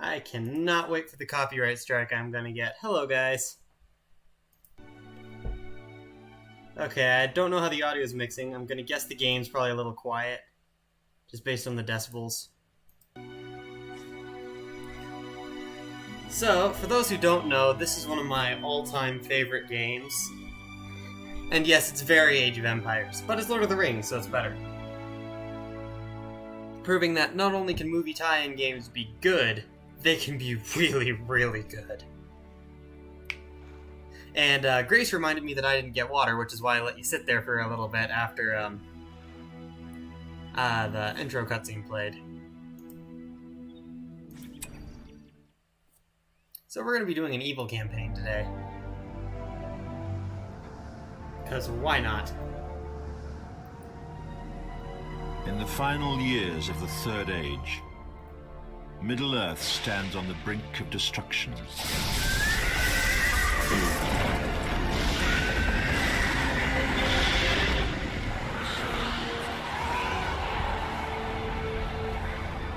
I cannot wait for the copyright strike I'm gonna get. Hello, guys. Okay, I don't know how the audio is mixing. I'm gonna guess the game's probably a little quiet, just based on the decibels. So, for those who don't know, this is one of my all-time favorite games. And yes, it's very Age of Empires, but it's Lord of the Rings, so it's better. Proving that not only can movie tie-in games be good, they can be really, really good. And Grace reminded me that I didn't get water, which is why I let you sit there for a little bit after the intro cutscene played. So we're going to be doing an evil campaign today. Because why not? In the final years of the Third Age, Middle-earth stands on the brink of destruction.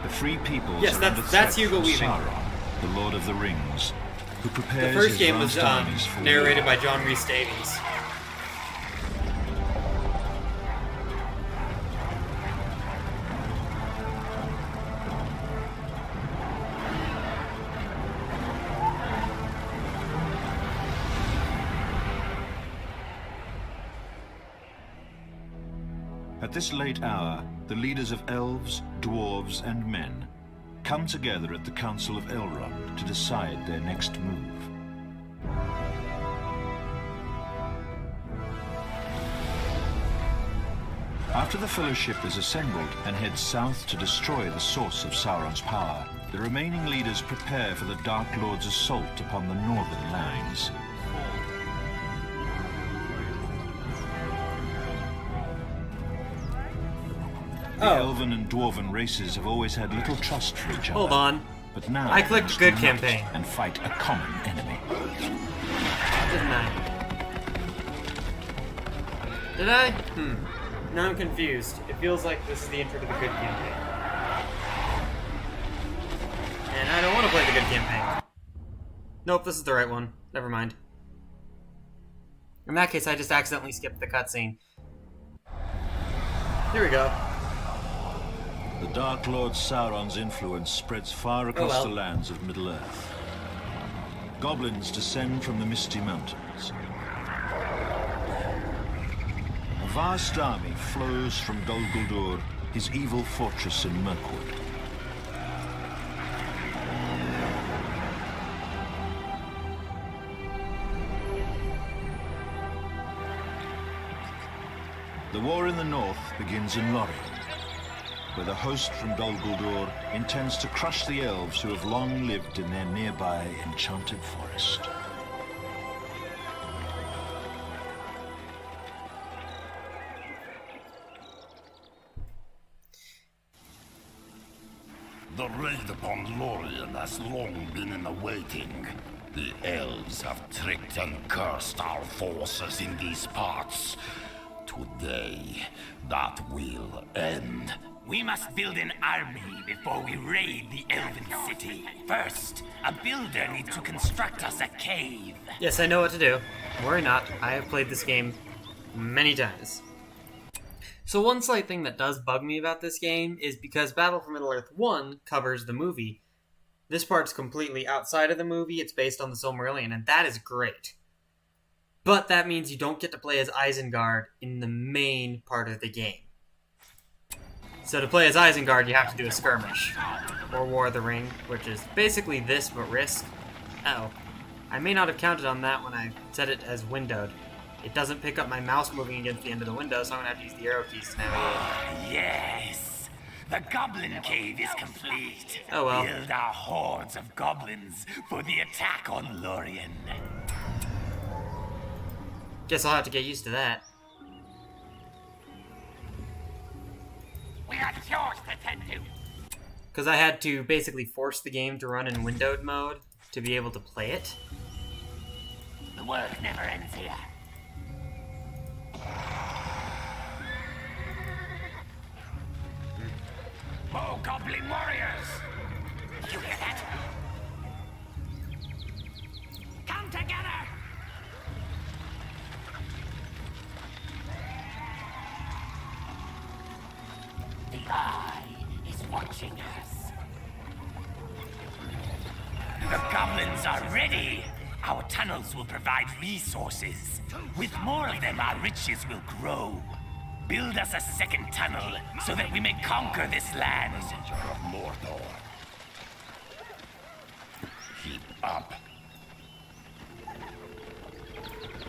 The free peoples yes, are under that's threat Hugo from Weaving. Sauron, the Lord of the Rings, who prepares The first his game was vast armies for narrated war. by John Rhys Davies. At this late hour, the leaders of elves, dwarves, and men come together at the Council of Elrond to decide their next move. After the Fellowship is assembled and heads south to destroy the source of Sauron's power, the remaining leaders prepare for the Dark Lord's assault upon the northern lands. The elven and dwarven races have always had little trust for each other. Hold on. But now I clicked must good unite campaign. and fight a common enemy. Didn't I? Did I? Now I'm confused. It feels like this is the intro to the good campaign. And I don't want to play the good campaign. Nope, this is the right one. Never mind. In that case, I just accidentally skipped the cutscene. Here we go. The Dark Lord Sauron's influence spreads far across the lands of Middle-earth. Goblins descend from the Misty Mountains. A vast army flows from Dol Guldur, his evil fortress in Mirkwood. The war in the north begins in Lorien, where the host from Dol Guldur intends to crush the elves who have long lived in their nearby enchanted forest. The raid upon Lorien has long been in the waiting. The elves have tricked and cursed our forces in these parts. Today, that will end. We must build an army before we raid the Elven City. First, a builder needs to construct us a cave. Yes, I know what to do. Worry not, I have played this game many times. So one slight thing that does bug me about this game is because Battle for Middle-earth 1 covers the movie. This part's completely outside of the movie, it's based on the Silmarillion, and that is great. But that means you don't get to play as Isengard in the main part of the game. So to play as Isengard, you have to do a skirmish. Or War of the Ring, which is basically this, but Risk. Uh-oh. I may not have counted on that when I set it as windowed. It doesn't pick up my mouse moving against the end of the window, so I'm going to have to use the arrow keys to navigate. Yes! The Goblin Cave is complete. Oh well. Build our hordes of goblins for the attack on Lorien. Guess I'll have to get used to that. We got chores to tend to. Because I had to basically force the game to run in windowed mode to be able to play it. The work never ends here. Oh, Goblin warriors! You hear that? watching us. The goblins are ready. Our tunnels will provide resources. With more of them, our riches will grow. Build us a second tunnel so that we may conquer this land. Messenger of Mordor. Keep up.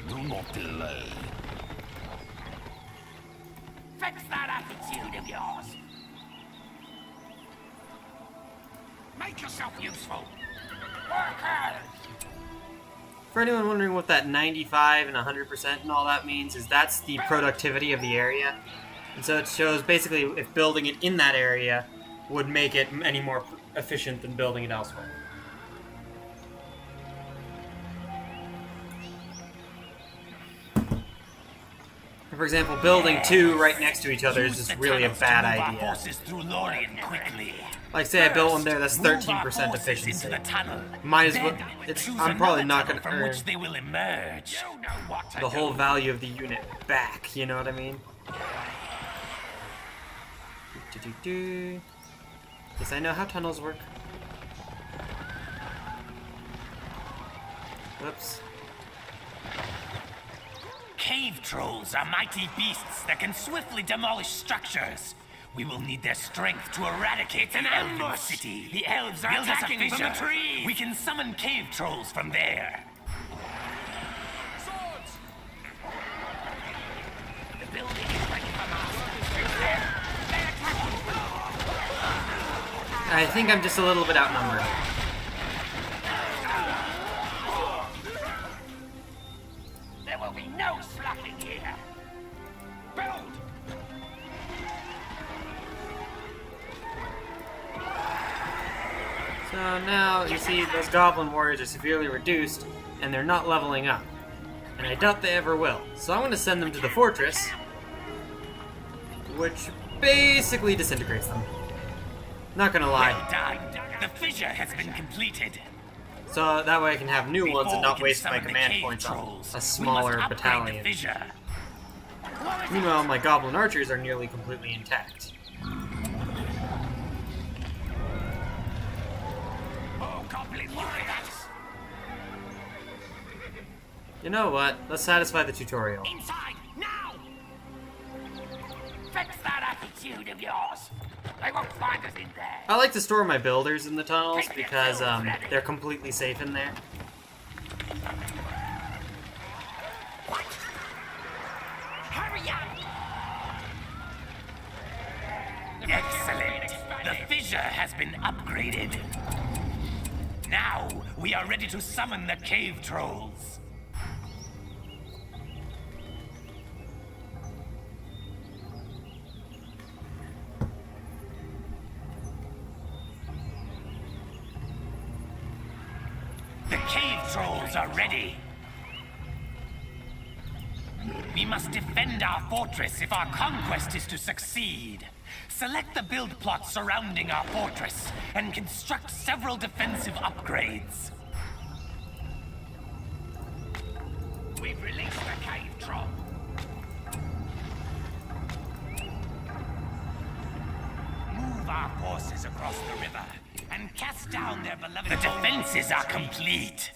Do not delay. Fix that attitude of yours. Make yourself useful. Workers! For anyone wondering what that 95 and 100% and all that means, is that's the productivity of the area. And so it shows basically if building it in that area would make it any more efficient than building it elsewhere. For example, building two right next to each other is just really a bad idea. Like say I built one there, that's 13% efficiency. Might as well. I'm probably not going to earn the whole value of the unit back. You know what I mean? Yes, I know how tunnels work. Whoops. Cave trolls are mighty beasts that can swiftly demolish structures. We will need their strength to eradicate an elven city. The elves are attacking from the trees. We can summon cave trolls from there. Swords! The building is ready for mass. I think I'm just a little bit outnumbered. There will be no slacking here. Build! So now, you see, those goblin warriors are severely reduced, and they're not leveling up. And I doubt they ever will. So I'm going to send them to the fortress, which basically disintegrates them. Not gonna lie. Well done. The fissure has been completed. So that way I can have new ones and not waste my command points on a smaller battalion. Meanwhile, my goblin archers are nearly completely intact. Oh, goblin warriors! You know what? Let's satisfy the tutorial. Inside, now! Fix that attitude of yours. They won't find us in there. I like to store my builders in the tunnels because they're completely safe in there. What? Hurry up! Excellent. The fissure has been upgraded. Now we are ready to summon the cave trolls. The cave trolls are ready. We must defend our fortress if our conquest is to succeed. Select the build plot surrounding our fortress and construct several defensive upgrades. We've released the cave troll. Move our forces across the river and cast down their beloved. The defenses are complete.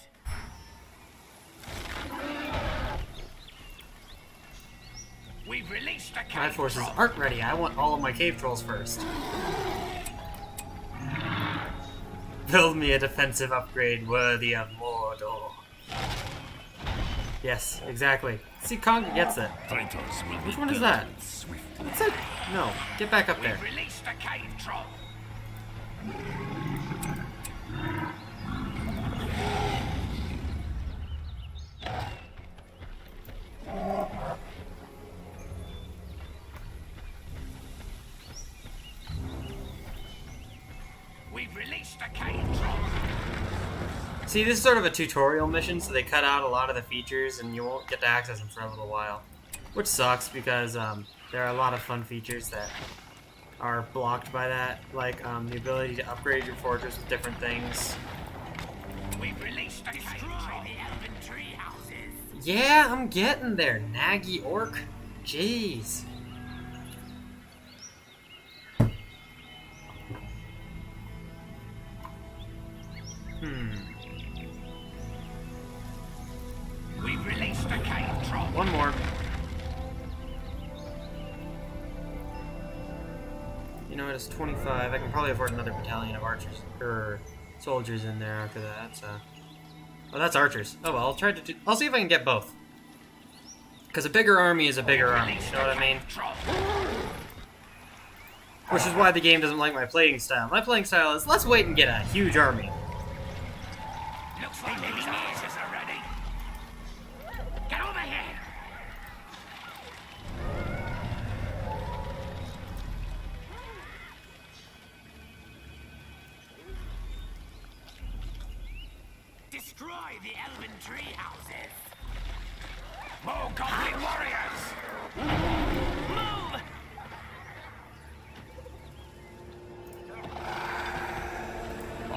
We've released a cave My forces troll. aren't ready. I want all of my cave trolls first. Build me a defensive upgrade worthy of Mordor. Yes, exactly. See, Conga gets it. Which one is that? What's it? No, get back up there. We've released a cave troll. We've released a cave troll. See, this is sort of a tutorial mission, so they cut out a lot of the features, and you won't get to access them for a little while. Which sucks, because there are a lot of fun features that are blocked by that, like the ability to upgrade your fortress with different things. We've released a cave troll. The elven tree houses. Yeah, I'm getting there, naggy orc. Jeez. one more. You know, it's 25. I can probably afford another battalion of archers or soldiers in there after that. So, oh, that's archers. Oh well, I'll try to do. I'll see if I can get both. Because a bigger army is a bigger army. You know what I mean? Which is why the game doesn't like my playing style. My playing style is let's wait and get a huge army. Looks like maybe horses are ready. Get over here! Destroy the elven tree houses! More goblin warriors! Move! I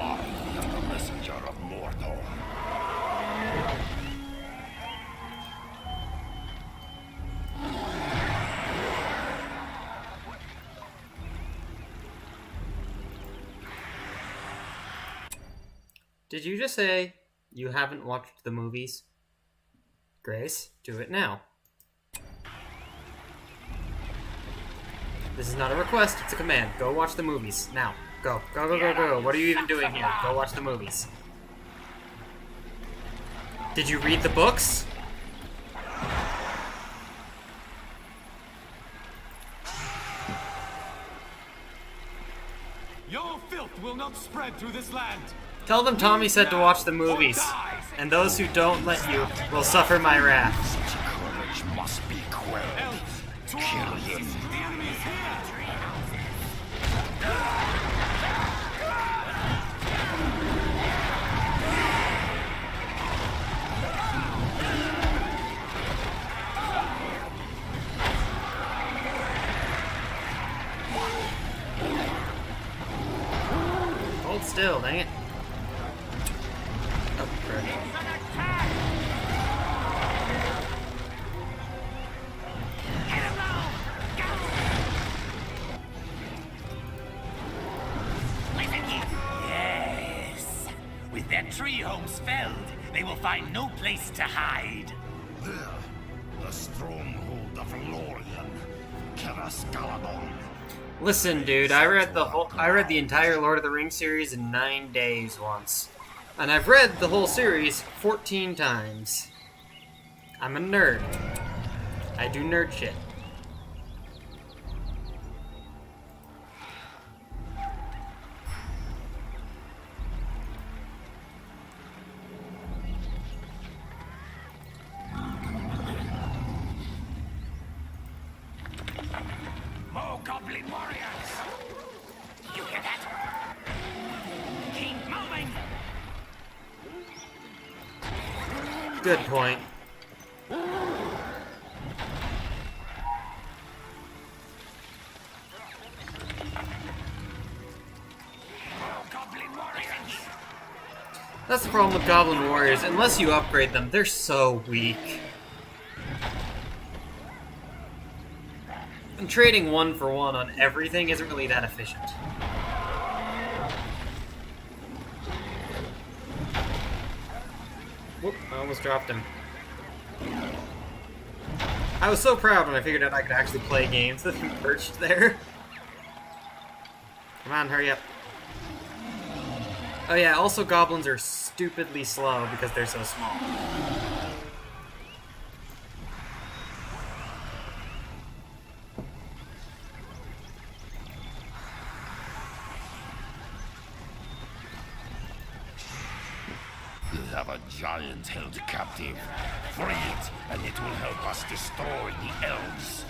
am the messenger of Mordor. Did you just say you haven't watched the movies? Grace, do it now. This is not a request, it's a command. Go watch the movies. Now. Go. Go, go, go, go. What are you even doing here? Go watch the movies. Did you read the books? Your filth will not spread through this land. Tell them Tommy said to watch the movies. And those who don't let you will suffer my wrath. Such courage must be quelled. Kill him. The enemy is here. Hold still, dang it. Oh, crap. Yes. With their tree homes felled, they will find no place to hide. There, the stronghold of Lorien, Keraskaladon. Listen, dude, I read the entire Lord of the Rings series in 9 days once. And I've read the whole series 14 times. I'm a nerd. I do nerd shit. More goblin warriors! You hear that? Keep moving! Good point. Goblin warriors! That's the problem with Goblin Warriors. Unless you upgrade them, they're so weak. And trading 1 for 1 on everything isn't really that efficient. Whoop, I almost dropped him. I was so proud when I figured out I could actually play games that he perched there. Come on, hurry up. Oh yeah, also goblins are stupidly slow because they're so small. We have a giant held captive. Free it, and it will help us destroy the elves.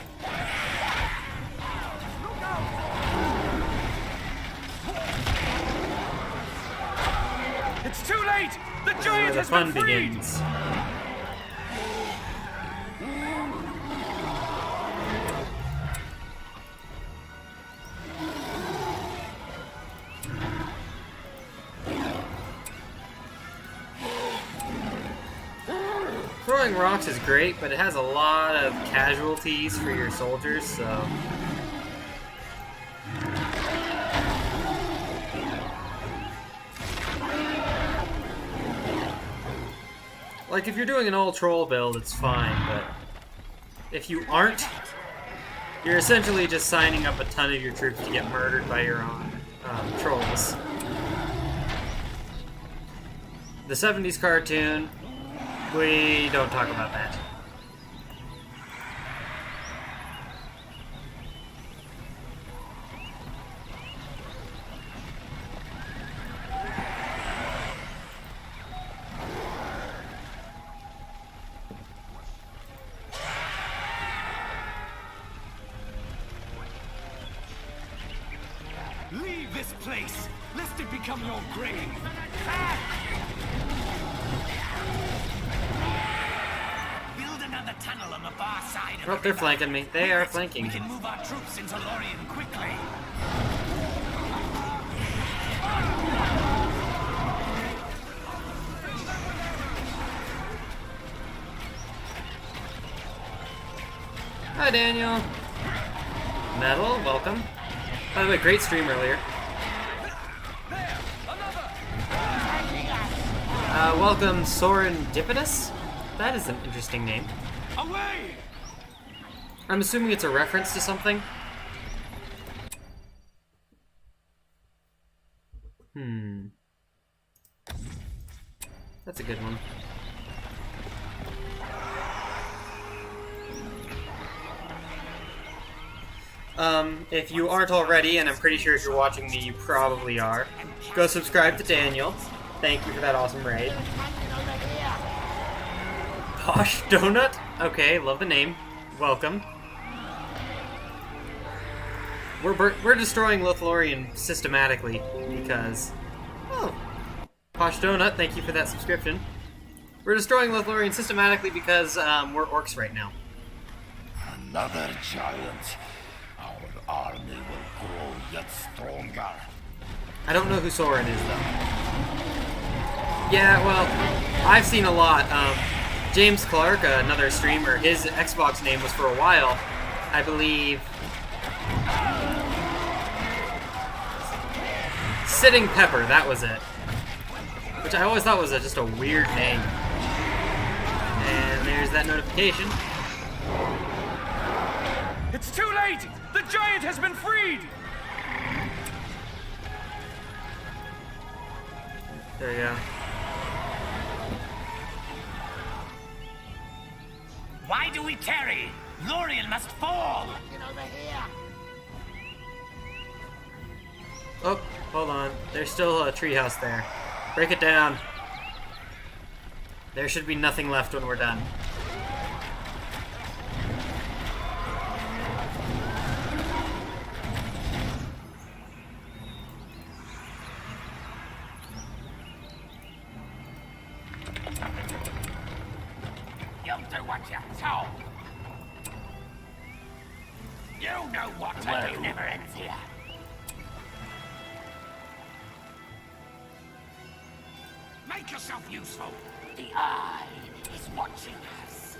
It's too late! The Where giant the has fun been freed! begins. Throwing rocks is great, but it has a lot of casualties for your soldiers, so... Like, if you're doing an all-troll build, it's fine, but if you aren't, you're essentially just signing up a ton of your troops to get murdered by your own trolls. The 70s cartoon, we don't talk about that. Leave this place, lest it become your grave. Build another tunnel on the far side of Oh, the they're river. flanking me. They are With it, flanking We me. can move our troops into Lorien quickly. Hi, Daniel. Metal, welcome. By the way, great stream earlier. Welcome, Sorendipitous? That is an interesting name. Away! I'm assuming it's a reference to something. That's a good one. If you aren't already, and I'm pretty sure if you're watching me, you probably are, go subscribe to Daniel. Thank you for that awesome raid. Posh Donut? Okay, love the name. Welcome. We're destroying Lothlorien systematically, because... Oh. Posh Donut, thank you for that subscription. We're destroying Lothlorien systematically because, we're orcs right now. Another giant. Our army will grow yet stronger. I don't know who Soren is, though. Yeah, well, I've seen a lot. James Clark, another streamer, his Xbox name was for a while, I believe... Sitting Pepper, that was it. Which I always thought was just a weird name. And there's that notification. It's too late! The giant has been freed! There we go. Why do we tarry? Lorien must fall! Oh, hold on. There's still a treehouse there. Break it down. There should be nothing left when we're done. You'll do what you're told. You know what to do. Never ends here. Make yourself useful. The Eye is watching us.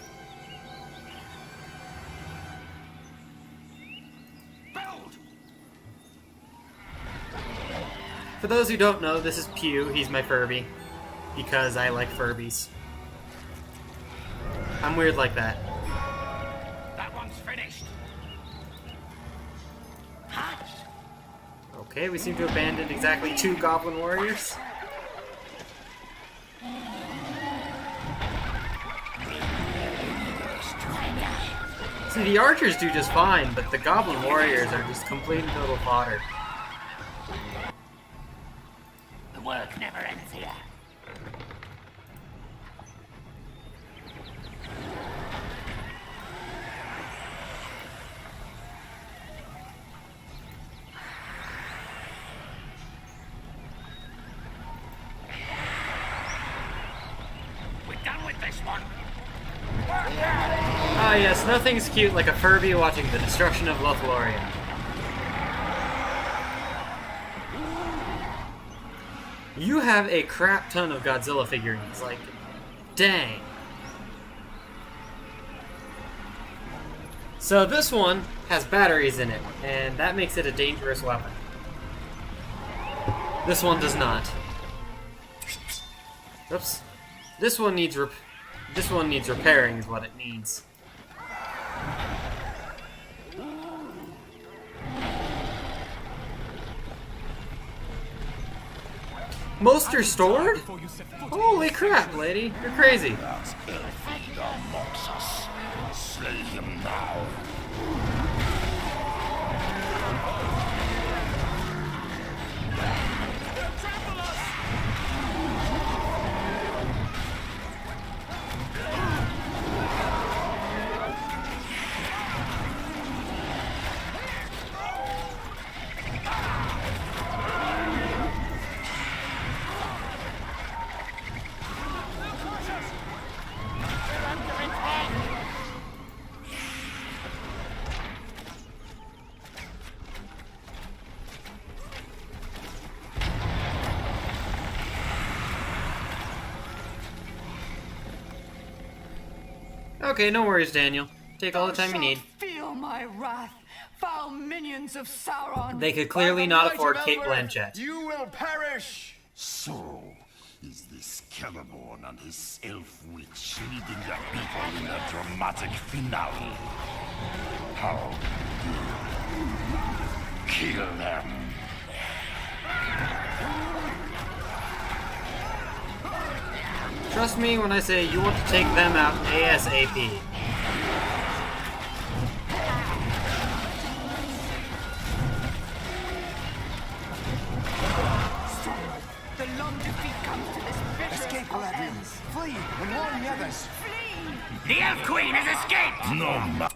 Build! For those who don't know, this is Pew. He's my Furby. Because I like Furbies. I'm weird like that. That one's finished. Okay, we seem to have abandoned exactly 2 Goblin Warriors. See, the archers do just fine, but the Goblin Warriors are just complete and total fodder. The work never ends here. We're done with this one. Ah yes, nothing's cute like a Furby watching the destruction of Lothlorien. You have a crap ton of Godzilla figurines, like, dang. So this one has batteries in it, and that makes it a dangerous weapon. This one does not. Oops. This one needs repairing is what it needs. Most are stored? Holy crap, lady. You're crazy. That elf eater mocks us. Slay him now. Okay, no worries, Daniel. Take all the time you need. Feel my wrath, foul minions of Sauron. They could clearly not afford Kate Blanchett. You will perish! So is this Celeborn and his elf witch leading their people in a dramatic finale. How kill them. Trust me when I say you want to take them out ASAP. The long defeat comes to this bitter Escape, Galadriel. Flee and warn the others. flee. The Elf Queen has escaped! No matter.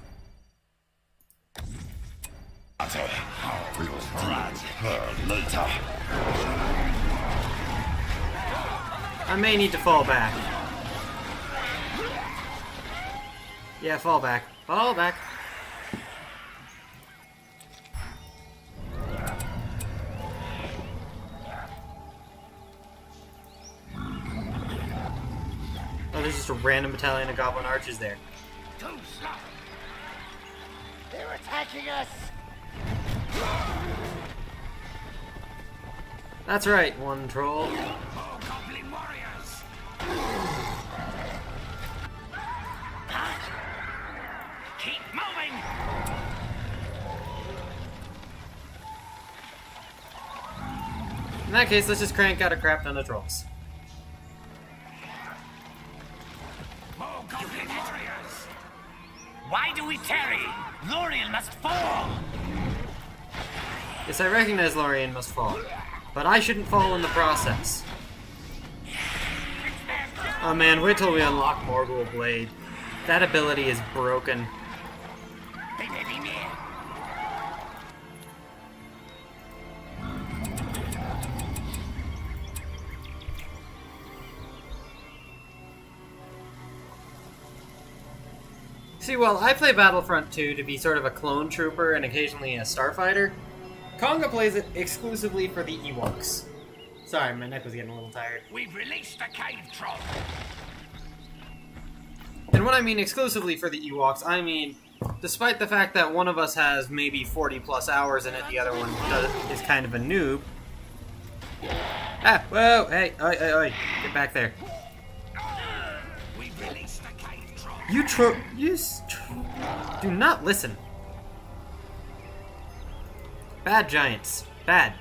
We'll deal with her later. I may need to fall back. Yeah, fall back. Fall back. Oh, there's just a random battalion of goblin archers there. Too slow! They're attacking us. That's right, one troll. Oh, goblin warriors! Keep moving! In that case, let's just crank out a crap ton of trolls. Oh, goblin warriors! Why do we tarry? Lorien must fall! Yes, I recognize Lorien must fall, but I shouldn't fall in the process. Oh man, wait till we unlock Morgul Blade. That ability is broken. They may be near. See, while I play Battlefront 2 to be sort of a clone trooper and occasionally a starfighter, Conga plays it exclusively for the Ewoks. Sorry, my neck was getting a little tired. We've released the cave troll. And when I mean exclusively for the Ewoks, I mean, despite the fact that one of us has maybe 40 plus hours in it, the other one is kind of a noob. Ah, whoa, hey, oi, get back there. We've released the cave troll. Do not listen. Bad giants. Bad.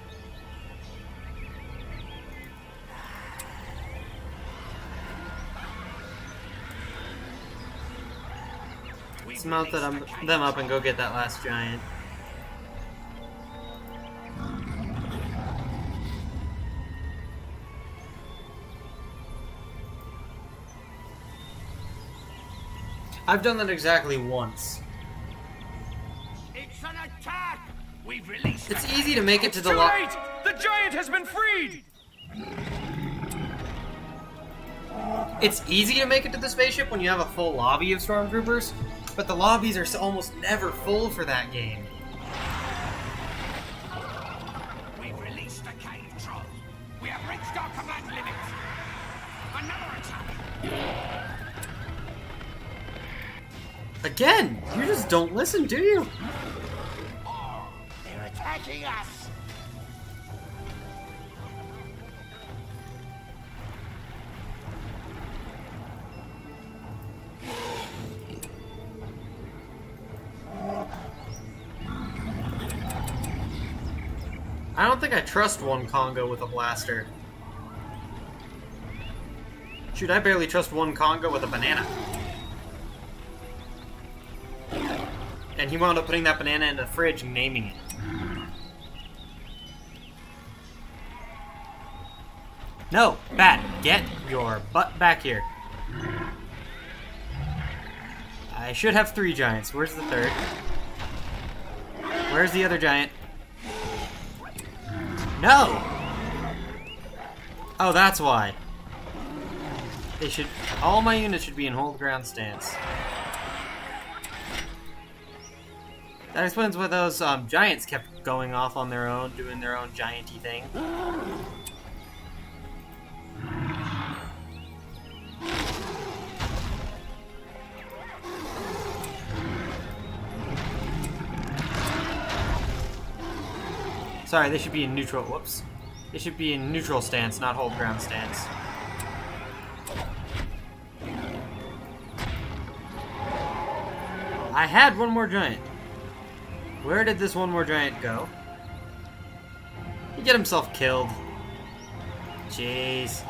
Let's mount them up and go get that last giant. I've done that exactly once. It's an attack! We've released It's the easy to make it to the Too lobby. late! The giant has been freed! It's easy to make it to the spaceship when you have a full lobby of stormtroopers, but the lobbies are almost never full for that game. We've released the cave troll. We have reached our command limit. Another attack. Again, you just don't listen, do you? They're attacking us. I don't think I trust one Congo with a blaster. Shoot, I barely trust one Conga with a banana. And he wound up putting that banana in the fridge and naming it. No, Bat, get your butt back here. I should have 3 giants. Where's the 3rd? Where's the other giant? No! Oh, that's why. They should... All my units should be in hold ground stance. That explains why those giants kept going off on their own, doing their own giant-y thing. Sorry, they should be in neutral. Whoops. They should be in neutral stance, not hold ground stance. I had one more giant. Where did this one more giant go? He get himself killed. Jeez.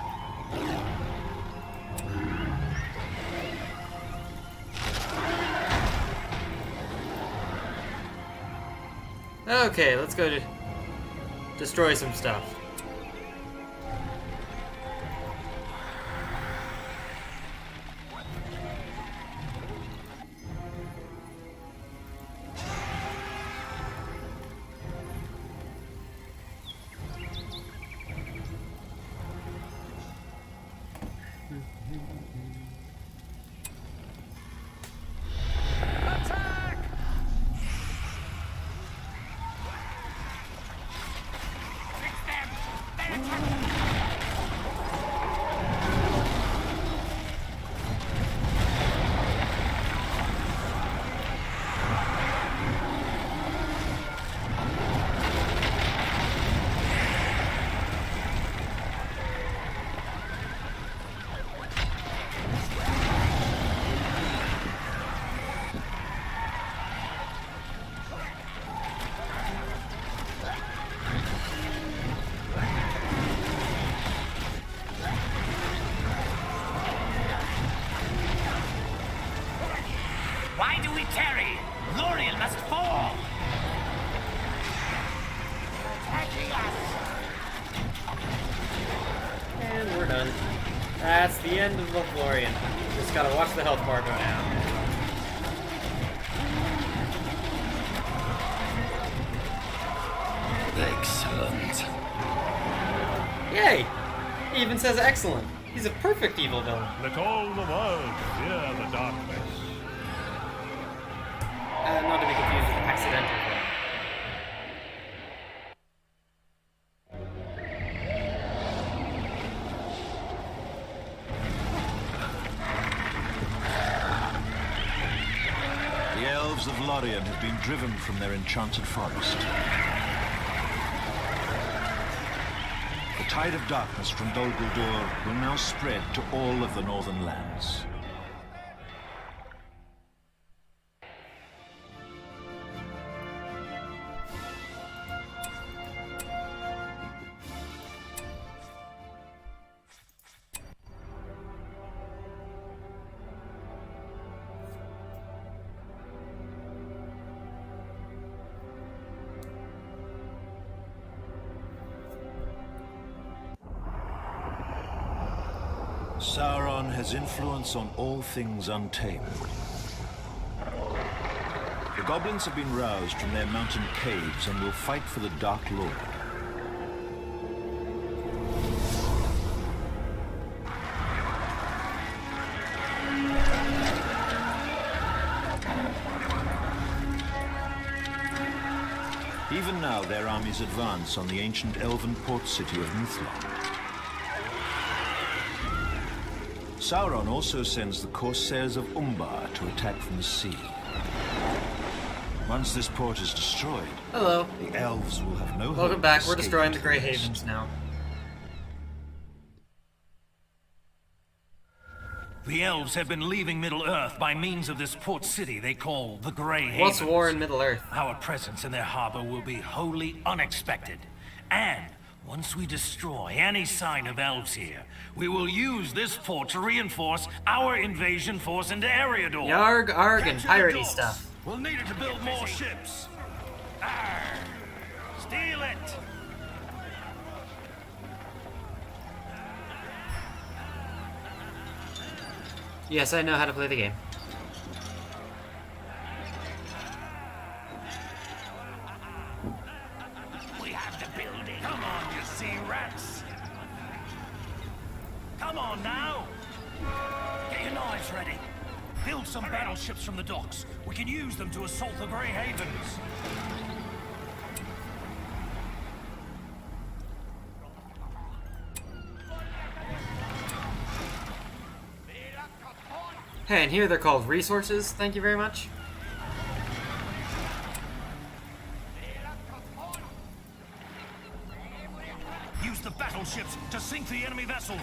Okay, let's go to destroy some stuff. Why do we tarry? Lorien must fall! Attacking us! And we're done. That's the end of Lothlorien. Just gotta watch the health bar go down. Excellent. Yay! He even says excellent. He's a perfect evil villain. Let all the world fear the darkness. Not to be confused with accidental villain. The elves of Lorien have been driven from their enchanted forest. The tide of darkness from Dol Guldur will now spread to all of the northern lands. Sauron has influence on all things untamed. The goblins have been roused from their mountain caves and will fight for the Dark Lord. Even now, their armies advance on the ancient elven port city of Muthlon. Sauron also sends the corsairs of Umbar to attack from the sea. Once this port is destroyed, Hello. the elves will have no hope. Welcome back. of We're destroying the escaping Grey to the Havens now. The elves have been leaving Middle-earth by means of this port city they call the Grey Havens. What's war in Middle-earth? Our presence in their harbor will be wholly unexpected, and Once we destroy any sign of elves here, we will use this fort to reinforce our invasion force into Eriador. Yarg, arg, and Capture the piratey docks. stuff. We'll need it to build more ships. Arr! Steal it! Yes, I know how to play the game. We have the building. Come on, you sea rats. Come on now. Get your knives ready. Build some battleships from the docks. We can use them to assault the Grey Havens. Hey, and here they're called resources. Thank you very much. Use the battleships to sink the enemy vessels.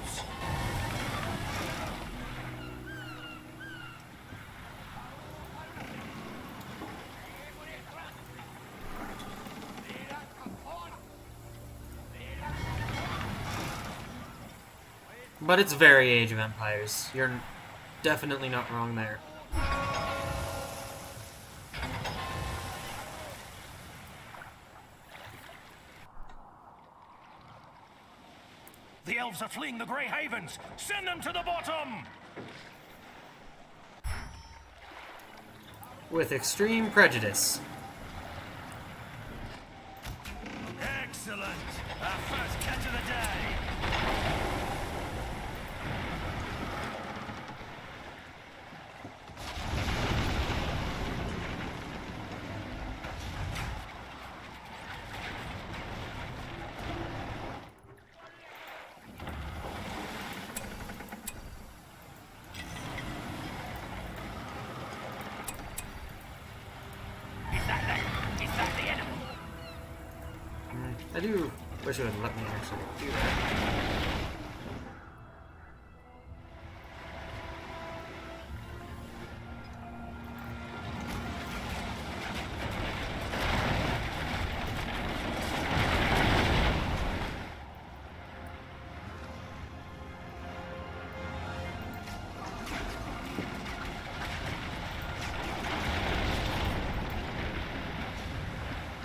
But it's very Age of Empires. You're definitely not wrong there. The elves are fleeing the Grey Havens. Send them to the bottom. With extreme prejudice. Excellent. Our first catch of the day. Is that the enemy? I do wish it would let me actually do that.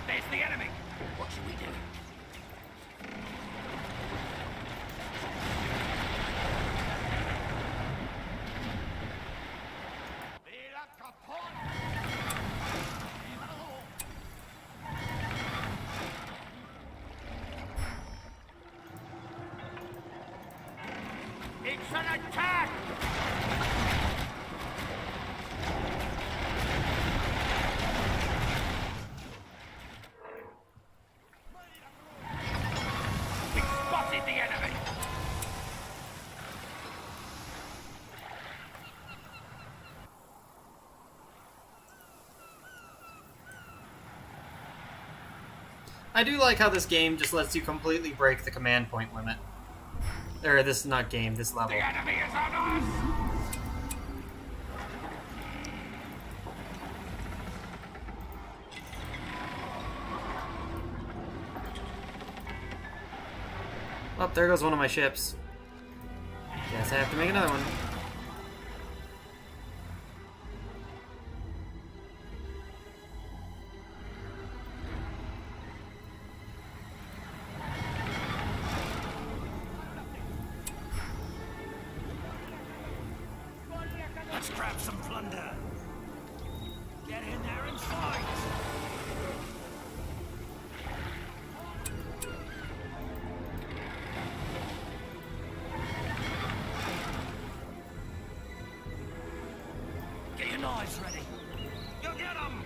There's the enemy. What should we do? It's an attack! We spotted the enemy! I do like how this game just lets you completely break the command point limit. Or this, not game, this level. The enemy is on us! Oh, there goes one of my ships. Guess I have to make another one. Let's grab some plunder. Get in there and fight! Get your knives ready. Go get them!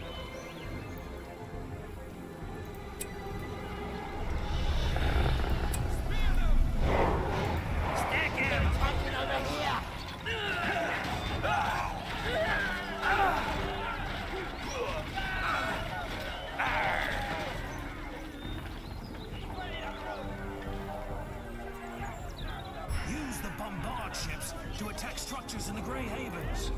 Stick him! Attention over here! Use the bombard ships to attack structures in the Grey Havens.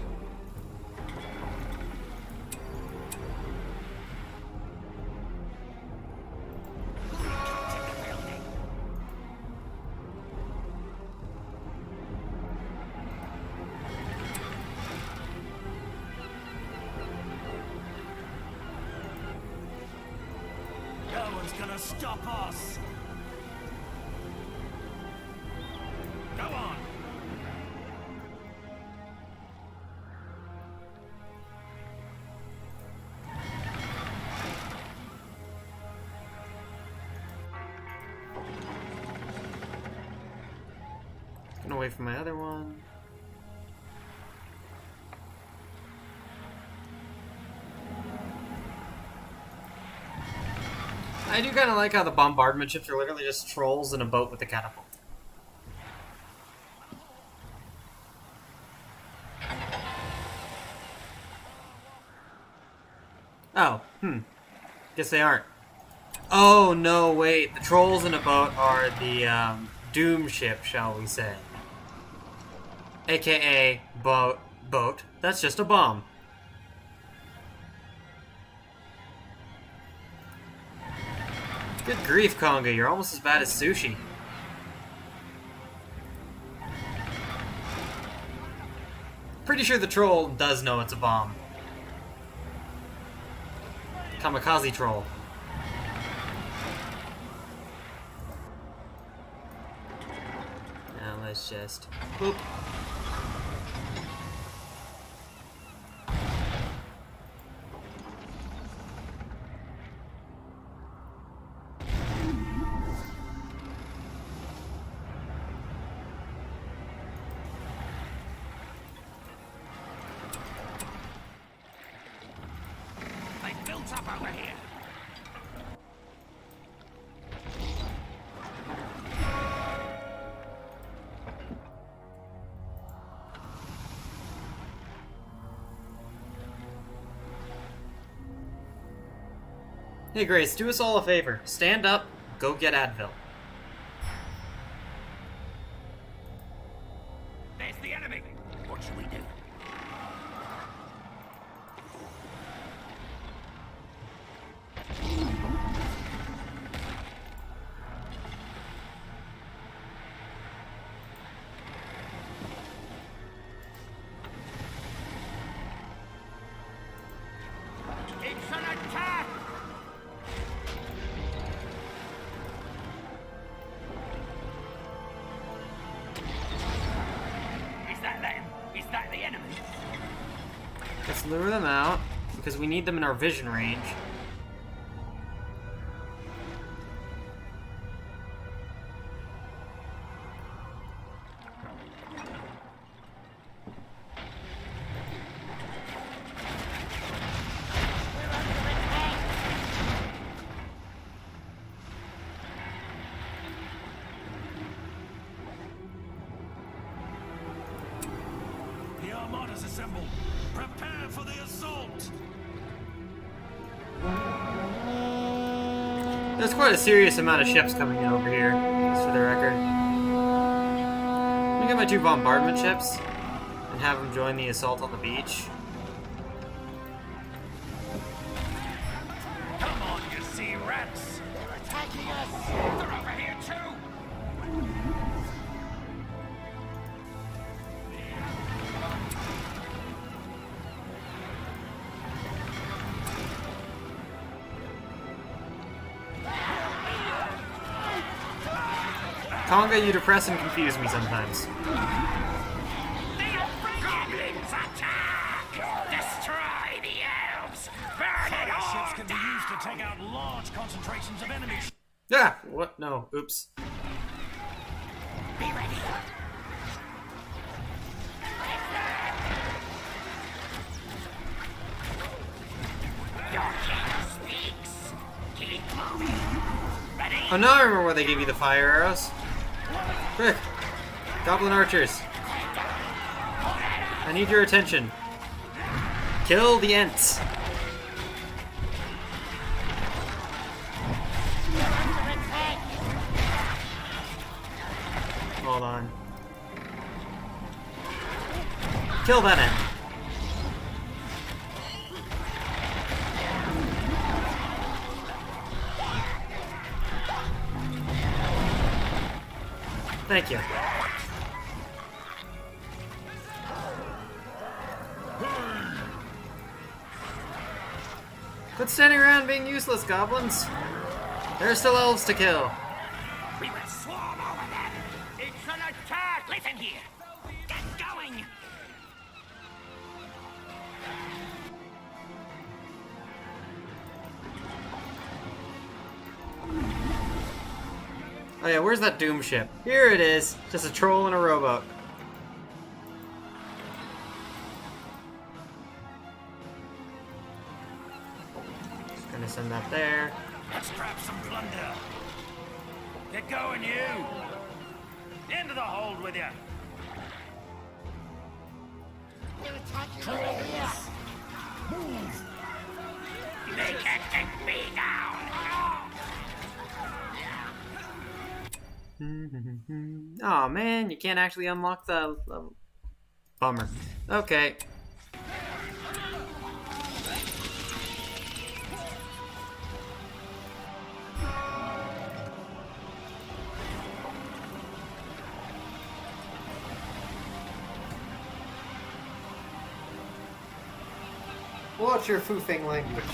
stop us! Go on! Gonna wait for my other one. I do kind of like how the bombardment ships are literally just trolls in a boat with a catapult. Oh, guess they aren't. Oh, no, wait. The trolls in a boat are the, doom ship, shall we say. AKA, boat. That's just a bomb. Good grief, Conga. You're almost as bad as Sushi. Pretty sure the troll does know it's a bomb. Kamikaze troll. Now let's just... Boop. Up over here. Hey Grace, do us all a favor. Stand up, go get Advil. There's the enemy. What should we do? It's an attack! Is that them? Is that the enemy? Let's lure them out, because we need them in our vision range. The armada's assembled. Prepare for the assault! There's quite a serious amount of ships coming in over here, just for the record. I'm gonna get my 2 bombardment ships and have them join the assault on the beach. Come on, you sea rats! They're attacking us! They're over here too! Conga, you depress and confuse me sometimes. Goblins attack! Destroy the elves! Burn it all Ships can be used to take out large concentrations of enemies. Yeah! What? No. Oops. Be ready! Your king speaks! Keep moving! Ready? Oh, now I remember why they gave you the fire arrows. Quick! Goblin archers! I need your attention. Kill the Ents! Hold on. Kill that Ent! Thank you. Quit standing around being useless, goblins. There are still elves to kill. We will swarm over them. It's an attack! Listen here. Get going. Oh yeah, where's that doom ship? Here it is. Just a troll and a rowboat. Just gonna send that there. Let's grab some plunder. Get going, you! Into the hold with you! They're attacking over here! Move! They can't take me down. Oh man, you can't actually unlock the level. Bummer. Okay. What's your foofing language?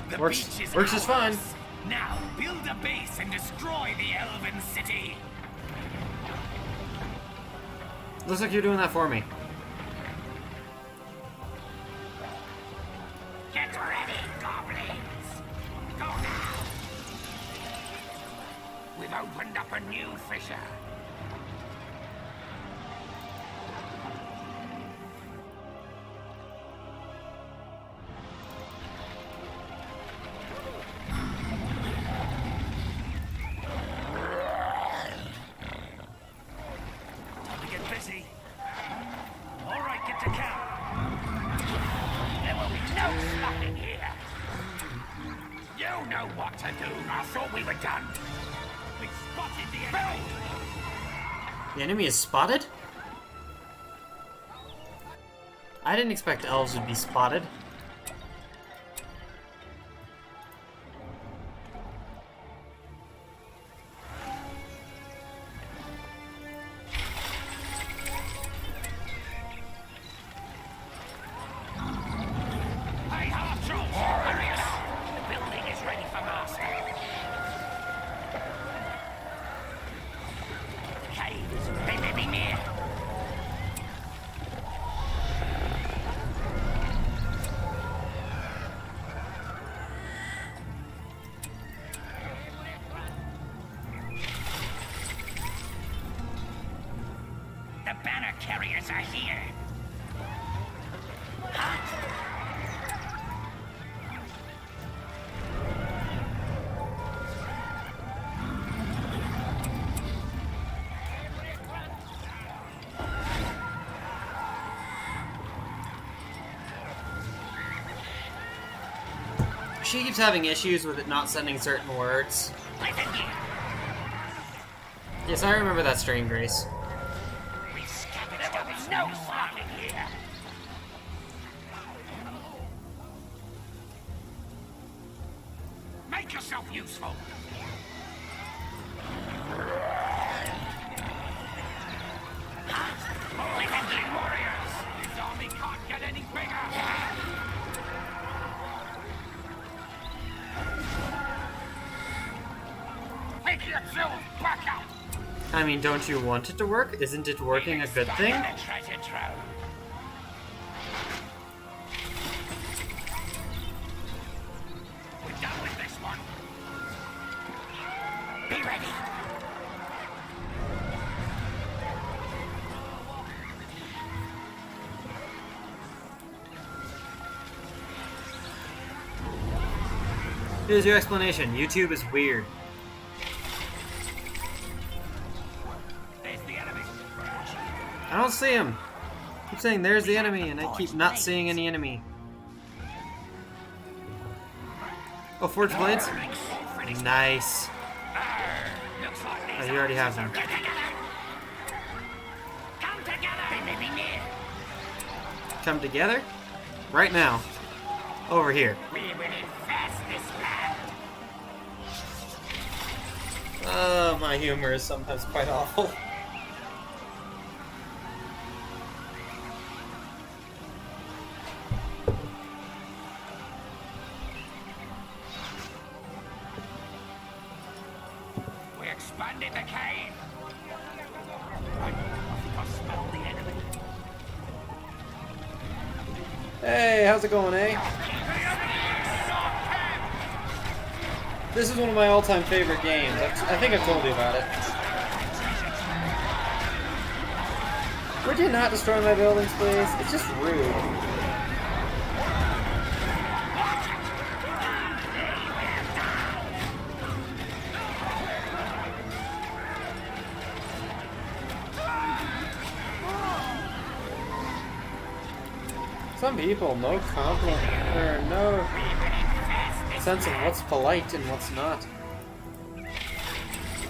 The Works beach is just fine. ours. Now build a base and destroy the Elven city. Looks like you're doing that for me. Get ready, goblins. Go now. We've opened up a new fissure. Time to get busy. All right, get to camp. There will be no stopping here. You know what to do. I thought we were done. We spotted the enemy. The enemy is spotted? I didn't expect elves would be spotted. Hey, half trolls! Hurry up! The building is ready for master. Caves, they may be near. The banner carriers are here. She keeps having issues with it not sending certain words. Listen here. Yes, I remember that strain, Grace. We scavenged there will be no stopping here. Make yourself useful. Listen here, warriors. This army can't get any bigger. Take yourselves back out. I mean, don't you want it to work? Isn't it working a good thing? The treasure trove. We're done with this one. Be ready. Here's your explanation. YouTube is weird. There's the enemy. I don't see him. I keep saying there's the enemy, and I keep not seeing any enemy. Oh, Forge Blades? Nice. Looks like Oh, these you already have them. Get together. Come together. They may be near. Come together? Right now. Over here. We will infest this land. Oh, my humor is sometimes quite awful. expanded the cave! I think I smell the enemy. Hey, how's it going, eh? This is one of my all-time favorite games. I think I've told you about it. Would you not destroy my buildings, please? It's just rude. Some people, no compliment, or no sense of what's polite and what's not.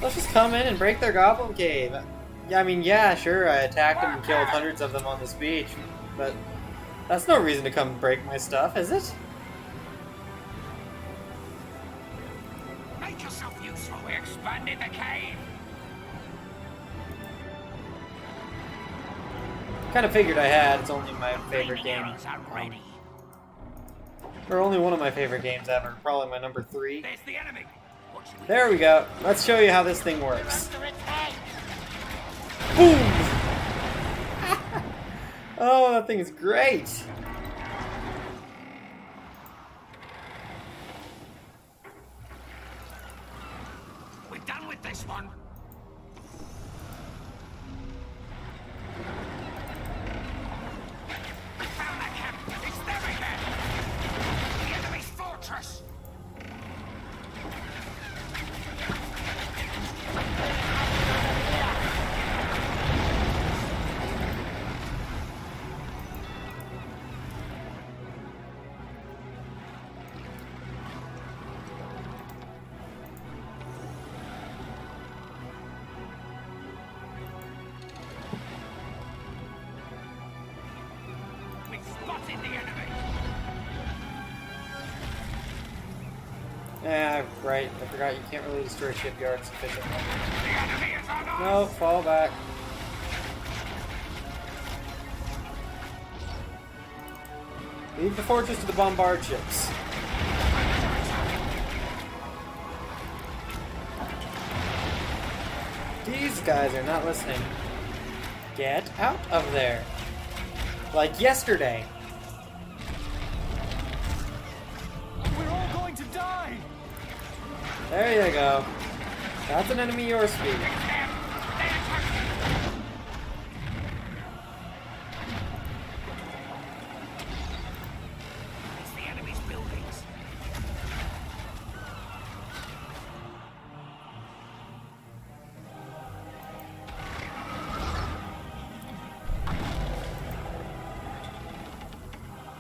Let's just come in and break their goblin cave. Yeah, I mean, yeah, sure, I attacked them and killed hundreds of them on this beach, but that's no reason to come break my stuff, is it? Make yourself useful. We expanded the cave. Kind of figured I had. It's only my favorite game. Or only one of my favorite games ever. Probably my number 3. There's the enemy. There we go. Let's show you how this thing works. Boom! Oh, that thing is great. We're done with this one. We found that camp. It's there again. The enemy's fortress. Spotted the enemy. Yeah, right. I forgot you can't really destroy shipyards efficiently. The enemy is on us. No, fall back. Leave the fortress to the bombard ships. These guys are not listening. Get out of there. Like yesterday. We're all going to die! There you go. That's an enemy your speed. It's the enemy's buildings.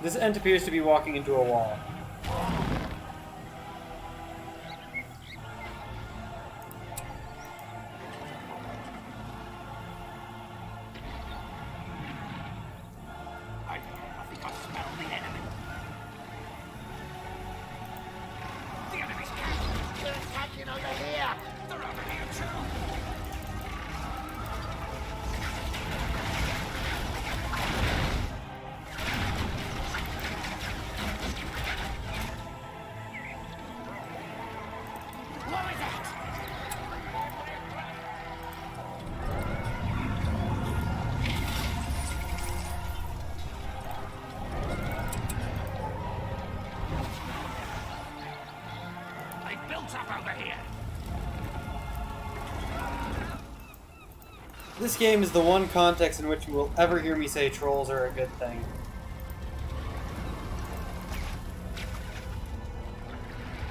This ent appears to be walking into a wall. I think I smell the enemy. The enemy's camp. They're attacking over here! They're over here too. What was that? They built up over here. This game is the one context in which you will ever hear me say trolls are a good thing.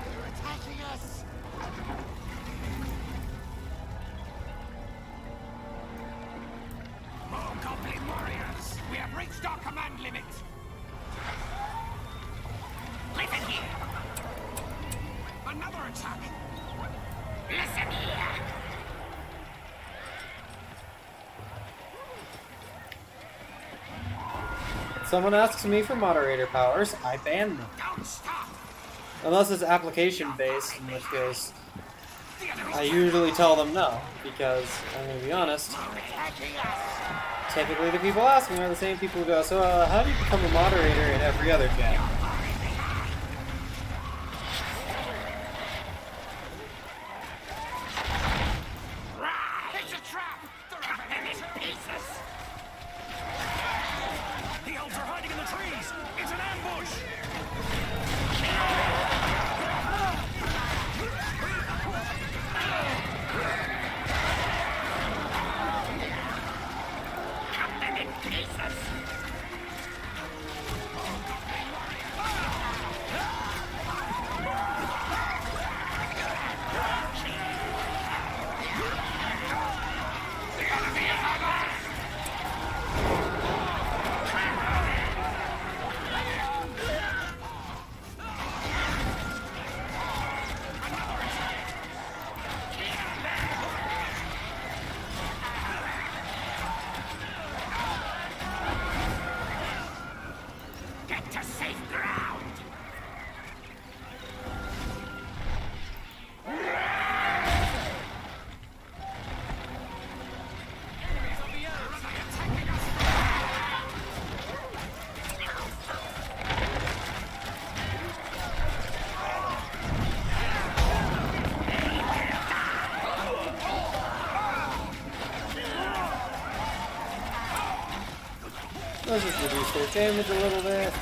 They're attacking us! More goblin warriors. We have reached our command limit. Listen here. Another attack. Listen here. Someone asks me for moderator powers, I ban them. Don't stop. Unless it's application based, in which case I usually tell them no, because I'm gonna be honest, typically the people asking are the same people who go, so how do you become a moderator in every other chat? Let's just reduce their damage a little bit.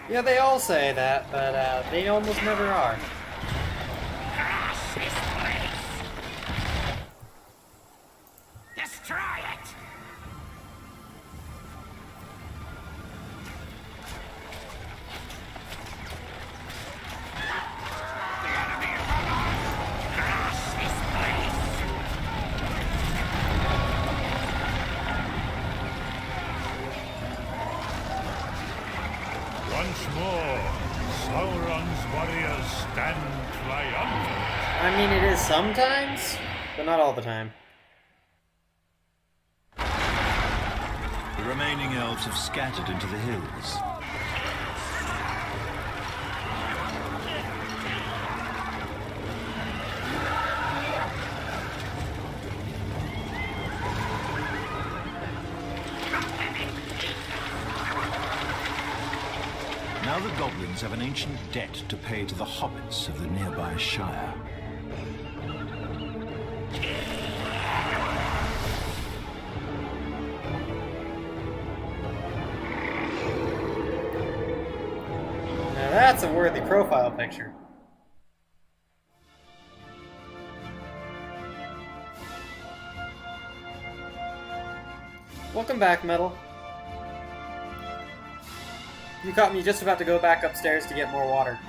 Yeah, they all say that, but they almost never are. Crash this place! Destroy it! The enemy is alive! Crash this place! Once more, Sauron's warriors stand triumphant. I mean, it is sometimes, but not all the time. The remaining elves have scattered into the hills. Now the goblins have an ancient debt to pay to the hobbits of the nearby Shire. Now that's a worthy profile picture. Welcome back, Metal. You caught me just about to go back upstairs to get more water.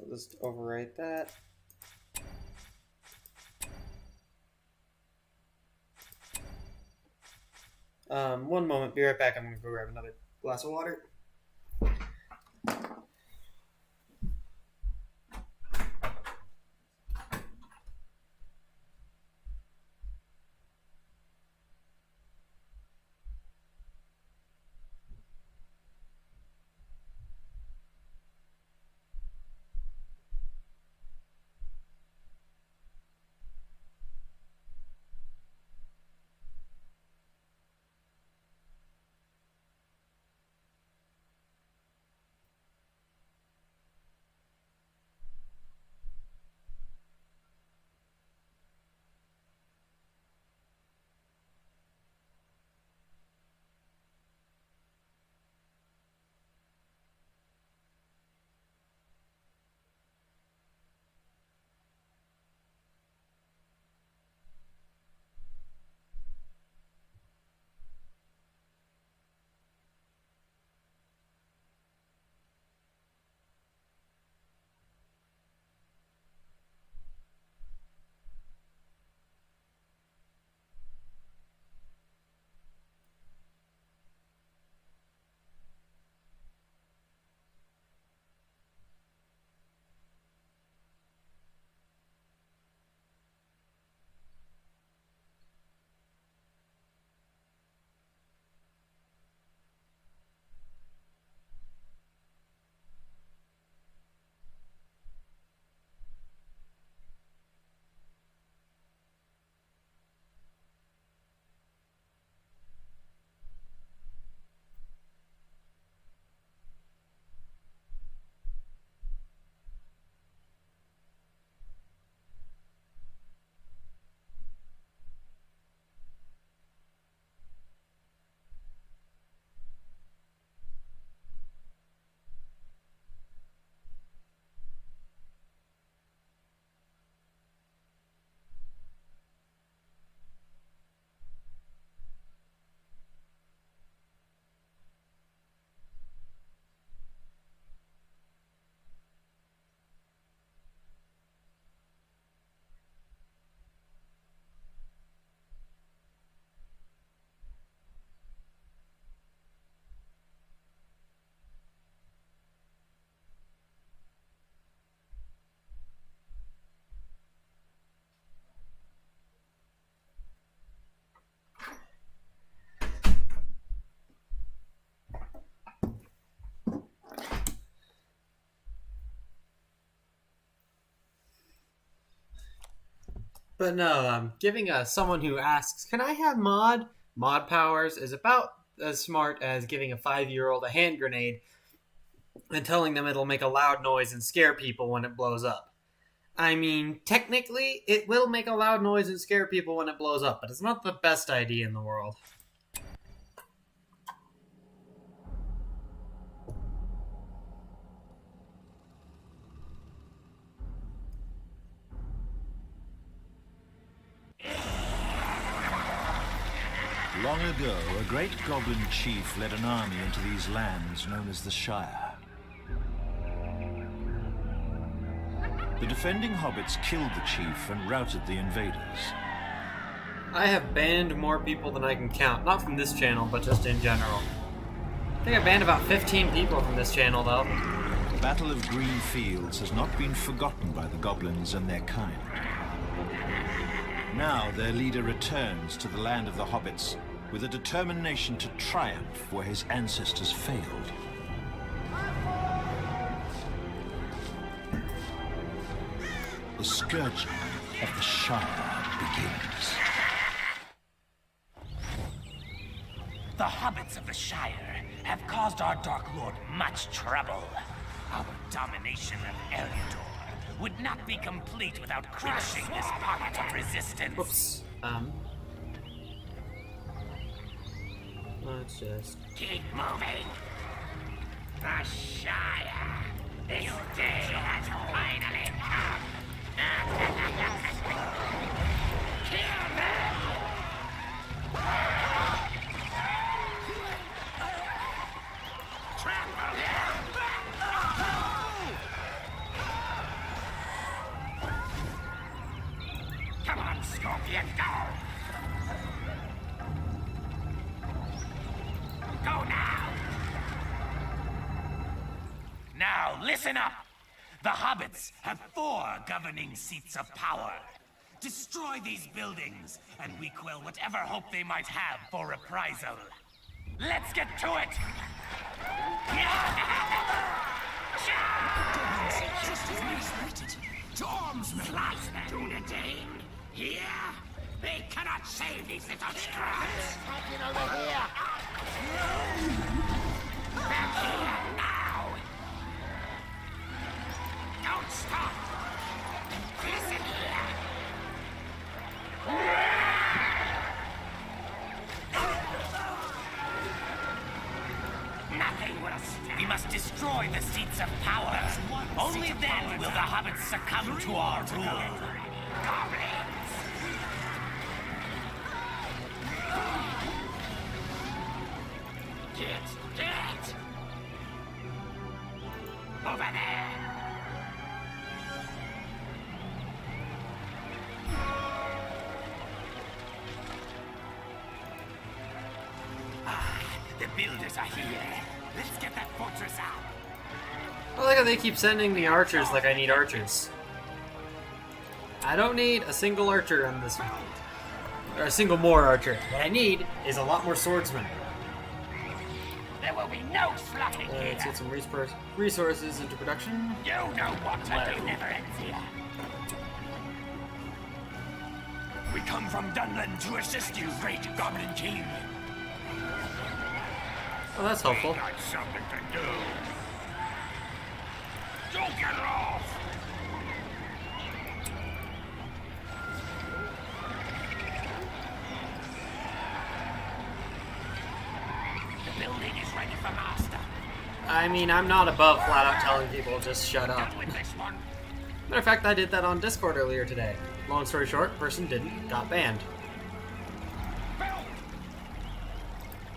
I'll just overwrite that. One moment, be right back. I'm gonna go grab another glass of water. But no, giving someone who asks, "Can I have mod powers?" is about as smart as giving a 5-year-old a hand grenade and telling them it'll make a loud noise and scare people when it blows up. I mean, technically, it will make a loud noise and scare people when it blows up, but it's not the best idea in the world. Long ago, a great goblin chief led an army into these lands known as the Shire. The defending hobbits killed the chief and routed the invaders. I have banned more people than I can count. Not from this channel, but just in general. I think I banned about 15 people from this channel, though. The Battle of Green Fields has not been forgotten by the goblins and their kind. Now their leader returns to the land of the hobbits with a determination to triumph where his ancestors failed. The scourging of the Shire begins. The hobbits of the Shire have caused our Dark Lord much trouble. Our domination of Eriador would not be complete without crushing this pocket of resistance. Whoops. Let's just... Keep moving. The Shire. This day has finally come. Kill them! Trample them! Come on, Scorpion, go! Go now! Now, listen up! The hobbits have 4 governing seats of power. Destroy these buildings, and we quell whatever hope they might have for reprisal. Let's get to it! Just as we expected. To arms, men! Slice Dunedain! Here? They cannot save these little scraps! Attacking over here! Back here, now! Don't stop! Listen here! Nothing will stop. We must destroy the seats of power. Only then will the hobbits succumb to our rule. Goblins! Get! Over there! The builders are here. Let's get that fortress out. I like how they keep sending me archers like I need archers. I don't need a single archer on this one. Or a single more archer. What I need is a lot more swordsmen. There will be no slaughter here. Let's get some resources into production. You know what to do. Never ends here. We come from Dunland to assist you, great Goblin King. Oh, that's helpful. Got something to do. Don't get off! The building is ready for master. I mean, I'm not above flat out telling people just shut up. Done with this one. Matter of fact, I did that on Discord earlier today. Long story short, person didn't, got banned.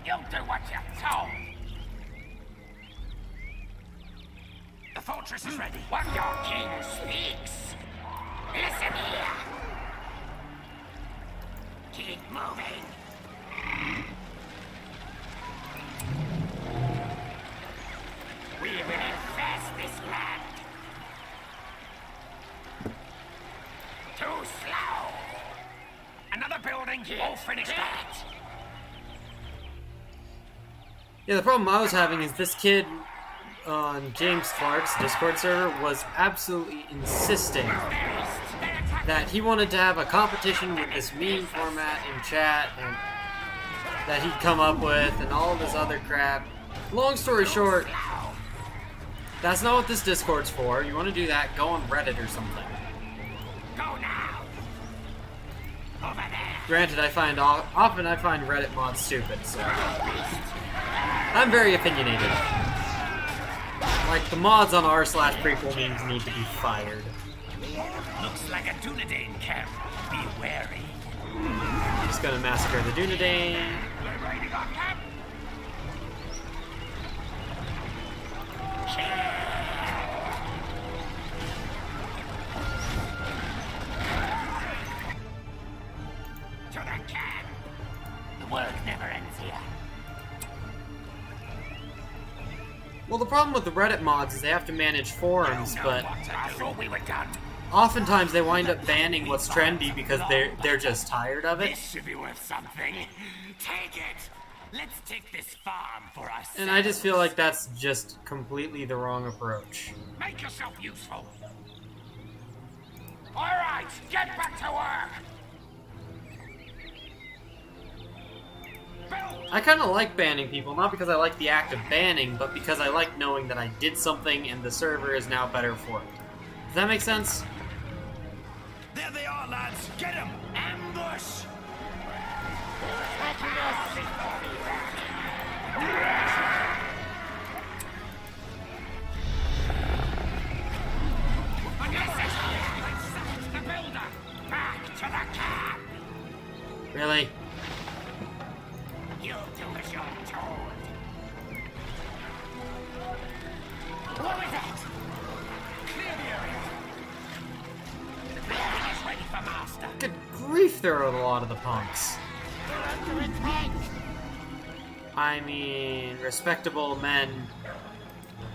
You'll do what you're told. The fortress is ready. What your king speaks. Listen here. Keep moving. We will infest this land. Too slow. Another building here. All finished up. Yeah, the problem I was having is this kid on James Clark's Discord server was absolutely insisting that he wanted to have a competition with this meme format in chat and that he'd come up with and all this other crap. Long story short, that's not what this Discord's for. You want to do that, go on Reddit or something. Go now. Over there. Granted, often I find Reddit mods stupid, so I'm very opinionated. Like, the mods on r/prequel memes need to be fired. Looks like a Dunedain camp. Be wary. Just gonna massacre the Dunedain. We're raiding our camp. To the camp. The work never ends here. Well, the problem with the Reddit mods is they have to manage forums, but I thought we were done. oftentimes they wind up banning what's trendy because they're just tired of it. This should be worth something. Take it. Let's take this farm for us. And I just feel like that's just completely the wrong approach. Make yourself useful. All right, get back to work. I kind of like banning people, not because I like the act of banning, but because I like knowing that I did something and the server is now better for it. Does that make sense? There they are, lads. Get them. Ambush. Attacking us! The builder. Back to the camp. Really? You'll do as you're told. What was that? Clear the area. The building is ready for master. Good grief, there are a lot of the punks. We're under attack! I mean, respectable men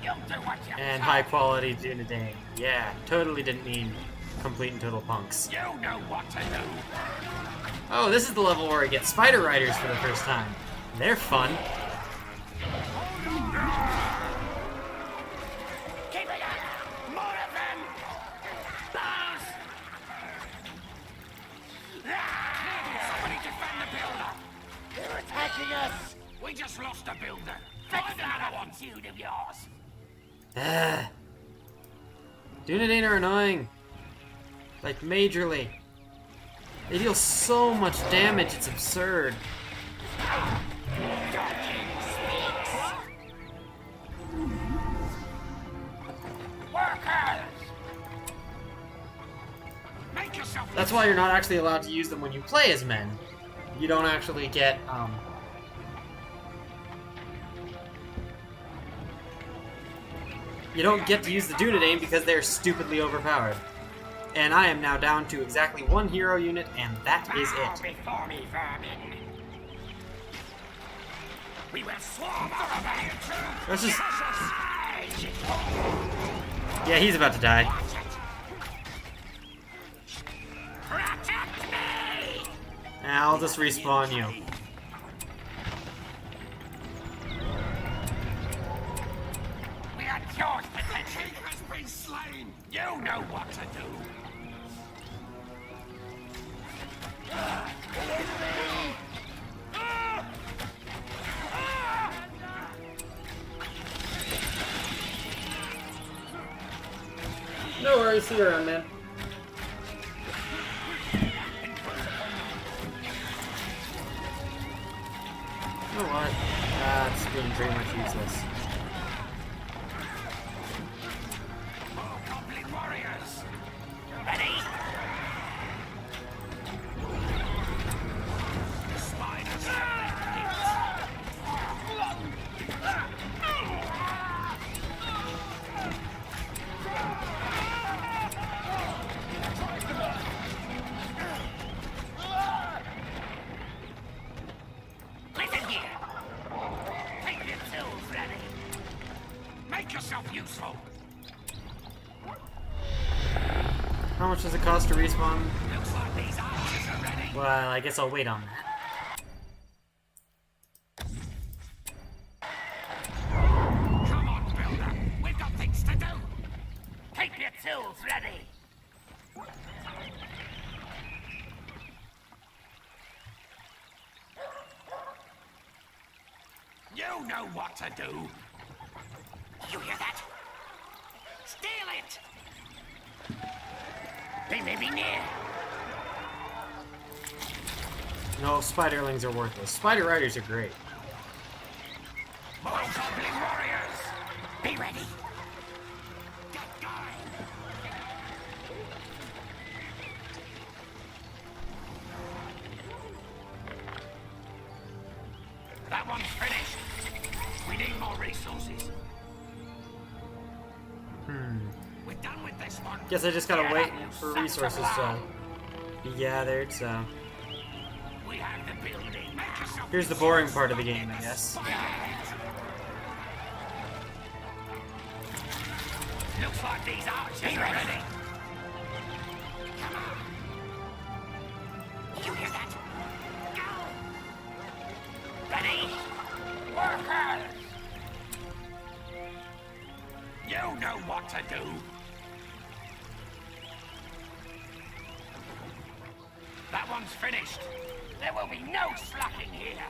You'll do what you and high quality Dunedain. Yeah, totally didn't mean complete and total punks. You know what to do. Oh, this is the level where I get spider riders for the first time. They're fun. Keep it up. More of them. Bows. Somebody defend the builder. They're attacking us! We just lost a builder. Find another one. Feud of yours. Ah. Dunedain are annoying. Like, majorly. They deal so much damage, it's absurd. Workers. Make yourself. That's why you're not actually allowed to use them when you play as men. You don't actually get, you don't get to use the Dunedain because they're stupidly overpowered. And I am now down to exactly one hero unit, and that is it. Before me, vermin. We will swarm over you. Let's just... Yeah, he's about to die. Protect me. I'll just respawn you. We are yours, but the king has been slain. You know what to do. No worries, see you around, man. You know what? That's being pretty much useless. Goblin warriors. Ready? The spiders have been listen here. Take your tools ready. Make yourself useful. How much does it cost to respawn? Looks like these archers are ready. Well, I guess I'll wait on that. Come on, builder. We've got things to do. Keep your tools ready. You know what to do. You hear that? Steal it! They may be near. No, spiderlings are worthless. Spider riders are great. More goblin warriors! Be ready. Get going. That one's finished. We need more resources. We're done with this one. Guess I just gotta wait for resources to be gathered, so... We have the building. Make yourself Here's the boring part of the game, I guess. Looks like these archers are ready. Come on. You hear that? Go. Ready? Workers. You know what to do. That one's finished. There will be no slacking here.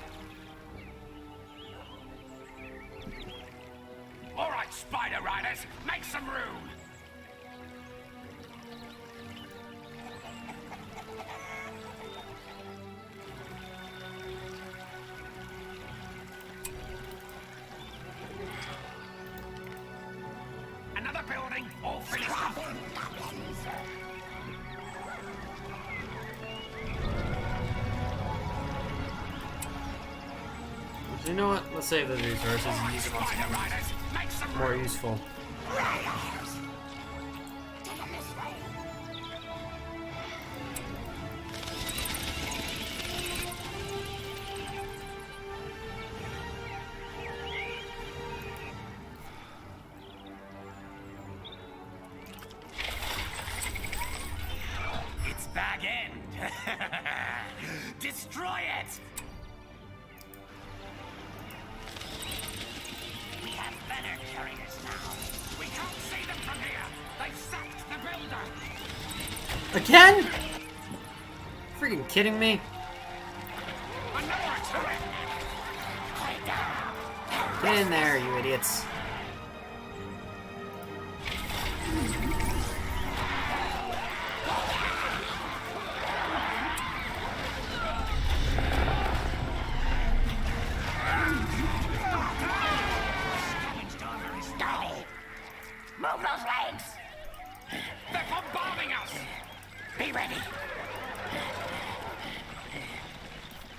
All right, Spider Riders, make some room. Another building, all finished. You know what? Let's save those resources and use them on something more useful. It's back end. Destroy it. We have banner carriers now. We can't see them from here. They've sacked the builder. Again? Freaking kidding me? Another turret. Get in there, you idiots. Move those legs! They're bombarding us! Be ready!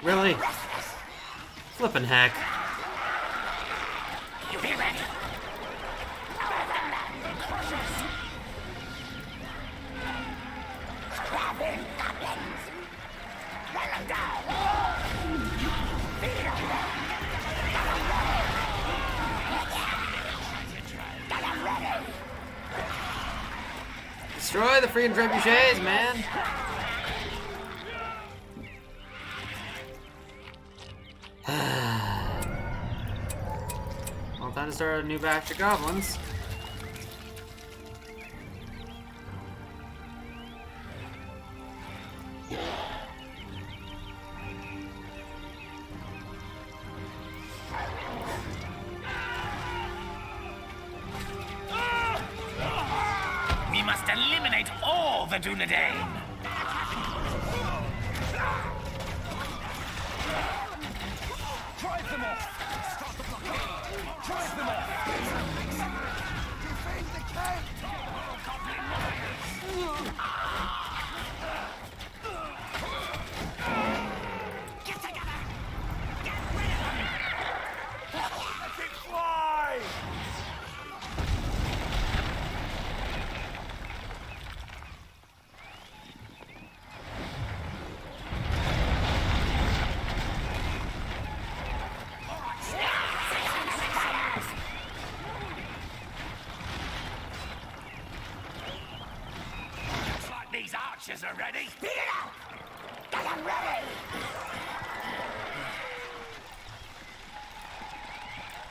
Really? Flippin' heck. You be ready! Scrapping goblins! Run them down! Destroy the freaking trebuchets, man! Well, time to start a new batch of goblins. We must eliminate all the Dunedain! Drive them off! Start the blockade! Drive them off! Defend the camp! Get together! Get rid of them! Let it fly! Looks like these archers are ready. Speed it up! Get them ready!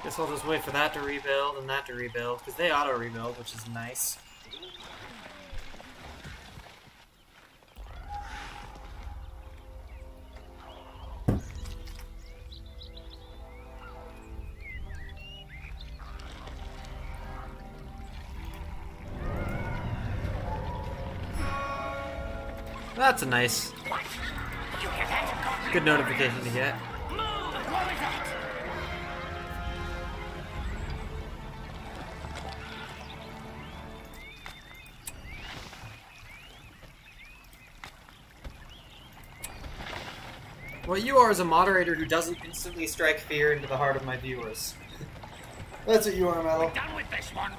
Guess I'll just wait for that to rebuild and that to rebuild, because they auto-rebuild, which is nice. That's a nice, good notification to get. What you are is a moderator who doesn't instantly strike fear into the heart of my viewers. That's what you are, Metal. Done with this one.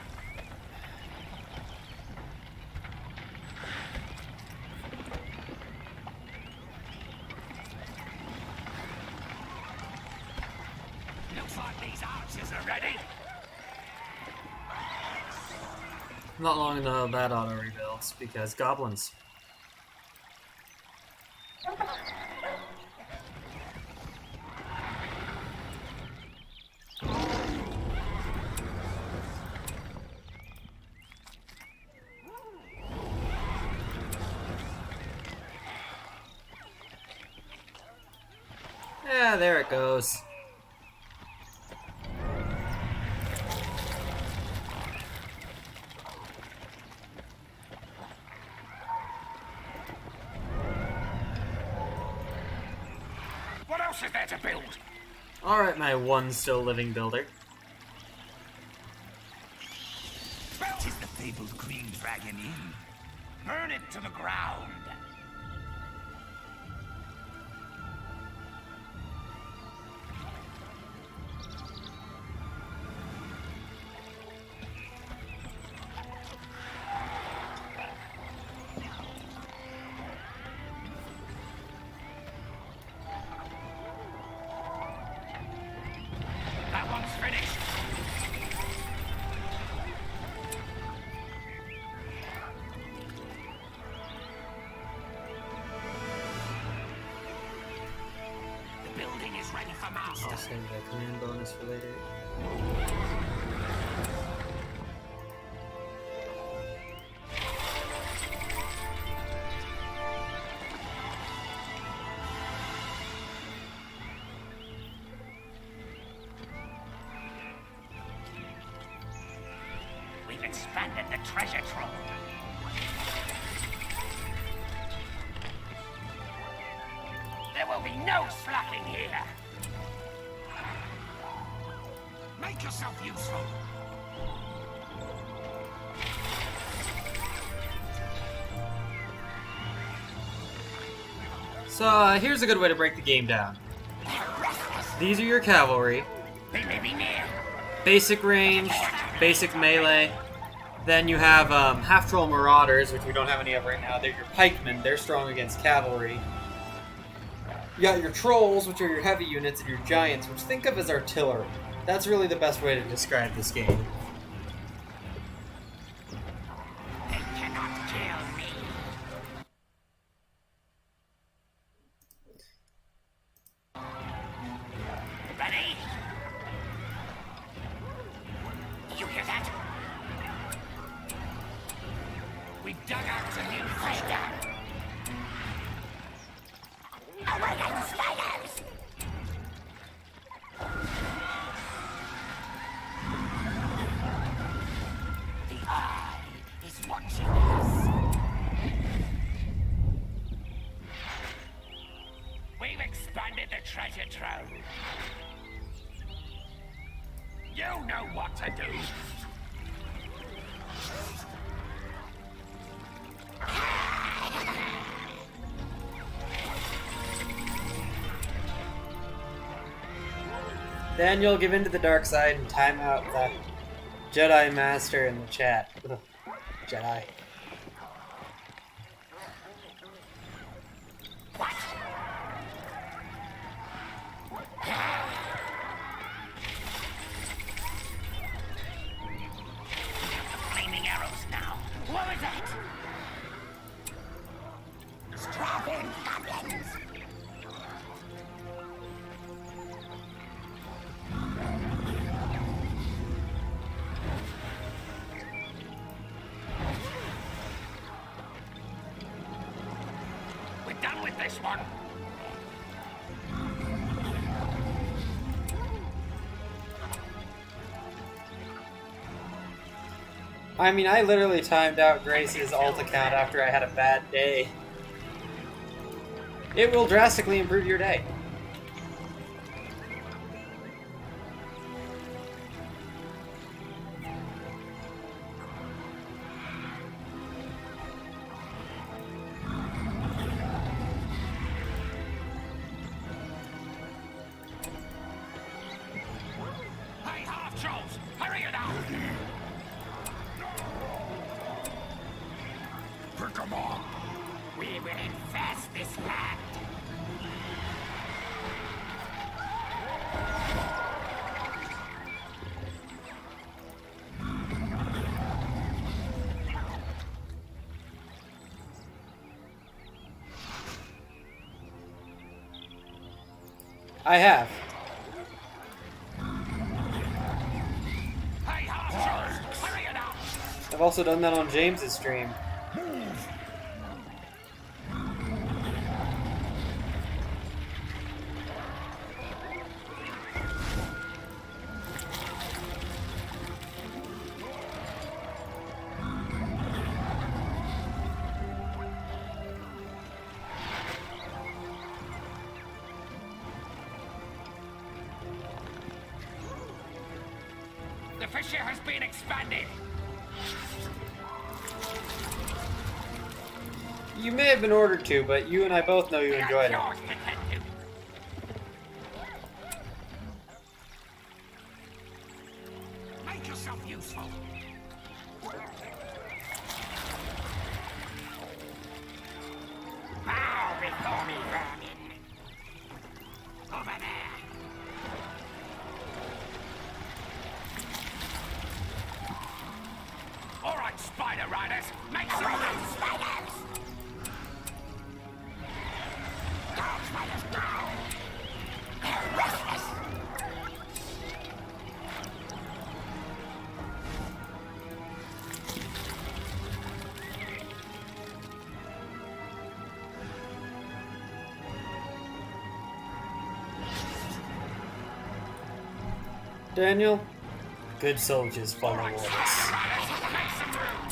Looks like these archers are ready. Not long until that auto rebuilds, because goblins. Yeah, there it goes. What else is there to build? Alright, my one still living builder. Tis the fabled green dragon inn. Burn it to the ground. That one's finished. The building is ready for master. I'll save the command bonus for later. We've expanded the treasure trove. There will be no slacking here. Make yourself useful. So, here's a good way to break the game down. These are your cavalry. They may be near. Basic range, basic melee. Then you have half-troll marauders, which we don't have any of right now. They're your pikemen. They're strong against cavalry. You got your trolls, which are your heavy units, and your giants, which think of as artillery. That's really the best way to describe this game. They cannot kill me. Ready? You hear that? We dug out a new fighter. Away those spiders! The eye is watching us. We've expanded the treasure trove. You know what to do. Then you'll give in to the dark side and time out the Jedi Master in the chat. Ugh, Jedi. Flaming arrows now. What was that? Strap in, goblins. We're done with this one. I mean, I literally timed out Grace's ult account after I had a bad day. It will drastically improve your day. Hey, half-trolls! Hurry it up! Pick 'em up. We will infest this land. I have. Hey, half-trolls! Hurry it up! I've also done that on James's stream. The fissure has been expanded! You may have been ordered to, but you and I both know you enjoyed it. Yours to tend to. Make yourself useful. Bow before me, vermin. Over there. All right, spider riders, make some room. Spiders! Go, spiders, go! They're restless! Daniel, good soldiers follow orders. Make some room.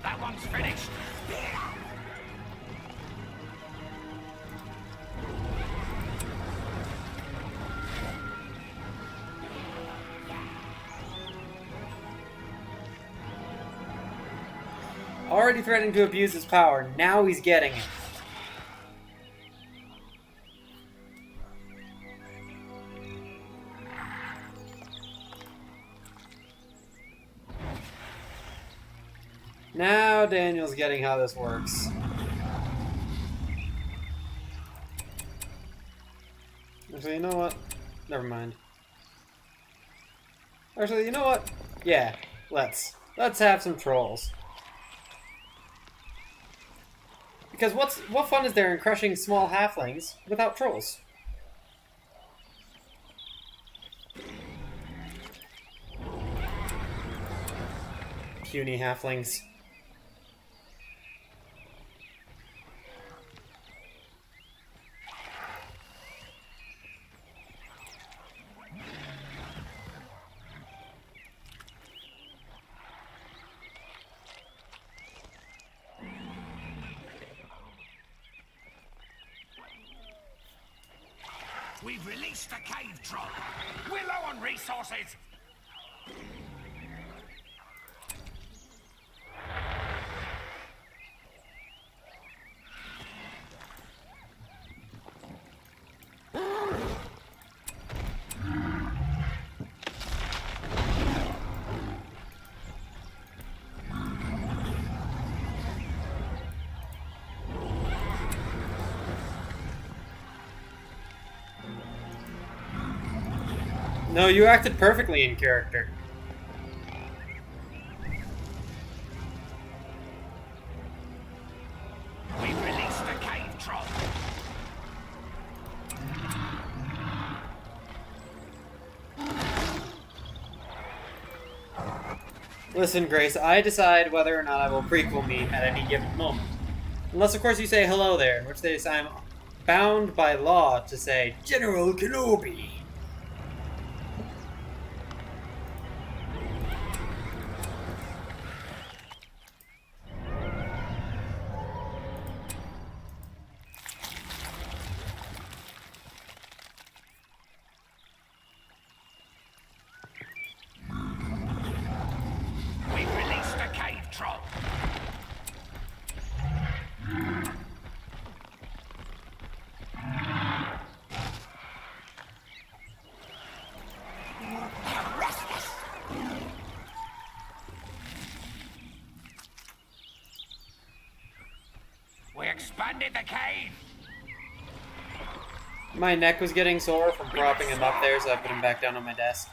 That one's finished. Already threatening to abuse his power, now he's getting it. Now Daniel's getting how this works. Actually, you know what? Never mind. Actually, you know what? Yeah, let's have some trolls. Because what fun is there in crushing small halflings without trolls? Puny halflings. We've released the cave troll. We're low on resources. No, you acted perfectly in character. We've released the cave troll. Listen, Grace, I decide whether or not I will prequel me at any given moment. Unless, of course, you say hello there, in which case I'm bound by law to say, General Kenobi. funded the cave. My neck was getting sore from propping him up there, so I put him back down on my desk.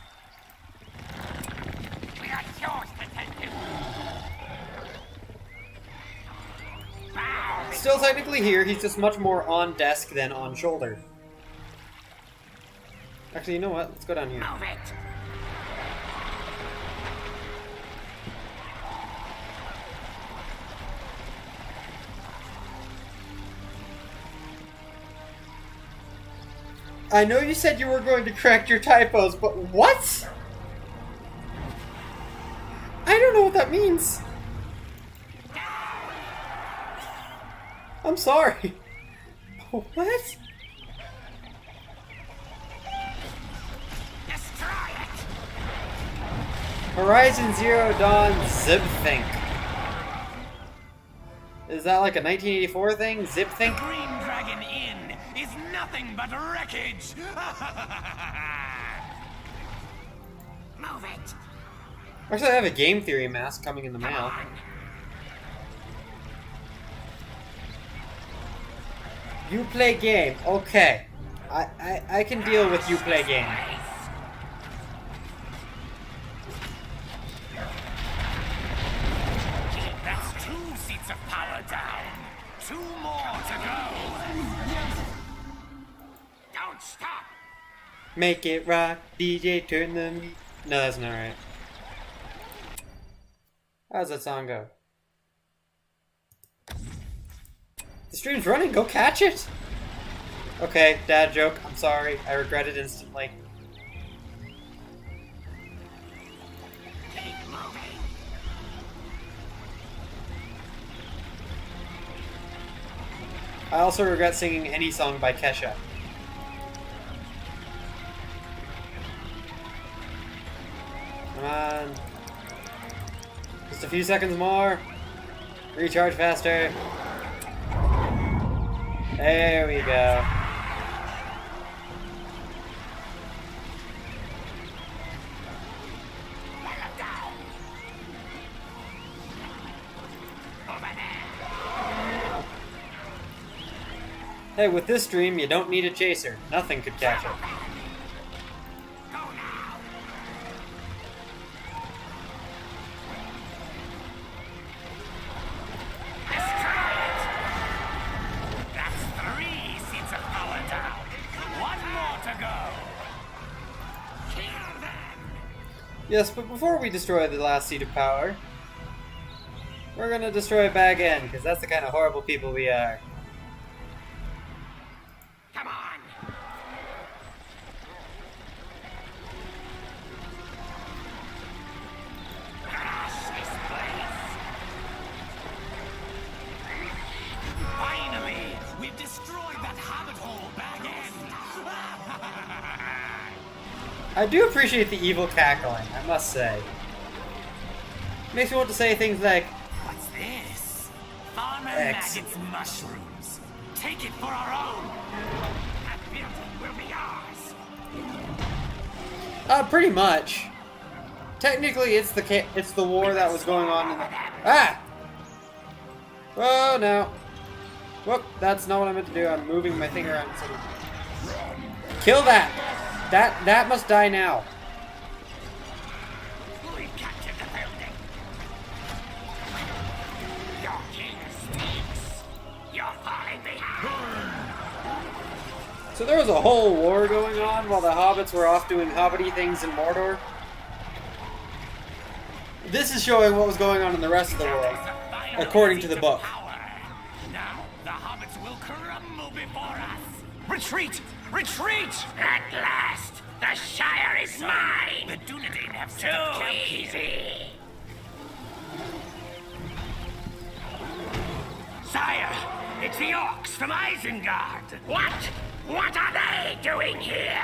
We got chores to tend to. Still technically here, he's just much more on desk than on shoulder. Actually, you know what? Let's go down here. Move it. I know you said you were going to correct your typos, but what? I don't know what that means. I'm sorry. What? Destroy it. Horizon Zero Dawn Zipthink. Is that like a 1984 thing? Zipthink? Green Dragon Inn is nothing but wreckage! Move it. Actually, I have a game theory mask coming in the mail. You play game. Okay. I can deal with you play game. That's 2 seats of power down. 2 more to go. Don't stop. Make it rock, DJ, turn the meat. No, that's not right. How's that song go? The stream's running, go catch it! Okay, dad joke, I'm sorry. I regret it instantly. Keep moving. I also regret singing any song by Kesha. Come on. Just a few seconds more. Recharge faster. There we go. Hey, with this stream, you don't need a chaser. Nothing could catch it. Yes, but before we destroy the last seat of power, we're gonna destroy it back in, because that's the kind of horrible people we are. Come on. Crush this place. Finally, we've destroyed that habit hole back end. I do appreciate the evil cackling, I must say. Makes me want to say things like, What's this? Farmer Excellent. Maggot's mushrooms. Take it for our own. That building will be ours. pretty much. Technically, it's the war that was going on in the... Ah! Oh, no. Whoop, that's not what I meant to do. I'm moving my thing around. Kill that! That must die now. We captured the building. Your king speaks. You're falling behind. So there was a whole war going on while the hobbits were off doing hobbity things in Mordor. This is showing what was going on in the rest of the world, according to the book. Now the hobbits will crumble before us. Retreat! Retreat! At last, the Shire is mine. The Dunedain have Too set up camp. easy. Sire, it's the orcs from Isengard. What? What are they doing here?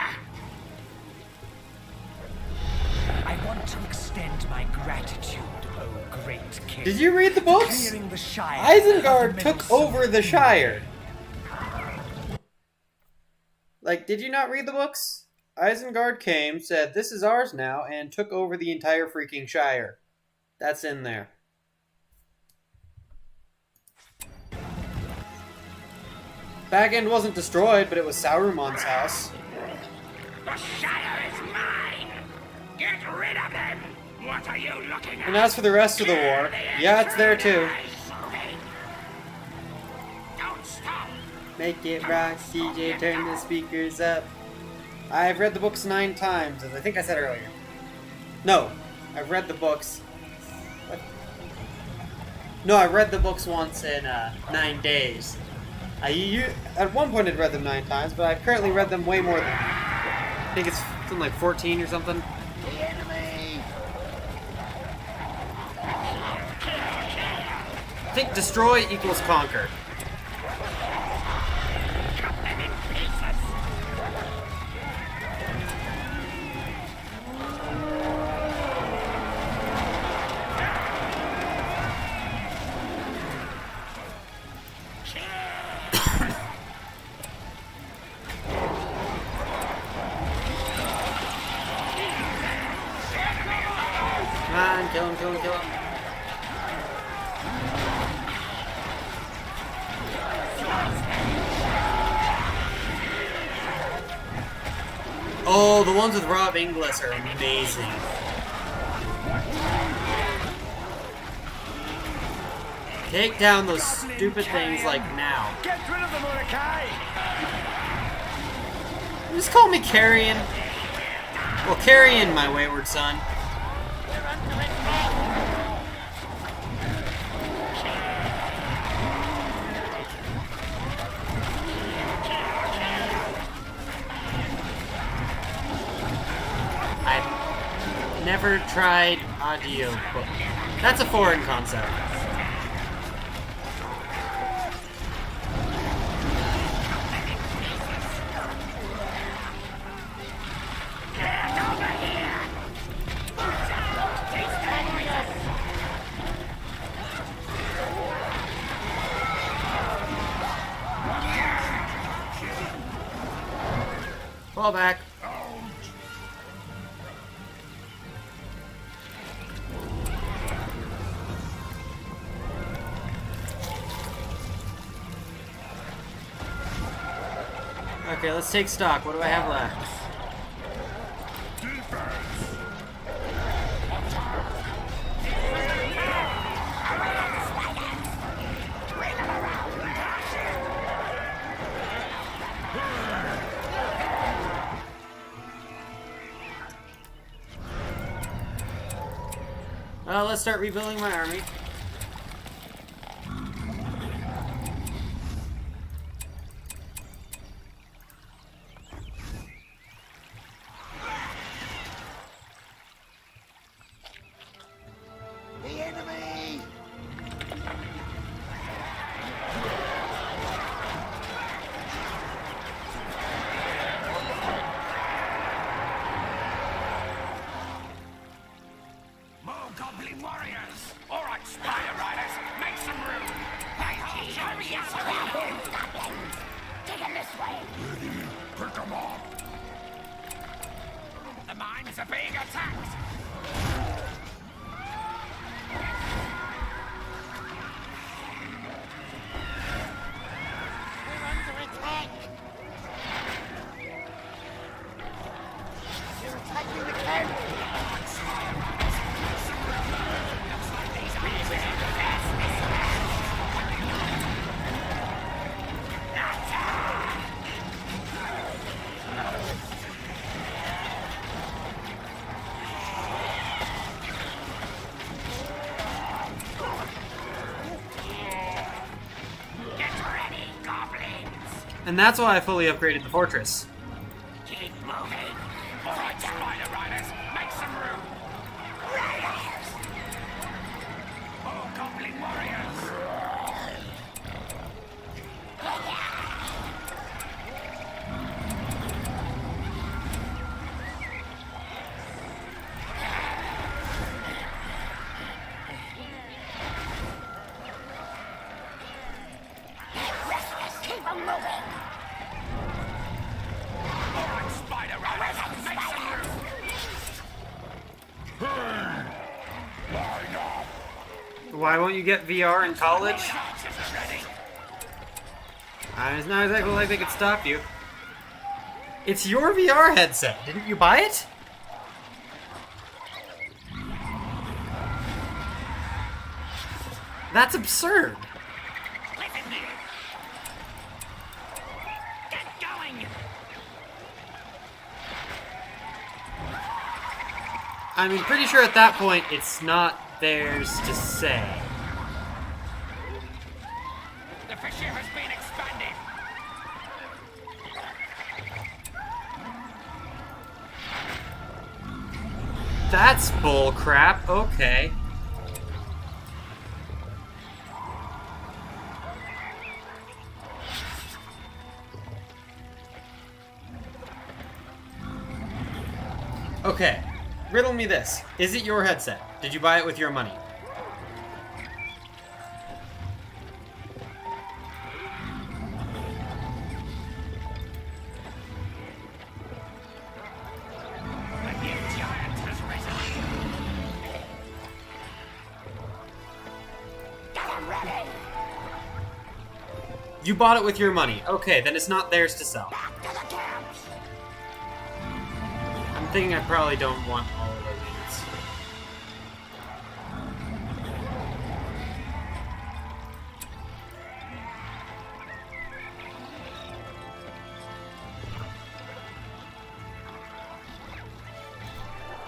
I want to extend my gratitude, oh great king. Did you read the books? Clearing the Shire Isengard of the took meddlesome over the Shire. Like, did you not read the books? Isengard came, said, this is ours now, and took over the entire freaking Shire. That's in there. Back end wasn't destroyed, but it was Sauron's house. The Shire is mine! Get rid of them! What are you looking at? And as for the rest of the war, yeah, it's there too. Don't stop! Make it rock, DJ, turn the speakers up. I've read the books 9 times, as I think I said earlier. No, I've read the books. What? No, I read the books once in 9 days. At one point I'd read them 9 times, but I've currently read them way more than I think it's something like 14 or something. The enemy! I think destroy equals conquer. Cut them in pieces! Come on, kill him, kill him, kill him. Oh, the ones with Rob Inglis are amazing. Take down those stupid things like now. Get rid of them, Mordecai! Just call me Carrion. Well, Carrion, my wayward son. I've never tried audio book. That's a foreign concept. Fall back. Okay, let's take stock. What do I have left? Let's start rebuilding my army. The enemy! More goblin warriors! Alright, spider riders, make some room! Hey, hurry up! Goblins! Take it this way! Pick them up! The mines are being attacked! We're under attack! You're attacking the camp! Get ready, goblins! And that's why I fully upgraded the fortress. Keep moving! Alright, spider riders, make some room! More goblin warriors! Keep them moving! Alright, spider riders, make some room! Why won't you get VR in college? Archers are ready! It's not exactly like they could stop you. It's your VR headset. Didn't you buy it? That's absurd. Listen here. Get going. I mean, pretty sure at that point it's not theirs to say. The fissure has been expanded. That's bull crap. Okay. Okay. Riddle me this. Is it your headset? Did you buy it with your money? A new giant has risen. Get 'em ready. You bought it with your money. Okay, then it's not theirs to sell. Back to the camps. I'm thinking I probably don't want all of those.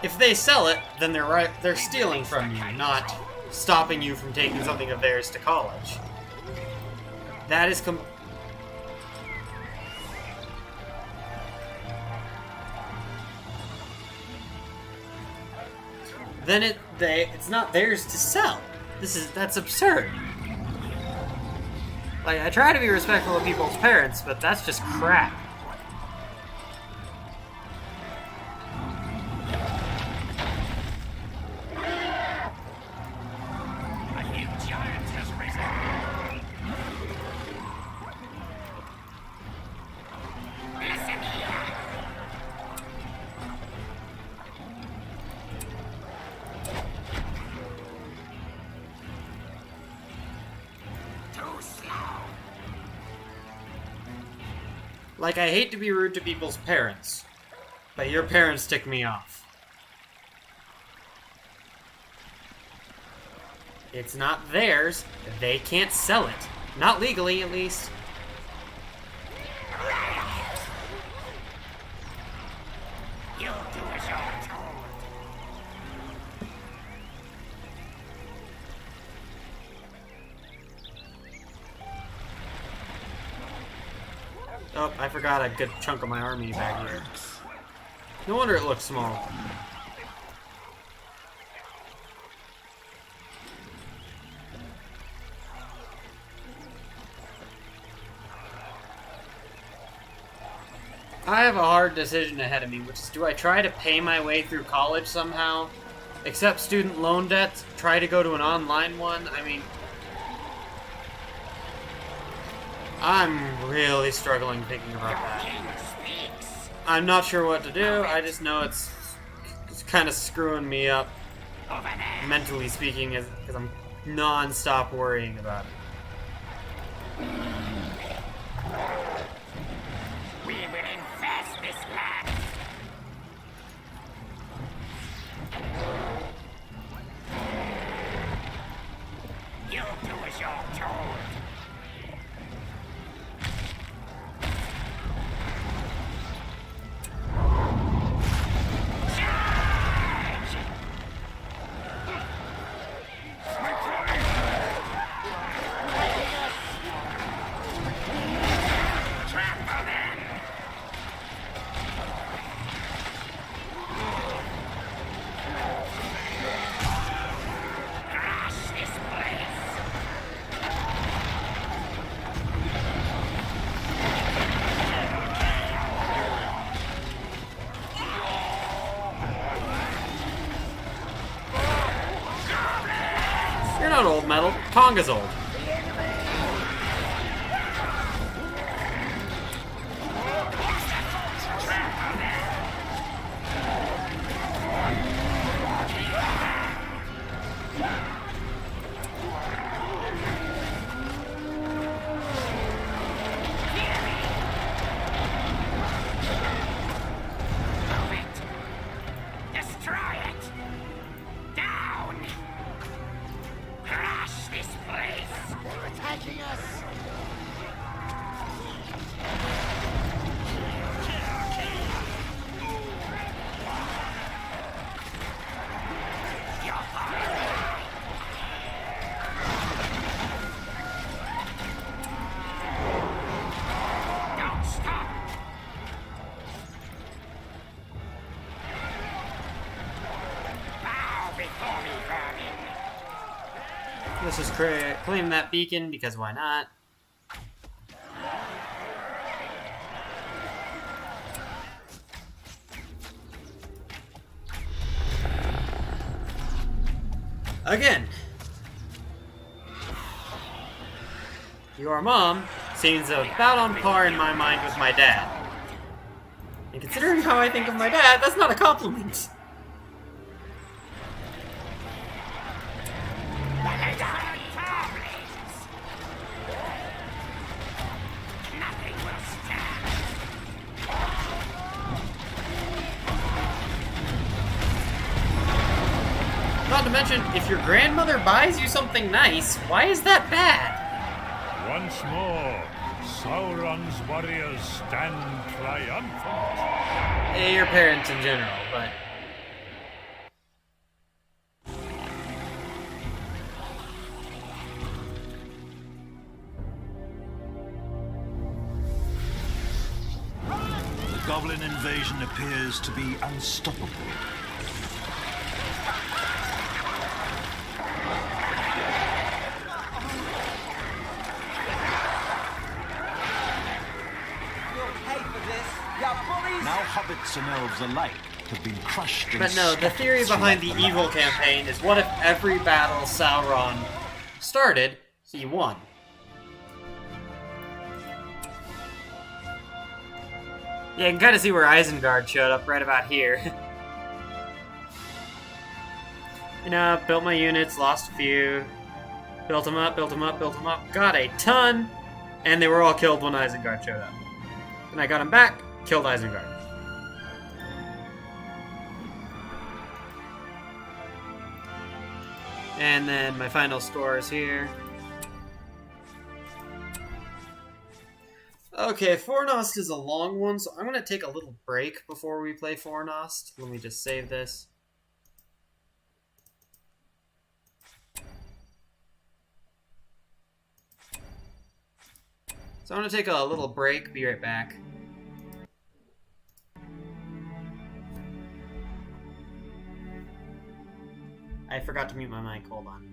If they sell it, then they're stealing from you, not stopping you from taking something of theirs to college. That is then it's not theirs to sell. That's absurd. Like, I try to be respectful of people's parents, but that's just crap. A new giant has risen. Listen here. Too slow. Like, I hate to be rude to people's parents, but your parents tick me off. It's not theirs. They can't sell it. Not legally, at least. You'll do as you're told. Oh, I forgot a good chunk of my army back here. No wonder it looks small. I have a hard decision ahead of me, which is, do I try to pay my way through college somehow? Accept student loan debts? Try to go to an online one? I mean, I'm really struggling thinking about that. I'm not sure what to do. I just know it's kind of screwing me up, mentally speaking, because I'm non-stop worrying about it. We will infest this land. You'll do as you're told. You're not old, Metal. Conga's old. Let's just claim that beacon, because why not? Again, your mom seems about on par in my mind with my dad. And considering how I think of my dad, that's not a compliment. Not to mention, if your grandmother buys you something nice, why is that bad? Once more, Sauron's warriors stand triumphant. Your parents in general, but... The goblin invasion appears to be unstoppable. Now hobbits and elves alike have been crushed and But no, the theory behind the evil campaign is what if every battle Sauron started, he won? Yeah, you can kind of see where Isengard showed up right about here. You know, built my units, lost a few, built them up, built them up, built them up, got a ton, and they were all killed when Isengard showed up. And I got them back, killed Isengard. And then my final score is here. Okay, Fornost is a long one, so I'm going to take a little break before we play Fornost. Let me just save this. So I'm going to take a little break, be right back. I forgot to mute my mic, hold on.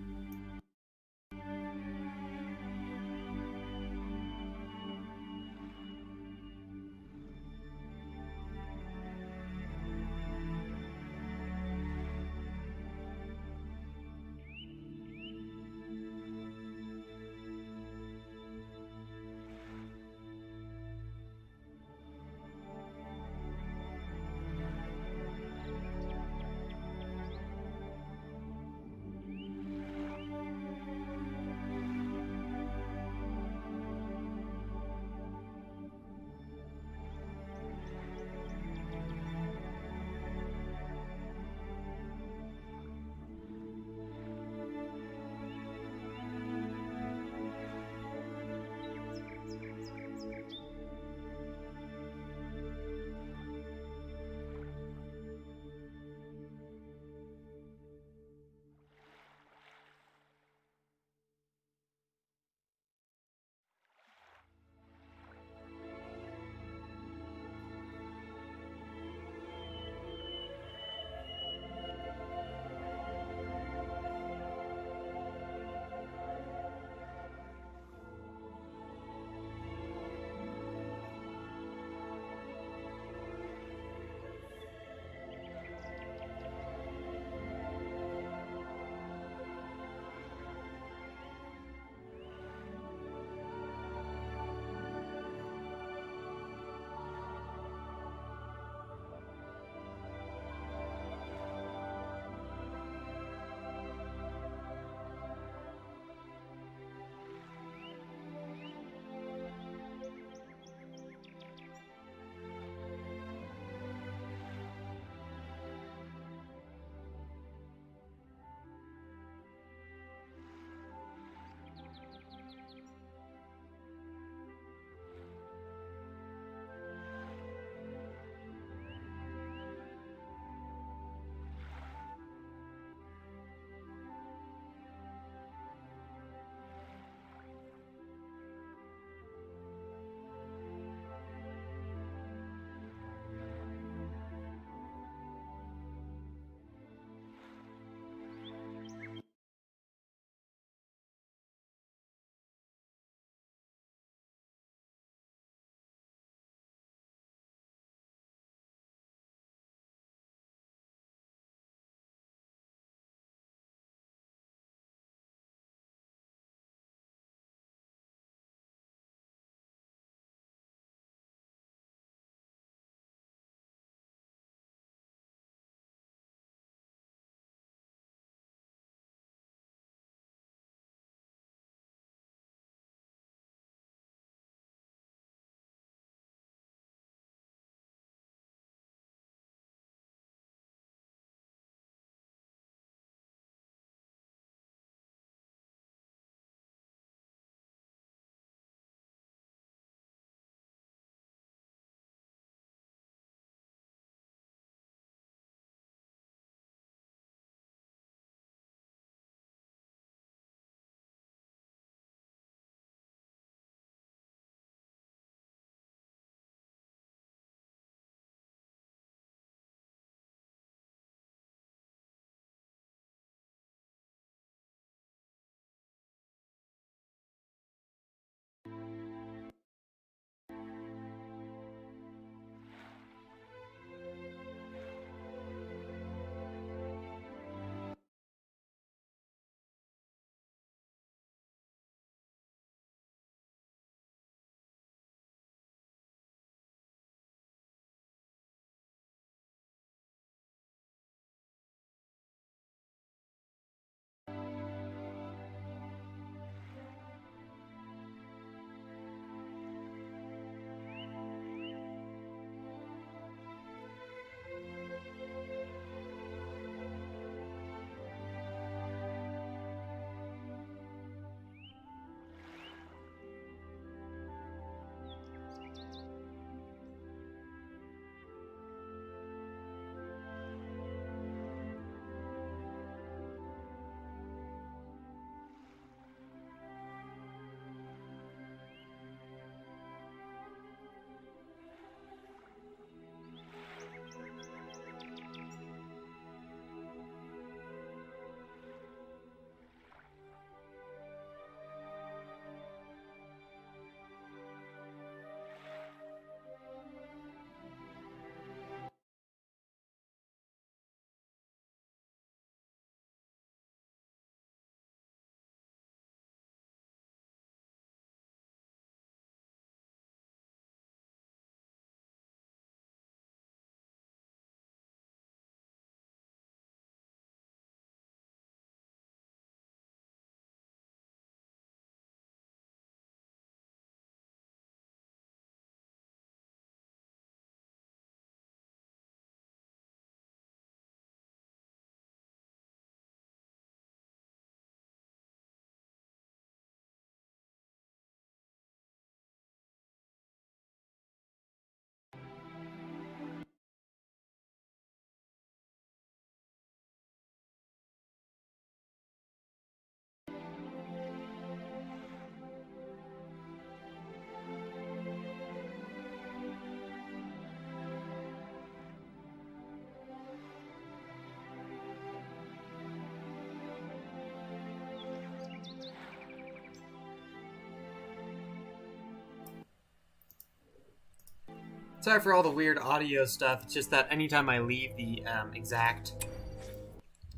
Sorry for all the weird audio stuff. It's just that anytime I leave the exact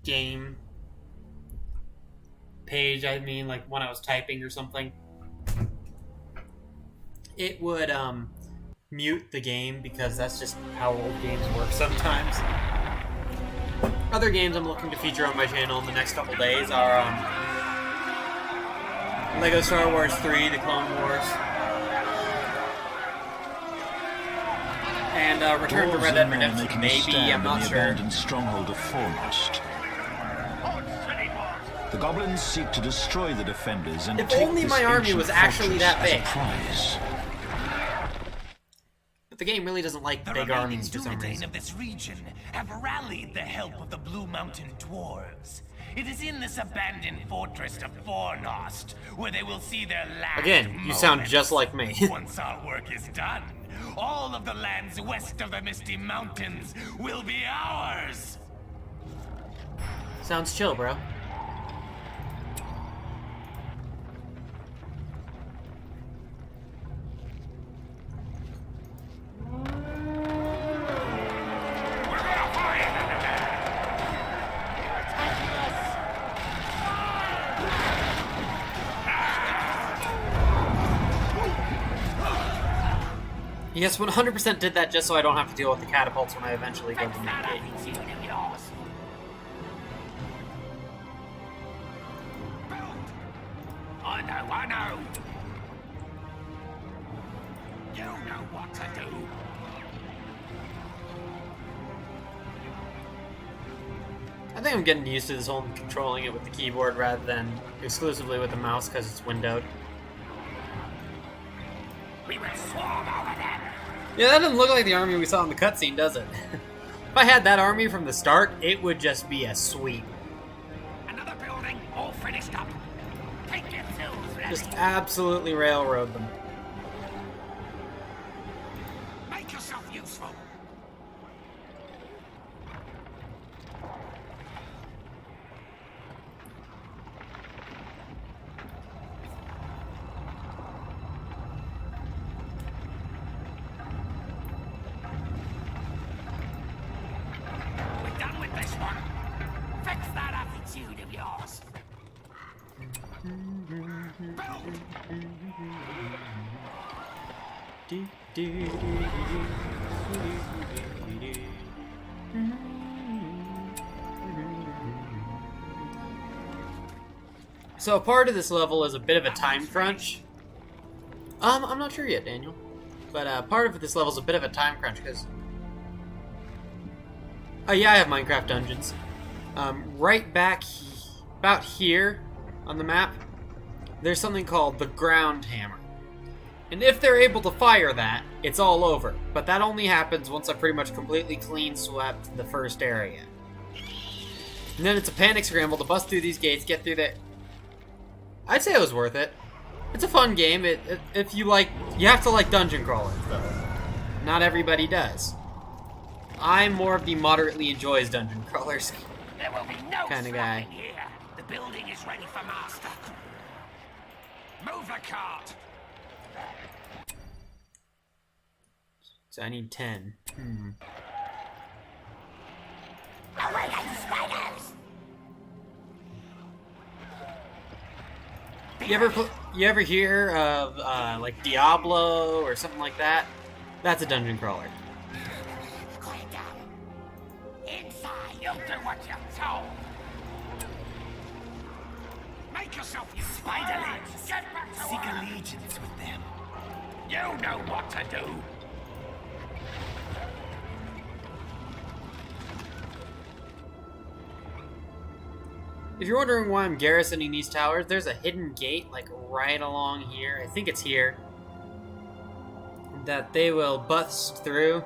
game page, I mean, like when I was typing or something, it would mute the game because that's just how old games work sometimes. Other games I'm looking to feature on my channel in the next couple days are Lego Star Wars 3, The Clone Wars, and Return to Red Dead Redemption, maybe, I'm not sure. Stronghold of Foremost. The goblins seek to destroy the defenders and if only my army was actually that big. But the game really doesn't like big armies for some reason. Of this region have rallied the help of the Blue Mountain dwarves. It is in this abandoned fortress of Fornost where they will see their last Again, you sound just like me. Once our work is done, all of the lands west of the Misty Mountains will be ours. Sounds chill, bro. Yes, 100% did that just so I don't have to deal with the catapults when I eventually go to the main gate. I know. You know what to do. I think I'm getting used to this whole controlling it with the keyboard rather than exclusively with the mouse because it's windowed. We will swarm over them. Yeah, that doesn't look like the army we saw in the cutscene, does it? If I had that army from the start, it would just be a sweep. Another building all finished up. Take your tools ready. Just absolutely railroad them. Make yourself useful. So part of this level is a bit of a time crunch. I'm not sure yet, Daniel. But part of this level is a bit of a time crunch because... Oh yeah, I have Minecraft Dungeons. Right back about here on the map, there's something called the ground hammer. And if they're able to fire that, it's all over. But that only happens once I've pretty much completely clean swept the first area. And then it's a panic scramble to bust through these gates, get through the... I'd say it was worth it. It's a fun game. If you like... You have to like dungeon crawlers, though. Not everybody does. I'm more of the moderately enjoys dungeon crawlers There will be no kind of guy. here. The building is ready for master. Move the cart. So I need 10. Away, spiders! You ever hear of like Diablo or something like that? That's a dungeon crawler. Quiet down. Inside, you'll do what you're told. Make yourself useful. Spiderlings! Get back to Seek work. allegiance with them. You know what to do. If you're wondering why I'm garrisoning these towers, there's a hidden gate, like, right along here. I think it's here. That they will bust through.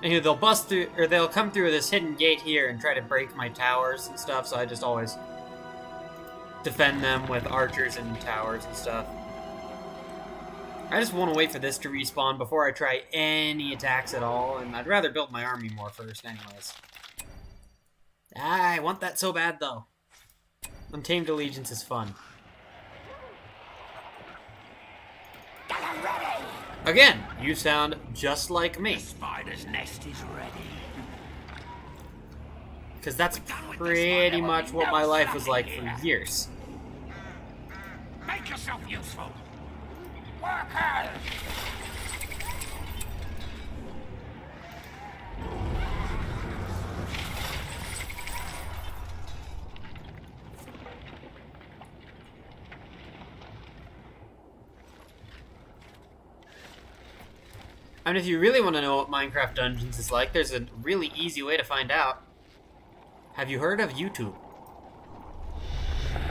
And they'll bust through, or they'll come through this hidden gate here and try to break my towers and stuff, so I just always defend them with archers and towers and stuff. I just want to wait for this to respawn before I try any attacks at all, and I'd rather build my army more first anyways. I want that so bad, though. Untamed Allegiance is fun. Don't Again, you sound just like me. The spider's nest is ready. Because that's pretty much what my life was like for years. Make yourself useful. Work hard. And if you really want to know what Minecraft Dungeons is like, there's a really easy way to find out. Have you heard of YouTube?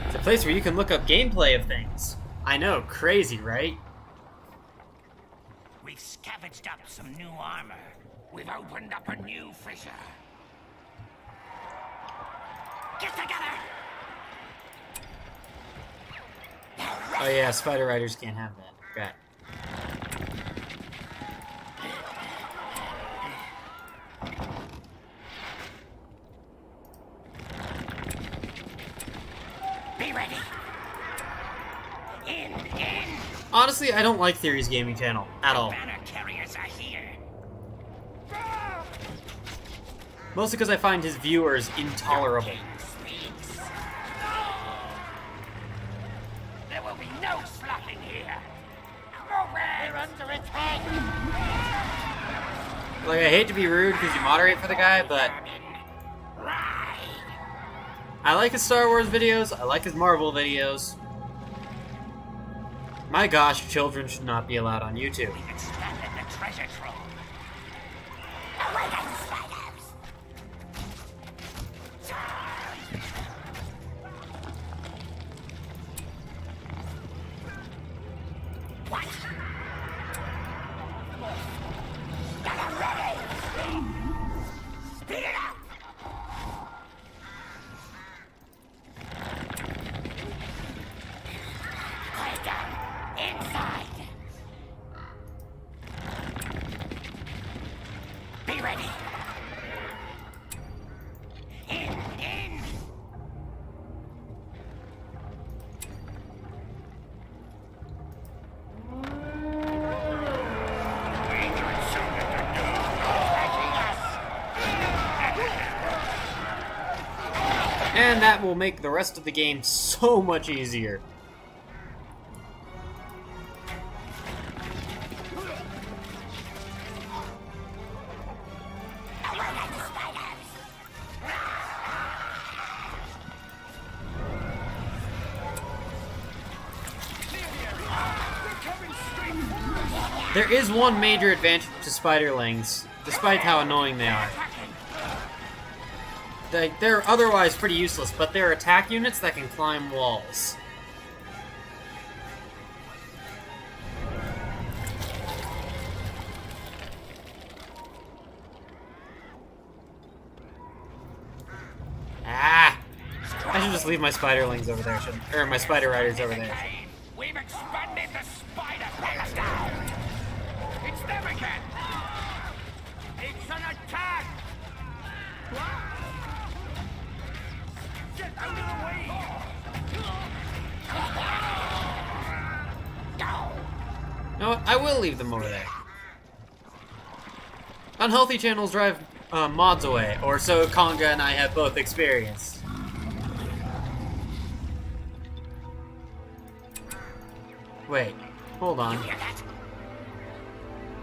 It's a place where you can look up gameplay of things. I know, crazy, right? We've scavenged up some new armor. We've opened up a new fissure. Get together! Oh yeah, Spider Riders can't have that. Right. Be ready. In. Honestly, I don't like Theory's gaming channel at all. Banner carriers are here. Mostly because I find his viewers intolerable. There will be no sloughing here. We're under attack. Like, I hate to be rude because you moderate for the guy, but I like his Star Wars videos, I like his Marvel videos. My gosh, children should not be allowed on YouTube. We've expanded the treasure trove. Away the spiders! What? Get them ready! Speed it up! Quiet down! Inside! Be ready! In! And that will make the rest of the game so much easier. There is one major advantage to spiderlings, despite how annoying they are. They're otherwise pretty useless, but they're attack units that can climb walls. Ah! I should just leave my spiderlings over there, or my spider riders over there. We've expanded the spider down. It's them again. It's an attack. Get out of the way. You know what? I will leave them over there. Unhealthy channels drive mods away, or so Conga and I have both experienced. Wait, hold on.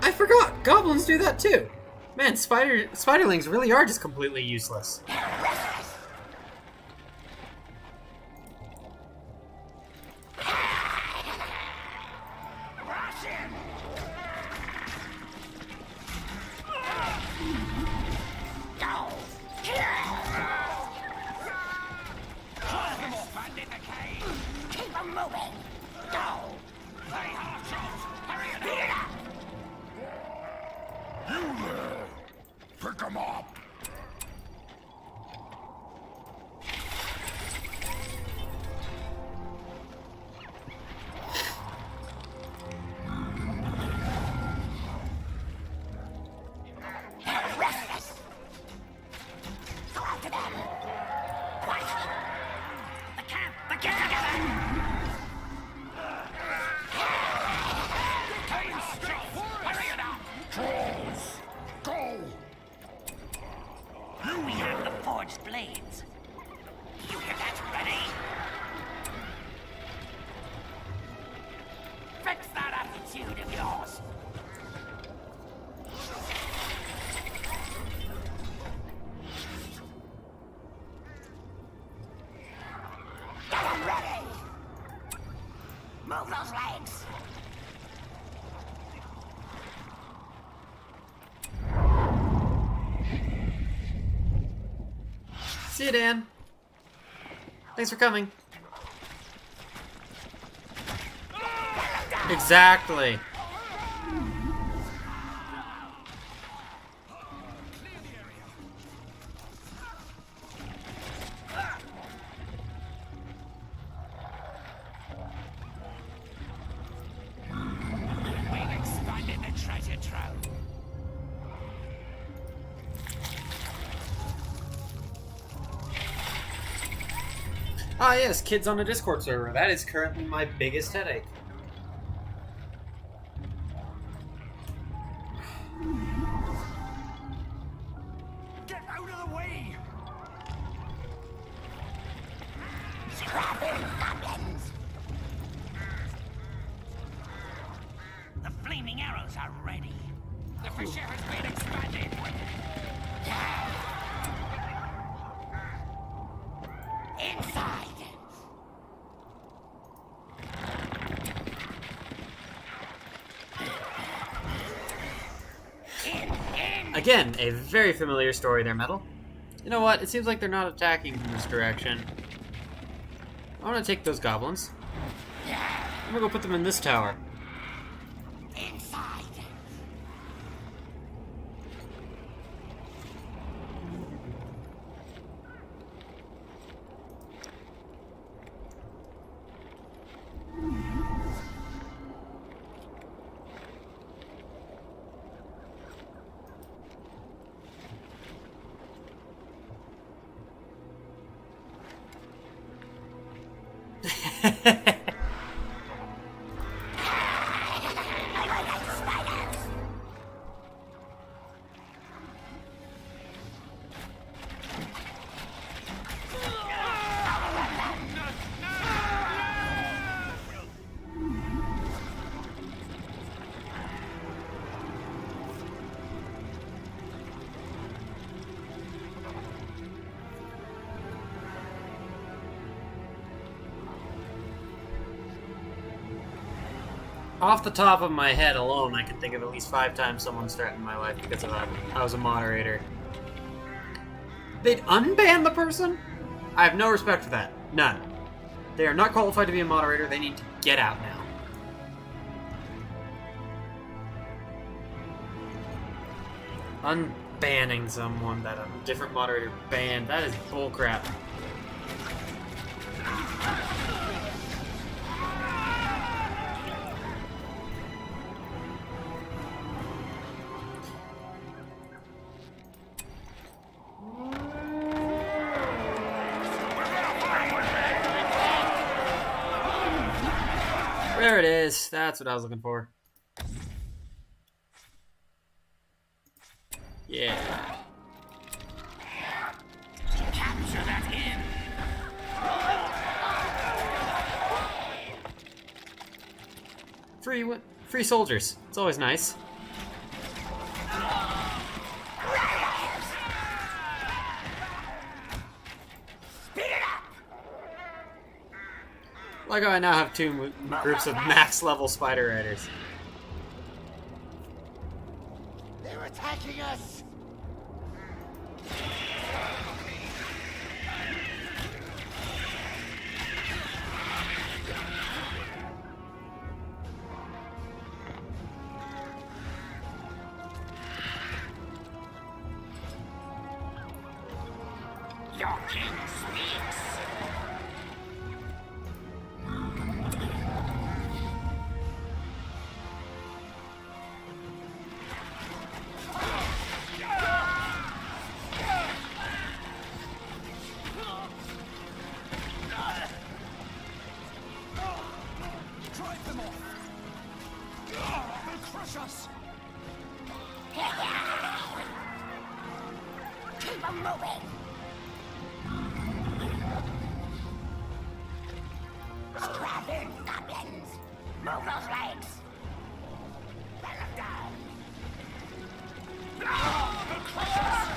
I forgot! Goblins do that too! Man, spiderlings really are just completely useless. Keep them moving. Go. Play hard shots. Hurry it up. You there. Pick them up. Restless. Go after them. What? The camp together. Move those legs! See you, Dan. Thanks for coming. Exactly. We've expanded the treasure trove. Ah yes, kids on a Discord server. That is currently my biggest headache. Get out of the way! The flaming arrows are ready. The fissure has been expanded. Inside! Again, a very familiar story there, Metal. You know what? It seems like they're not attacking from this direction. I want to take those goblins. I'm gonna go put them in this tower. Inside! Off the top of my head alone, I can think of at least 5 times someone's threatened my life because of that. I was a moderator. They'd unban the person? I have no respect for that. None. They are not qualified to be a moderator. They need to get out now. Unbanning someone that a different moderator banned. That is bullcrap. There it is. That's what I was looking for. Yeah. Capture that inn. Free soldiers. It's always nice. Like how I now have 2 groups of max level spider riders. They're attacking us! Your king speaks. Drive them off! They'll crush us! Keep them moving! Strap in, goblins! Move those legs! Let them down! They'll crush us!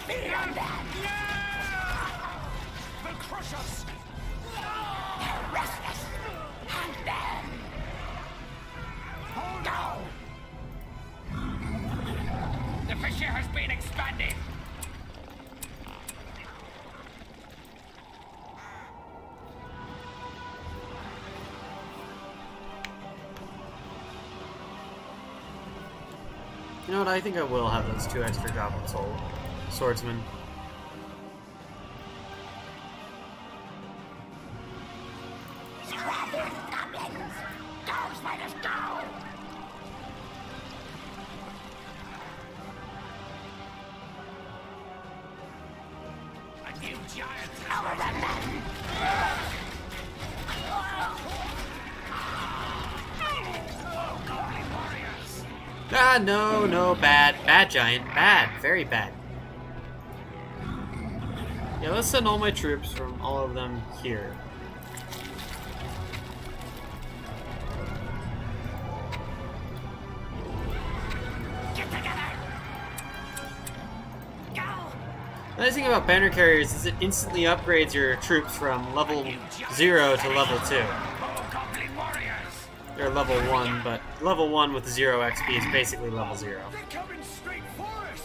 Feed on them! They'll crush us! You know what? I think I will have those 2 extra goblin soul swordsmen. Ah, no, bad giant, bad, very bad. Yeah, let's send all my troops from all of them here. Get together! Go! The nice thing about banner carriers is it instantly upgrades your troops from level 0 to level 2. They're level 1, but level 1 with 0 XP is basically level 0. They're coming straight for us!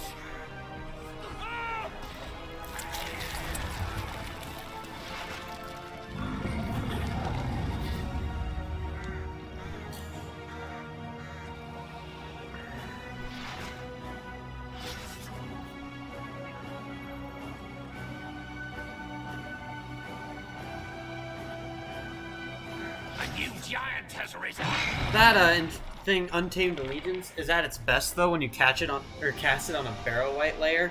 Giant has risen. That thing, Untamed Allegiance, is at its best though when you catch it on or cast it on a Barrow White layer.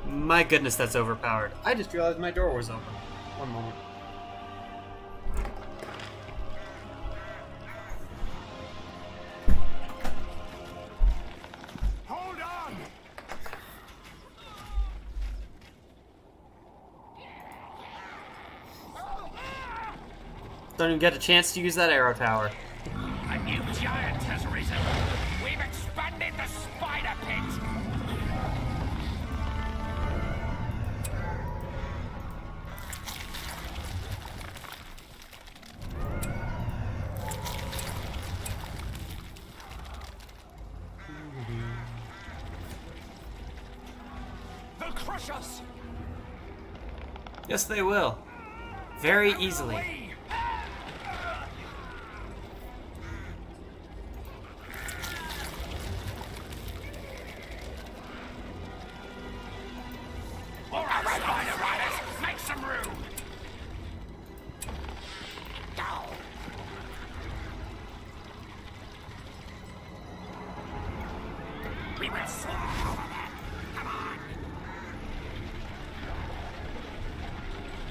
My goodness, that's overpowered. I just realized my door was open. One moment. Hold on! Don't even get a chance to use that arrow tower. A new giant has risen. We've expanded the spider pit. They'll crush us! Yes, they will. Very easily.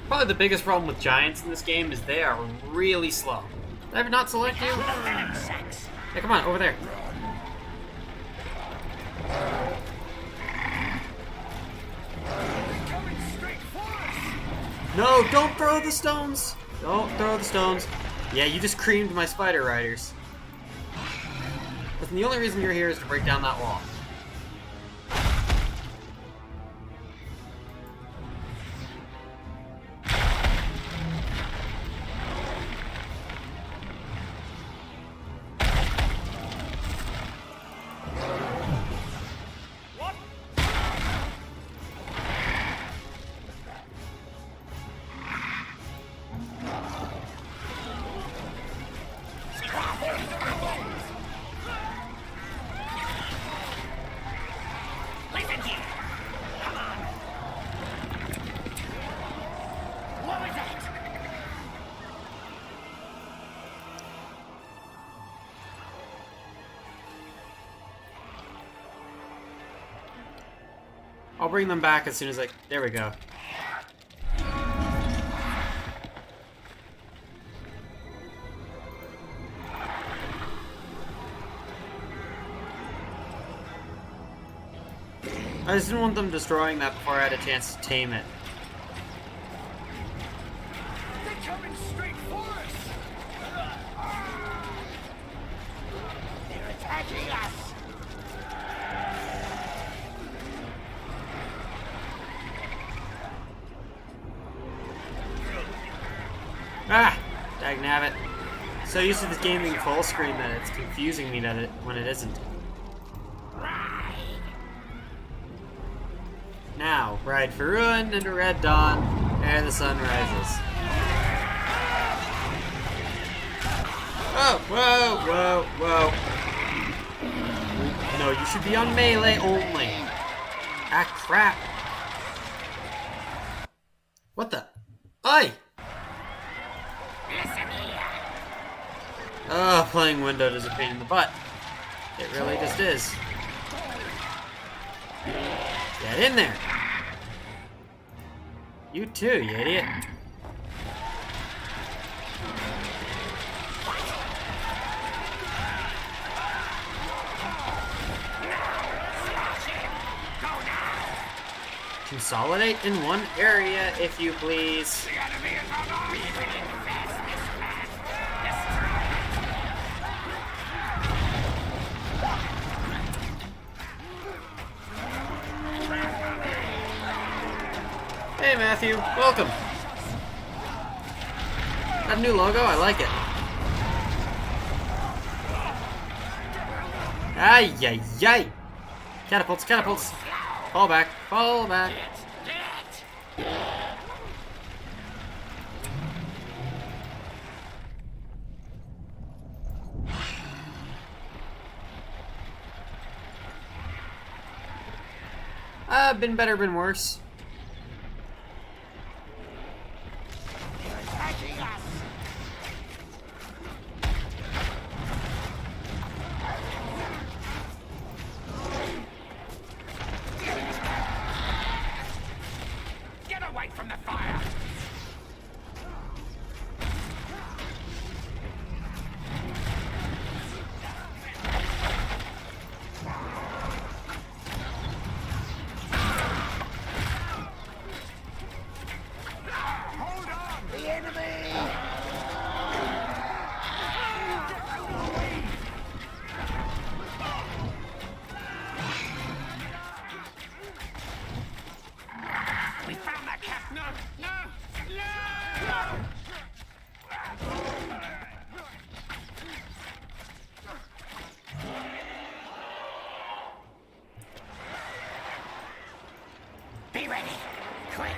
Probably the biggest problem with giants in this game is they are really slow. Did I ever not select you? Hey, come on, over there. No, don't throw the stones! Don't throw the stones. Yeah, you just creamed my spider riders. Listen, the only reason you're here is to break down that wall. I'll bring them back as soon as there we go. I just didn't want them destroying that before I had a chance to tame it. They're coming straight for us! They're attacking us. Ah! Dagnabbit. So used to this game being full screen that it's confusing me that when it isn't. Now, ride for ruin into red dawn ere the sun rises. Oh, whoa, whoa, whoa. No, you should be on melee only. Ah, crap. What the? Aye! Playing window is a pain in the butt. It really just is. Get in there! You too, you idiot. Consolidate in one area, if you please. Hey Matthew, welcome. That new logo, I like it. Ay, ay, ay. Catapults, catapults. Fall back, fall back. Been better, been worse. Get away from the fire! Hold on! The enemy! We found that cat! No! No! No! Be ready! Quick!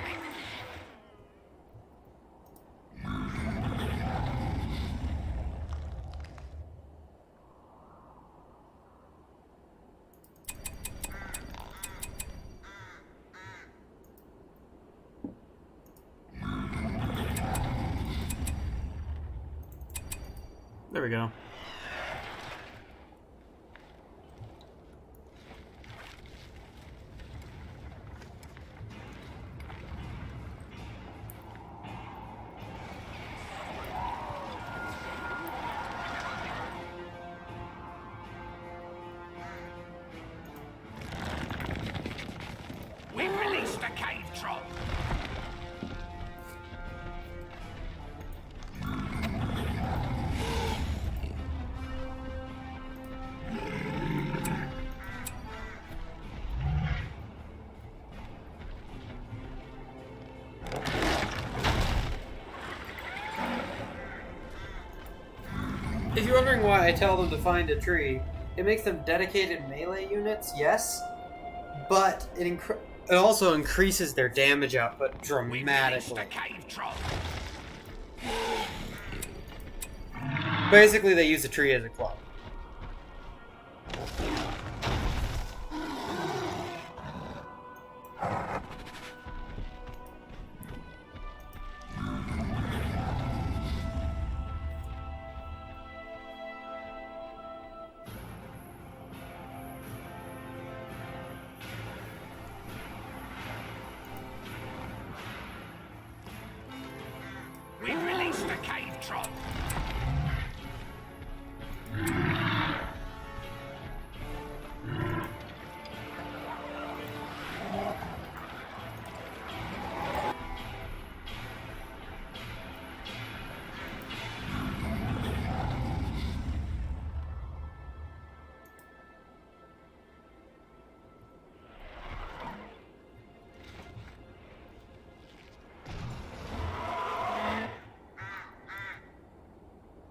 There we go. We've released the cave troll! If you're wondering why I tell them to find a tree, it makes them dedicated melee units, yes, but it also increases their damage output dramatically. Cave troll! Basically, they use a tree as a club. We've released the cave troll!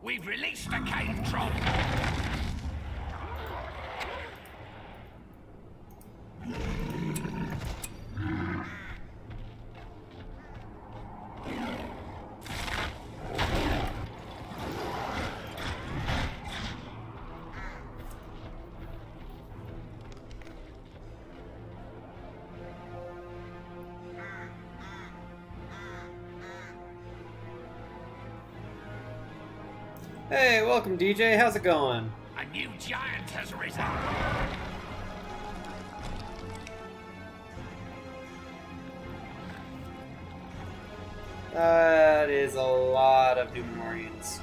We've released the cave troll! Hey, welcome DJ, how's it going? A new giant has risen. That is a lot of Numenorians.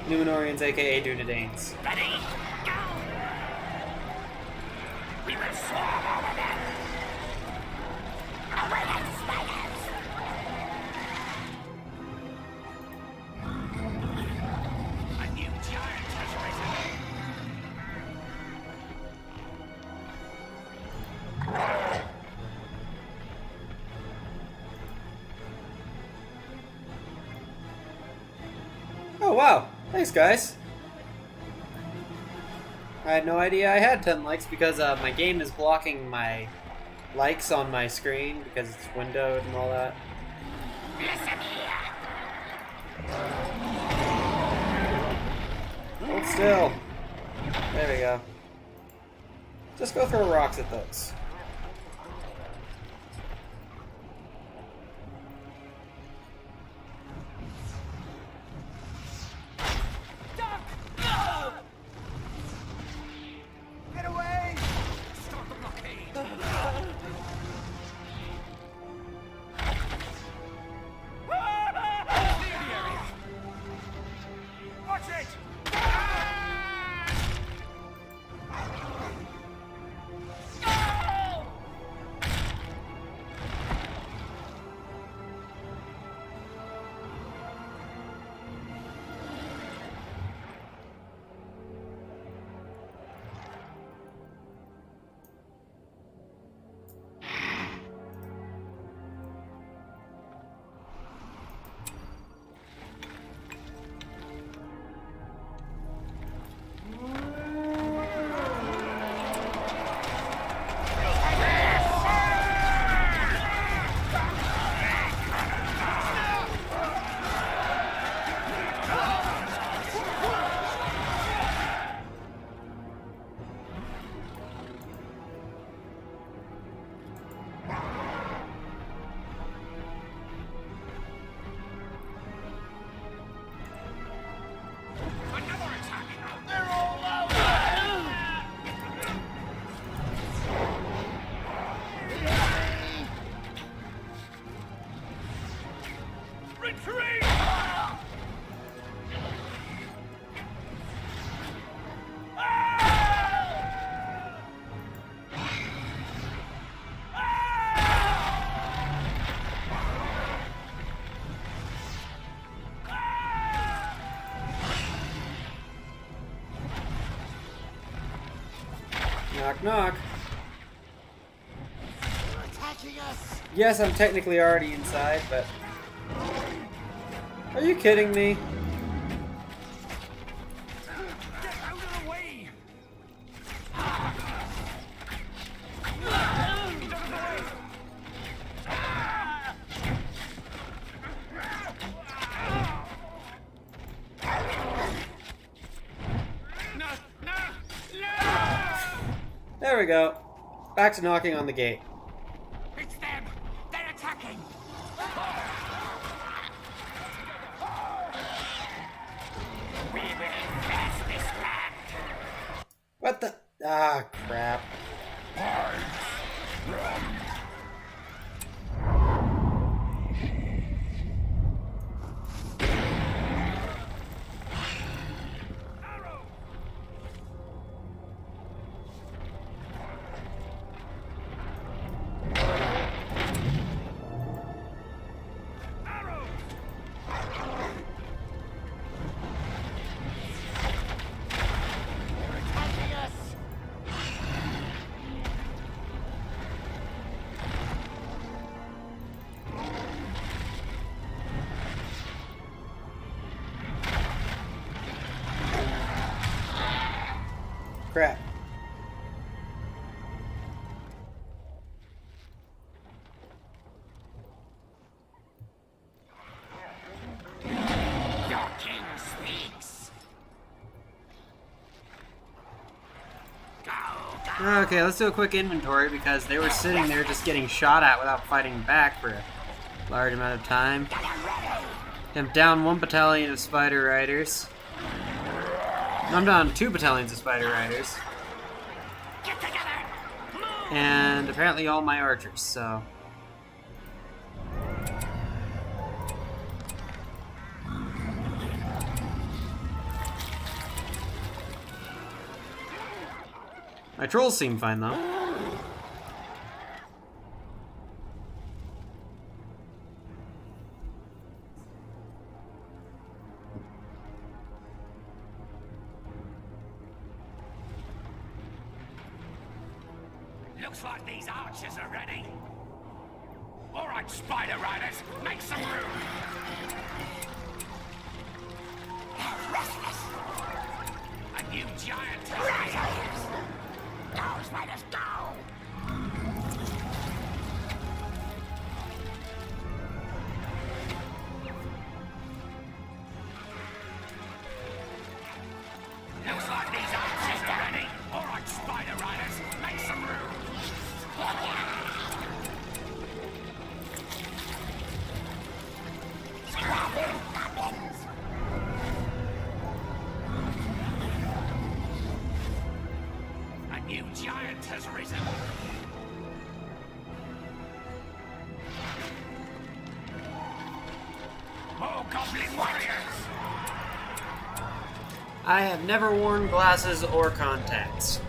Numenorians, aka Dunedains. Ready? Go! We will swarm over them. Away like spiders. A new giant has risen. Oh wow, thanks guys. I had no idea I had 10 likes because my game is blocking my likes on my screen because it's windowed and all that. Listen here. Hold still. There we go. Just go throw rocks at those. Get away! Start the blockade! Watch it! Retreat! Knock knock. They're attacking us! Yes, I'm technically already inside, but... Are you kidding me? Get out of the way! There we go. Back to knocking on the gate. It's them! They're attacking! We will invest this land. What the? Ah, crap. Crap. Your king speaks. Go, go. Okay, let's do a quick inventory because they were sitting there just getting shot at without fighting back for large amount of time. I'm down 1 battalion of spider riders. I'm down 2 battalions of spider riders. And apparently all my archers, so... My trolls seem fine, though. Looks like these archers are ready. All right, spider riders, make some room. They're restless. A new giant riders. Go, spiders, go! Looks like these archers are ready. All right, spider riders, make some room. A new giant has risen. More goblin warriors. I have never worn glasses or contacts.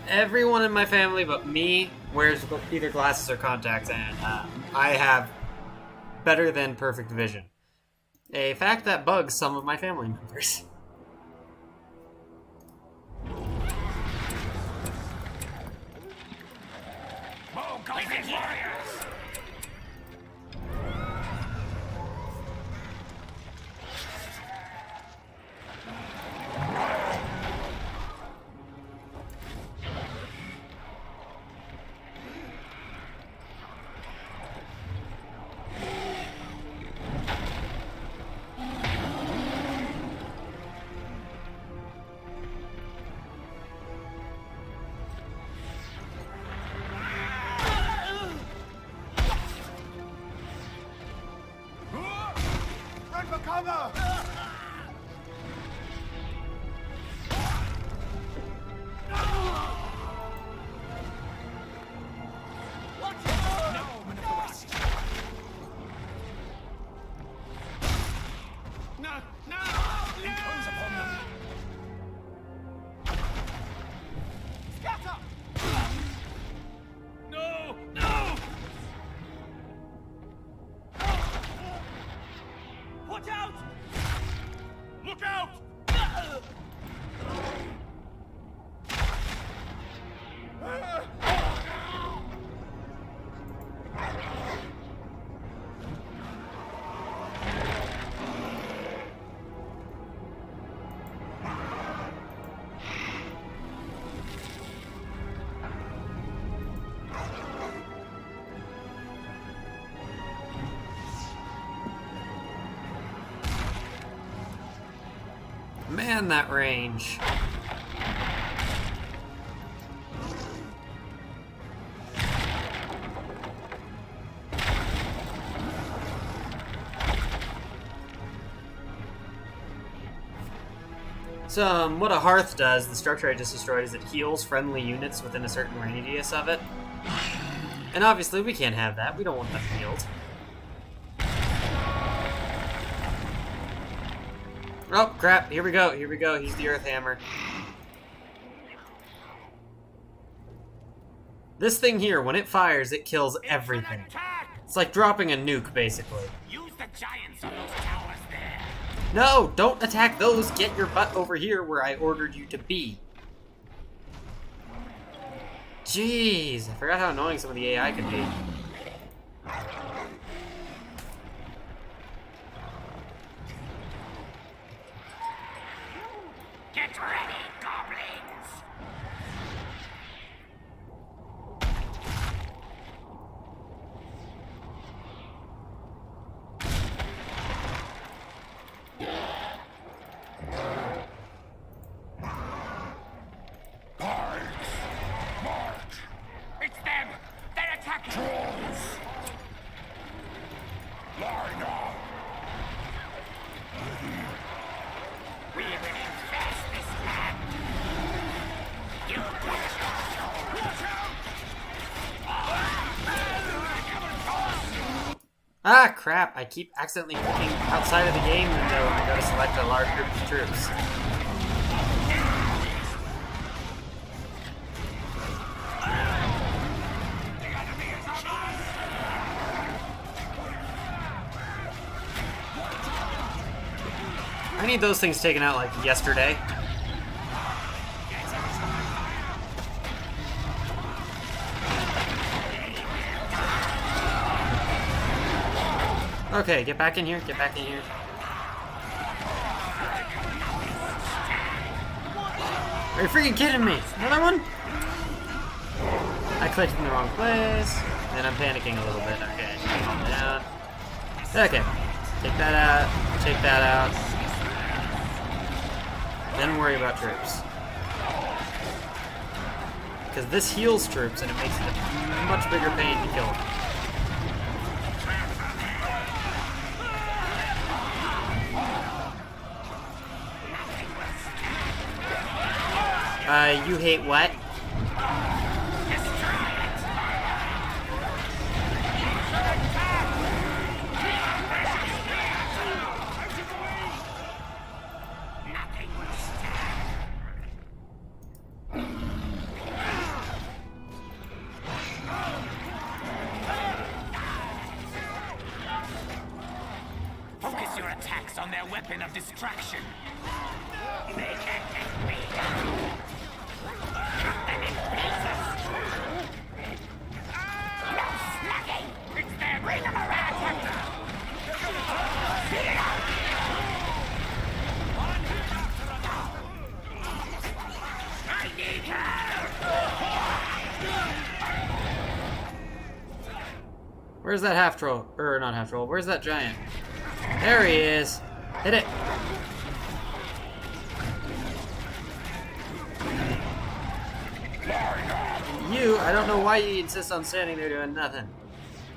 Everyone in my family but me wears either glasses or contacts, and I have better than perfect vision. A fact that bugs some of my family members. More goblin warriors. Run for cover! Watch out! Look out! Man, that range. So, what a hearth does, the structure I just destroyed, is it heals friendly units within a certain radius of it. And obviously we can't have that, we don't want them healed. Oh, crap, here we go, he's the Earth Hammer. This thing here, when it fires, it kills everything. It's like dropping a nuke, basically. Use the giants on those towers there. No, don't attack those, get your butt over here where I ordered you to be. Jeez, I forgot how annoying some of the AI could be. Get ready, goblins! It's them! They're attacking! Ah, crap! I keep accidentally clicking outside of the game window when I go to select a large group of troops. I need those things taken out like yesterday. Okay, get back in here, get back in here. Are you freaking kidding me? Another one? I clicked in the wrong place, and I'm panicking a little bit. Okay, calm down. Okay, take that out, take that out. Then worry about troops. Because this heals troops, and it makes it a much bigger pain to kill them. You hate what? Focus your attacks on their weapon of distraction. They can't take me down. Where's that half troll? Or not half troll. Where's that giant? There he is. Hit it. You, I don't know why you insist on standing there doing nothing.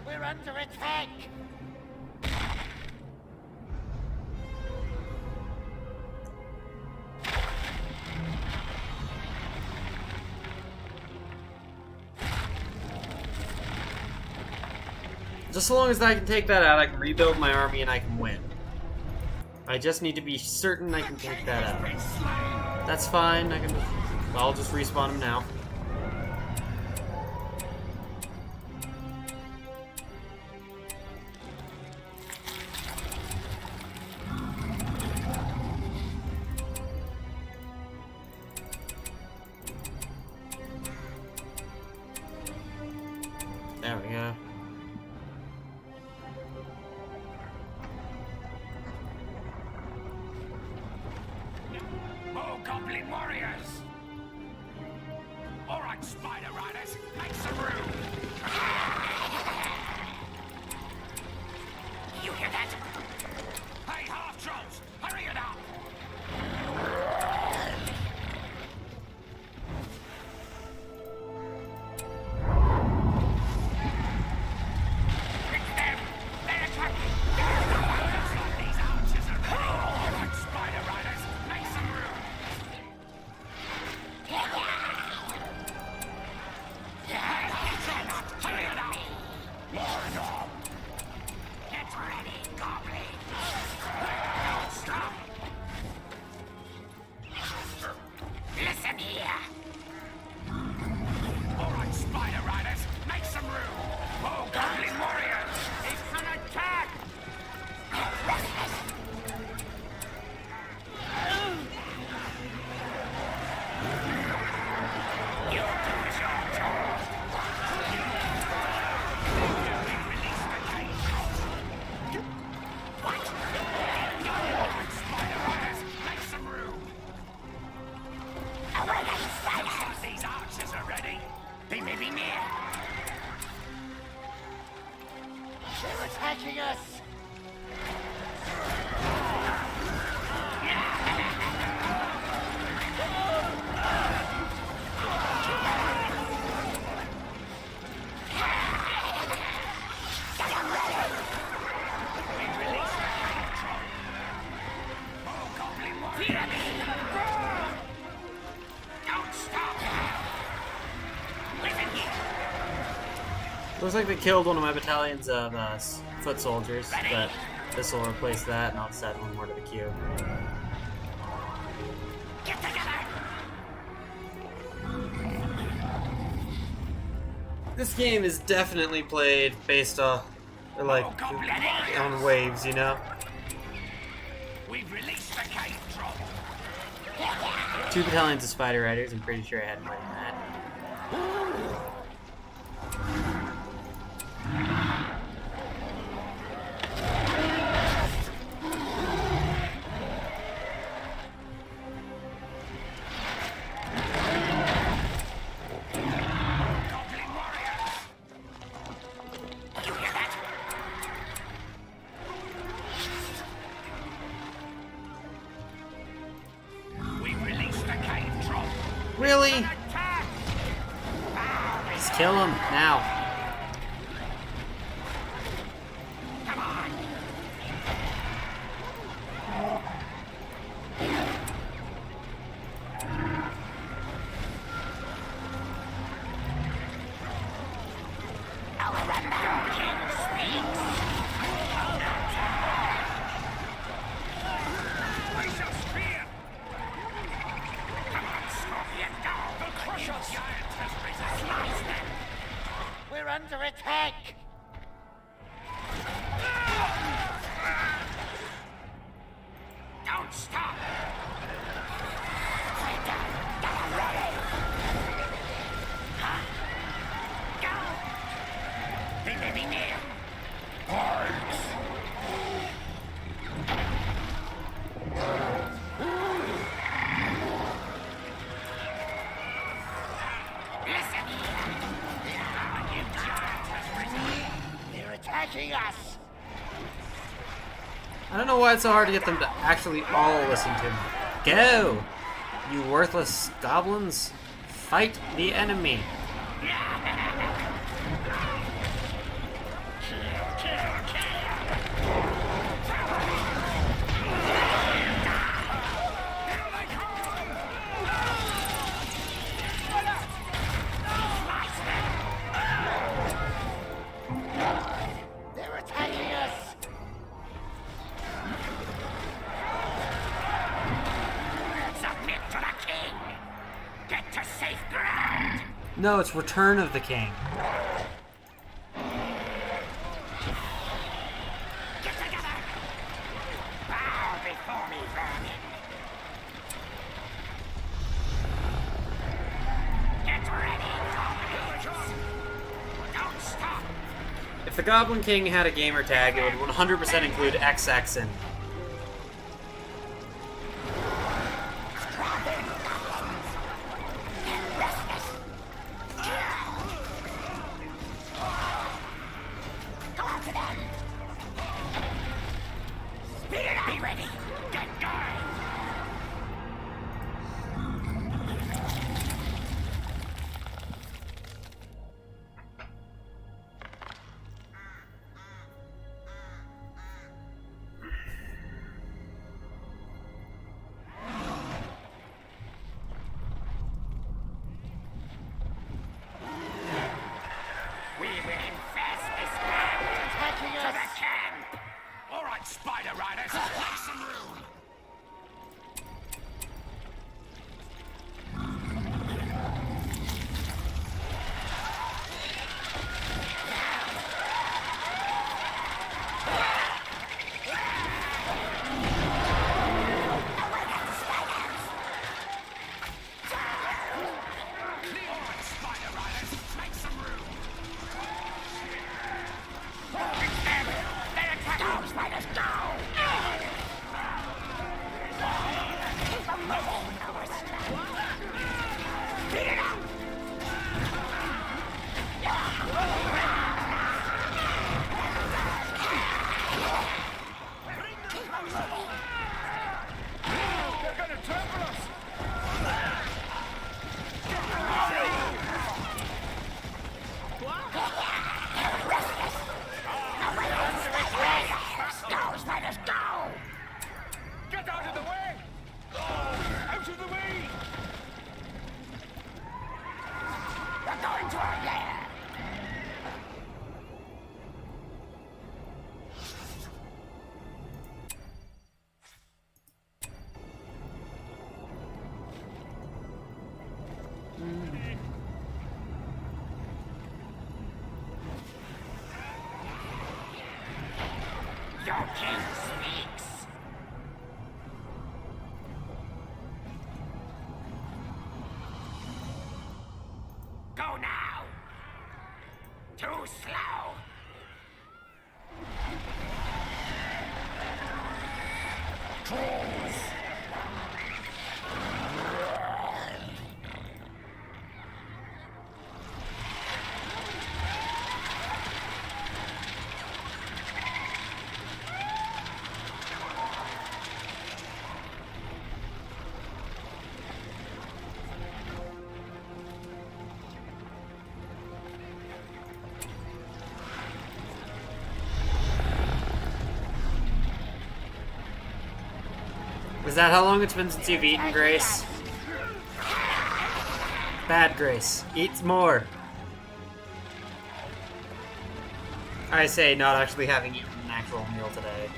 We're under attack. Just so long as I can take that out, I can rebuild my army and I can win. I just need to be certain I can take that out. That's fine. I'll just respawn him now. There we go. More goblin warriors! Alright, spider riders, make some room! You hear that? Hey, half-trolls, hurry it up! Looks like they killed one of my battalions of foot soldiers, but this will replace that, and I'll just add one more to the queue. Get together! This game is definitely played based off, or like, on waves, you know? We've released the cave drop. 2 battalions of spider riders, I'm pretty sure I had more than that. Really? Just kill him now. Come on. We're under attack! Don't stop! Go! They may be near. Attacking us! I don't know why it's so hard to get them to actually all listen to me. Go! You worthless goblins! Fight the enemy! They're attacking us! Submit to the king! Get to safe ground! No, it's Return of the King. Get together! Bow before me, vermin! Get ready, goblins! Don't stop! If the Goblin King had a gamer tag, it would 100% include XX in. Go after them! Speed it up! Be ready! Get going! We will infest this land! Attacking To us! the camp! All right, Spider Riders, make some room! All right, Spider Riders, make some room! They're attacking! Go, spiders, go! Your king speaks. Go now. Too slow. Trolls. Is that how long it's been since you've eaten, Grace? Bad Grace. Eat more. I say, not actually having eaten an actual meal today.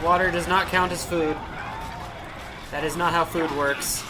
Water does not count as food. That is not how food works.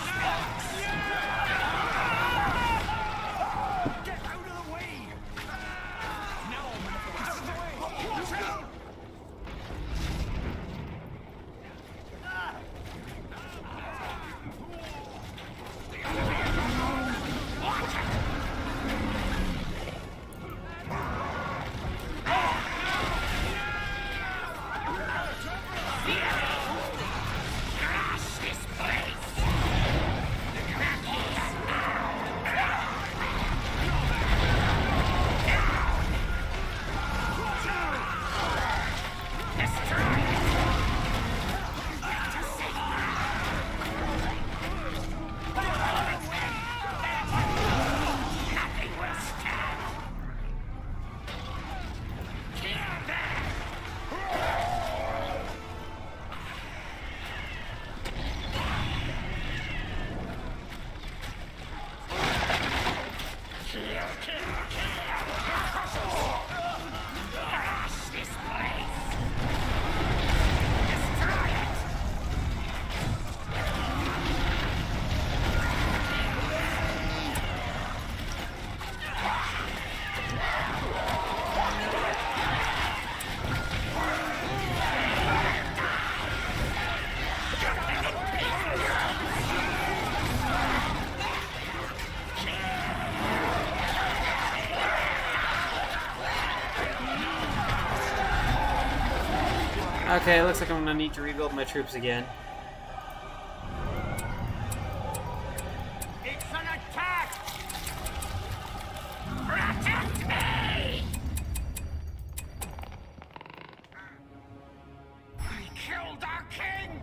Okay, looks like I'm gonna need to rebuild my troops again. It's an attack! Protect me! We killed our king!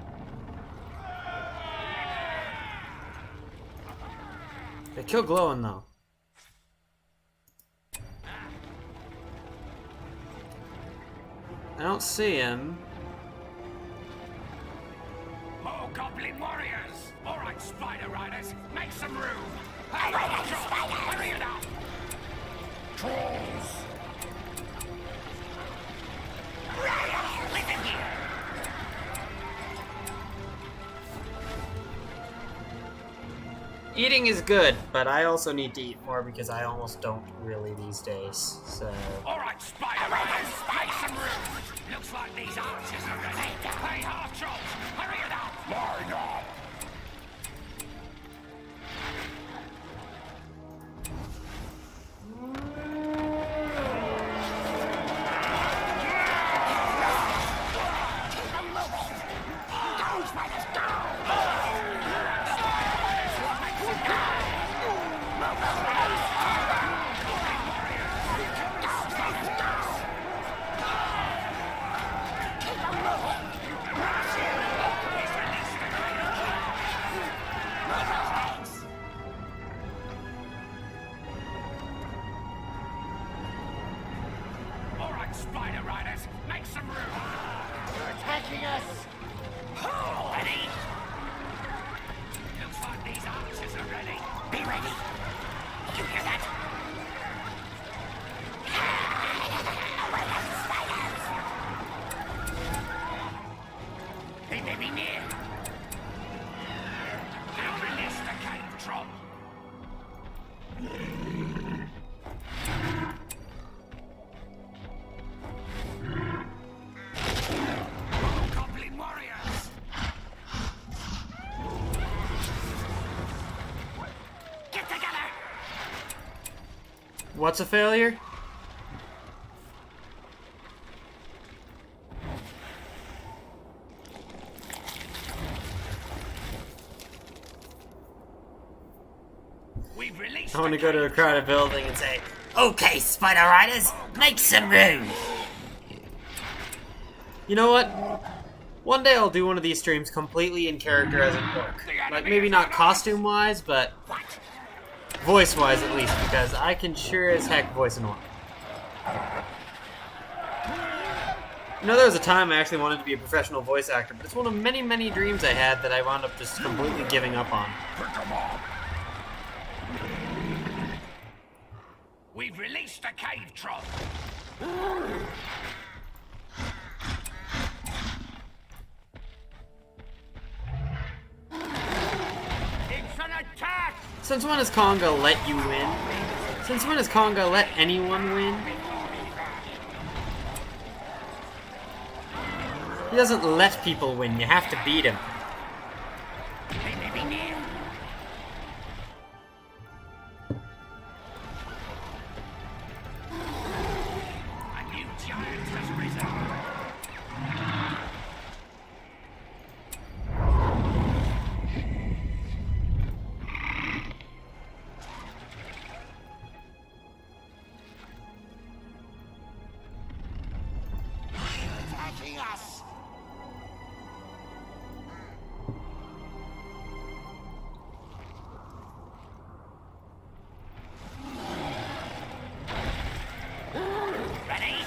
They kill Glowin though. I don't see him. More goblin warriors! Alright, spider riders, make some room! Hurry it up! Trolls! Listen here! Eating is good, but I also need to eat more because I almost don't really these days, so... Alright, spider riders, make some room! Looks like these archers are ready. Hey, half-trolls, hurry it up! Line up! What's a failure? I want to go to a crowded building and say, "Okay, Spider Riders, make some room!" You know what? One day I'll do one of these streams completely in character as an orc. Like, maybe not costume-wise, but voice-wise at least, because I can sure as heck voice an orc. You know, there was a time I actually wanted to be a professional voice actor, but it's one of many, many dreams I had that I wound up just completely giving up on. We've released the cave troll. It's an attack! Since when has Conga let you win? Since when has Conga let anyone win? He doesn't let people win, you have to beat him. Attacking us! Ready?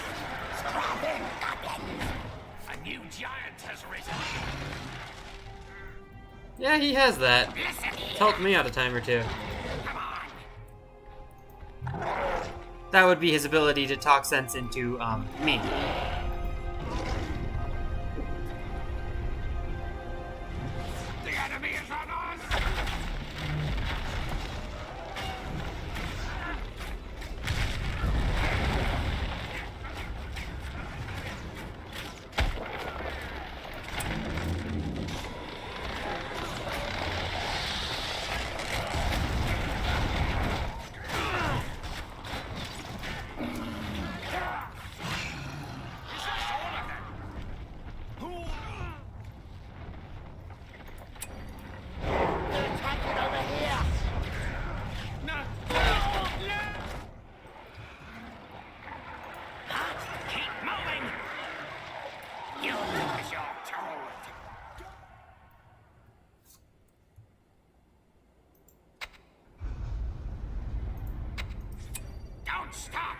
Scrapping goblins! A new giant has risen. Yeah, he has that. It's helped me out a time or two. That would be his ability to talk sense into, me. The enemy is on us! Attacking over here! Keep moving! You do as you're told. Don't stop!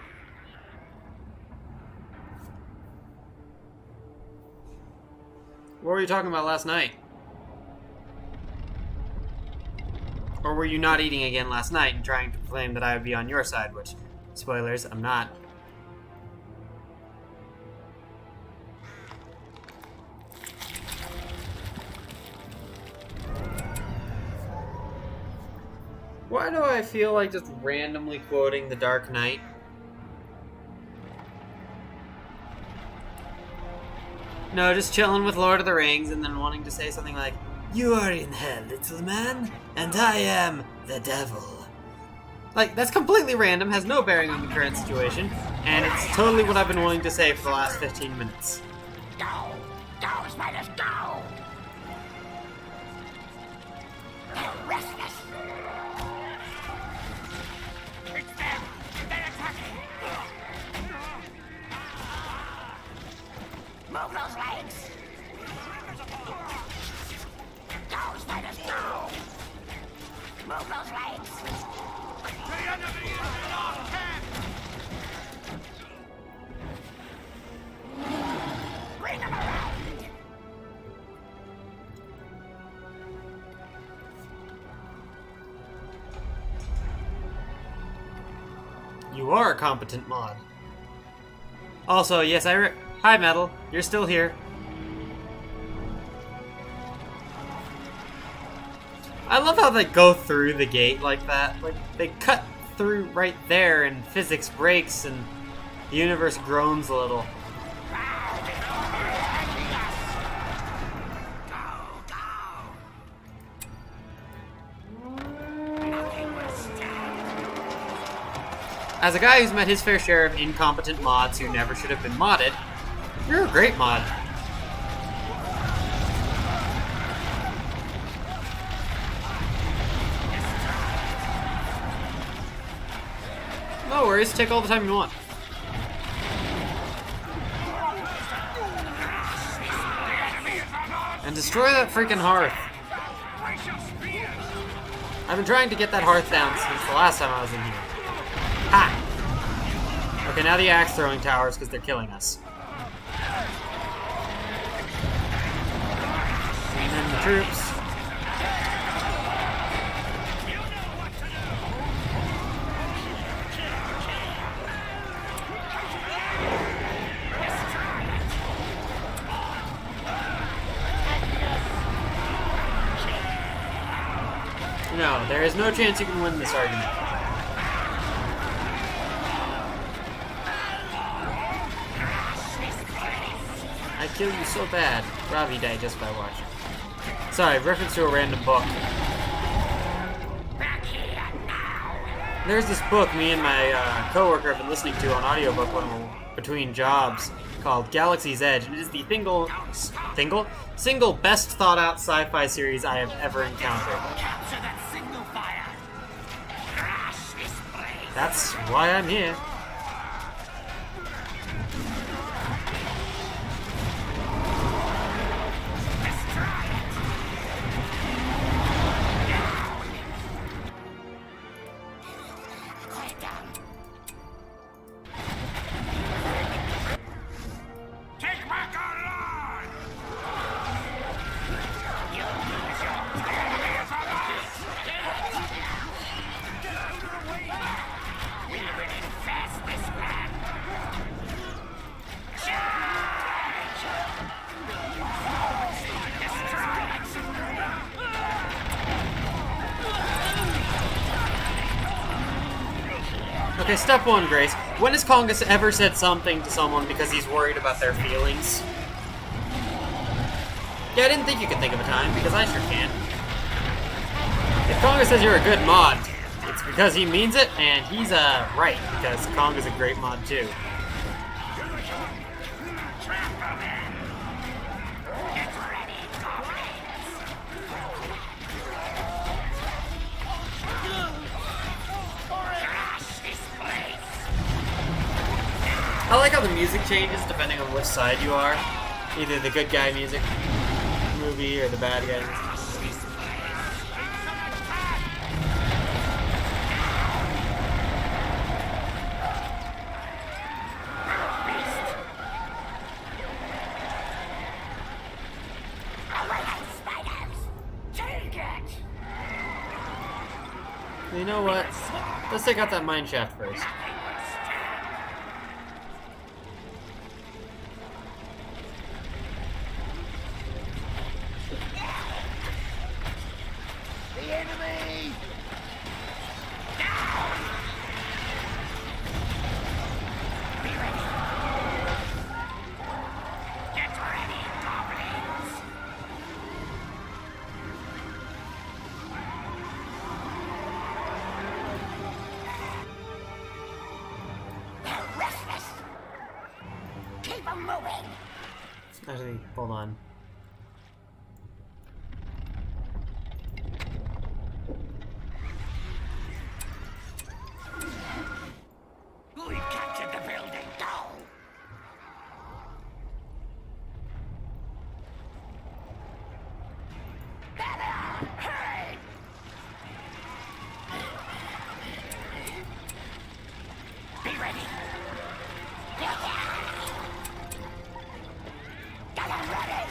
What were you talking about last night? Or were you not eating again last night and trying to claim that I would be on your side, which, spoilers, I'm not. Why do I feel like just randomly quoting The Dark Knight? No, just chilling with Lord of the Rings and then wanting to say something like, "You are in hell, little man, and I am the devil." Like, that's completely random, has no bearing on the current situation, and it's totally what I've been wanting to say for the last 15 minutes. Go! Go, spiders, go! They're restless. It's them! They're attacking! Move those legs! Go, spiders, go! Move those legs! The enemy is in our camp! Bring them around! You are a competent mod. Also, yes, hi, Metal. You're still here. I love how they go through the gate like that. Like, they cut through right there and physics breaks and the universe groans a little. As a guy who's met his fair share of incompetent mods who never should have been modded, you're a great mod. No worries, take all the time you want. And destroy that freaking hearth. I've been trying to get that hearth down since the last time I was in here. Ha! Okay, now the axe throwing towers because they're killing us. And then the troops. No, there is no chance you can win this argument. I kill you so bad. Robbie died just by watching. Sorry, reference to a random book. There's this book me and my coworker have been listening to on audiobook when we're between jobs called Galaxy's Edge, and it is the single best thought out sci-fi series I have ever encountered. That's why I'm here. Okay, step one, Grace. When has Conga ever said something to someone because he's worried about their feelings? Yeah, I didn't think you could think of a time, because I sure can. If Conga says you're a good mod, it's because he means it, and he's right, because Conga's a great mod too. I like how the music changes depending on which side you are. Either the good guy music movie or the bad guy music. You know what? Let's take out that mine shaft first. Actually, hold on. We've captured the building. Go! Hey! Be ready. Get ready.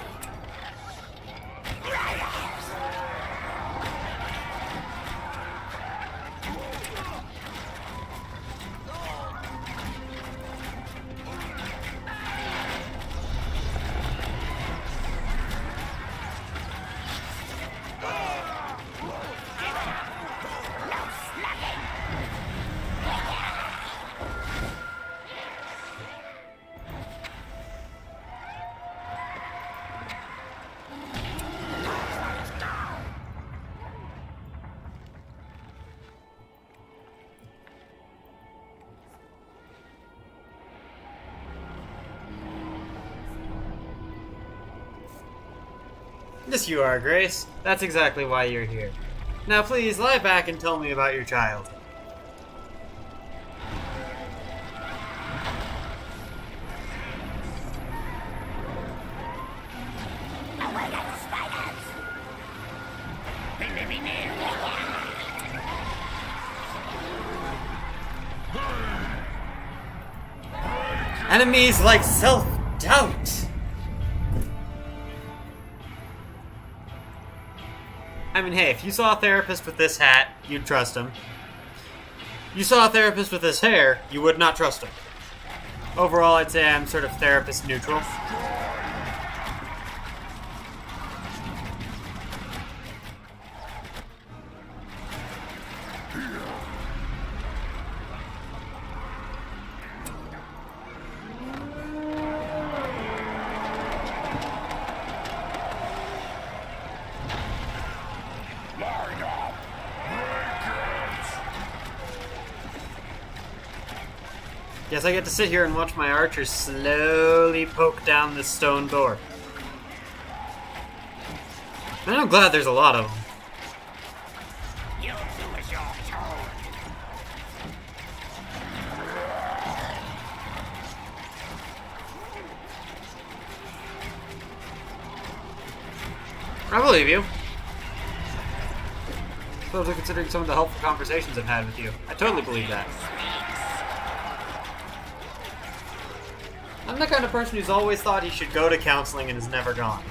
Yes, you are, Grace. That's exactly why you're here. Now please, lie back and tell me about your childhood. Enemies like self-doubt! I mean, hey, if you saw a therapist with this hat, you'd trust him. You saw a therapist with this hair, you would not trust him. Overall, I'd say I'm sort of therapist neutral. Guess I get to sit here and watch my archers slowly poke down this stone door. And I'm glad there's a lot of them. You'll do as you're told. I believe you. Especially considering some of the helpful conversations I've had with you. I totally believe that. I'm the kind of person who's always thought he should go to counseling and has never gone.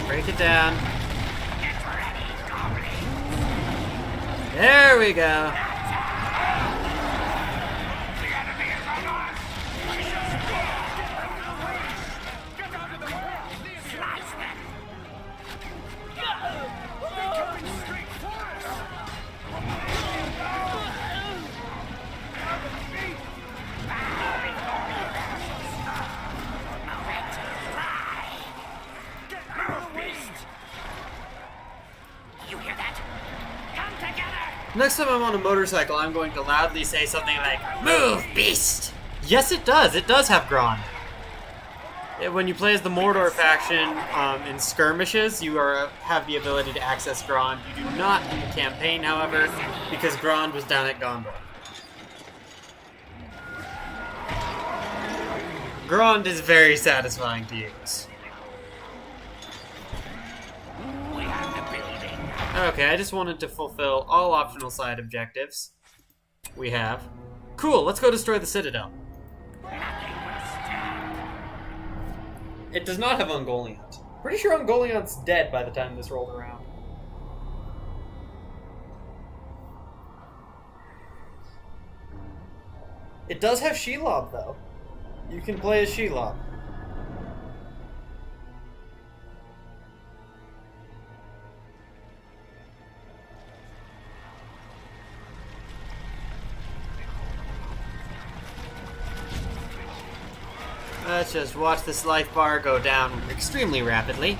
Break it down. There we go. Next time I'm on a motorcycle, I'm going to loudly say something like, "Move, beast!" Yes, it does. It does have Gron. When you play as the Mordor faction in skirmishes, you have the ability to access Gron. You do not in the campaign, however, because Gron was down at Gondor. Grond is very satisfying to use. Okay, I just wanted to fulfill all optional side objectives. We have. Cool, let's go destroy the Citadel. It does not have Ungoliant. Pretty sure Ungoliant's dead by the time this rolled around. It does have Shelob, though. You can play as Shelob. Let's just watch this life bar go down extremely rapidly.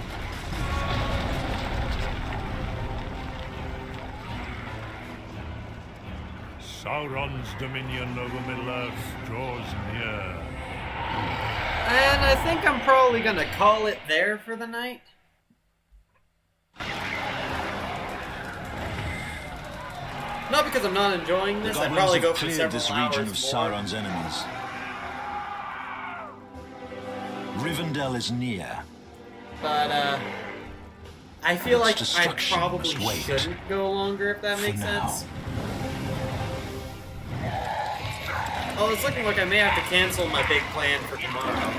Sauron's dominion over Middle-earth draws near. And I think I'm probably gonna call it there for the night. Not because I'm not enjoying this, I'd probably go for several this hours region of more. Sauron's enemies. Rivendell is near. But, I feel like I destruction probably must wait. shouldn't go longer, if that makes sense. Oh, it's looking like I may have to cancel my big plan for tomorrow.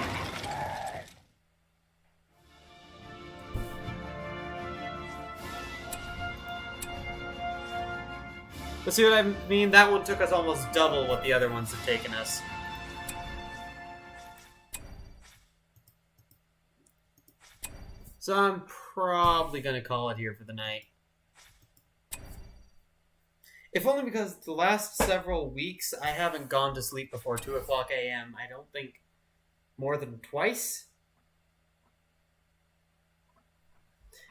But see what I mean? That one took us almost double what the other ones have taken us. So I'm probably going to call it here for the night. If only because the last several weeks I haven't gone to sleep before 2 o'clock a.m. I don't think more than twice.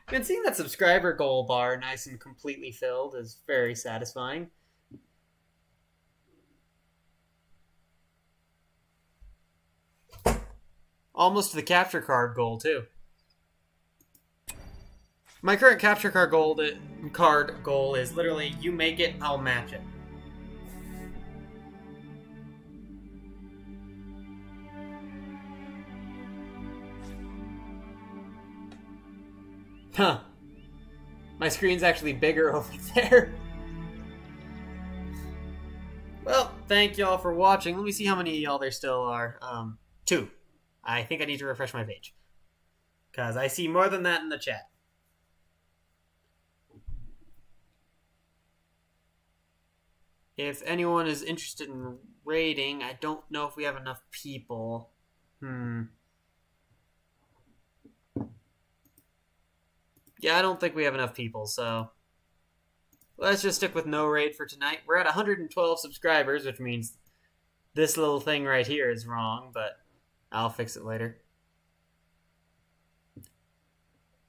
And seeing that subscriber goal bar nice and completely filled is very satisfying. Almost the capture card goal, too. My current capture card goal is literally, you make it, I'll match it. Huh. My screen's actually bigger over there. Well, thank y'all for watching. Let me see how many of y'all there still are. 2. I think I need to refresh my page, because I see more than that in the chat. If anyone is interested in raiding, I don't know if we have enough people. Yeah, I don't think we have enough people, so let's just stick with no raid for tonight. We're at 112 subscribers, which means this little thing right here is wrong, but I'll fix it later.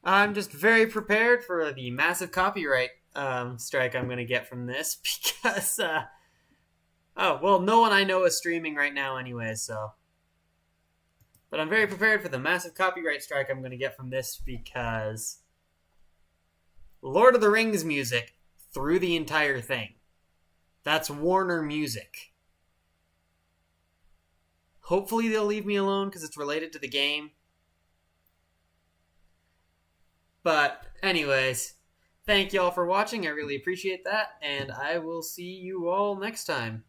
I'm just very prepared for the massive copyright strike I'm going to get from this, because, oh, well, no one I know is streaming right now anyway, so. But I'm very prepared for the massive copyright strike I'm going to get from this, because Lord of the Rings music through the entire thing. That's Warner Music. Hopefully they'll leave me alone because it's related to the game. But anyways, thank y'all for watching. I really appreciate that. And I will see you all next time.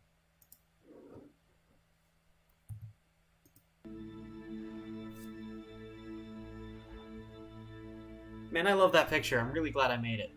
Man, I love that picture. I'm really glad I made it.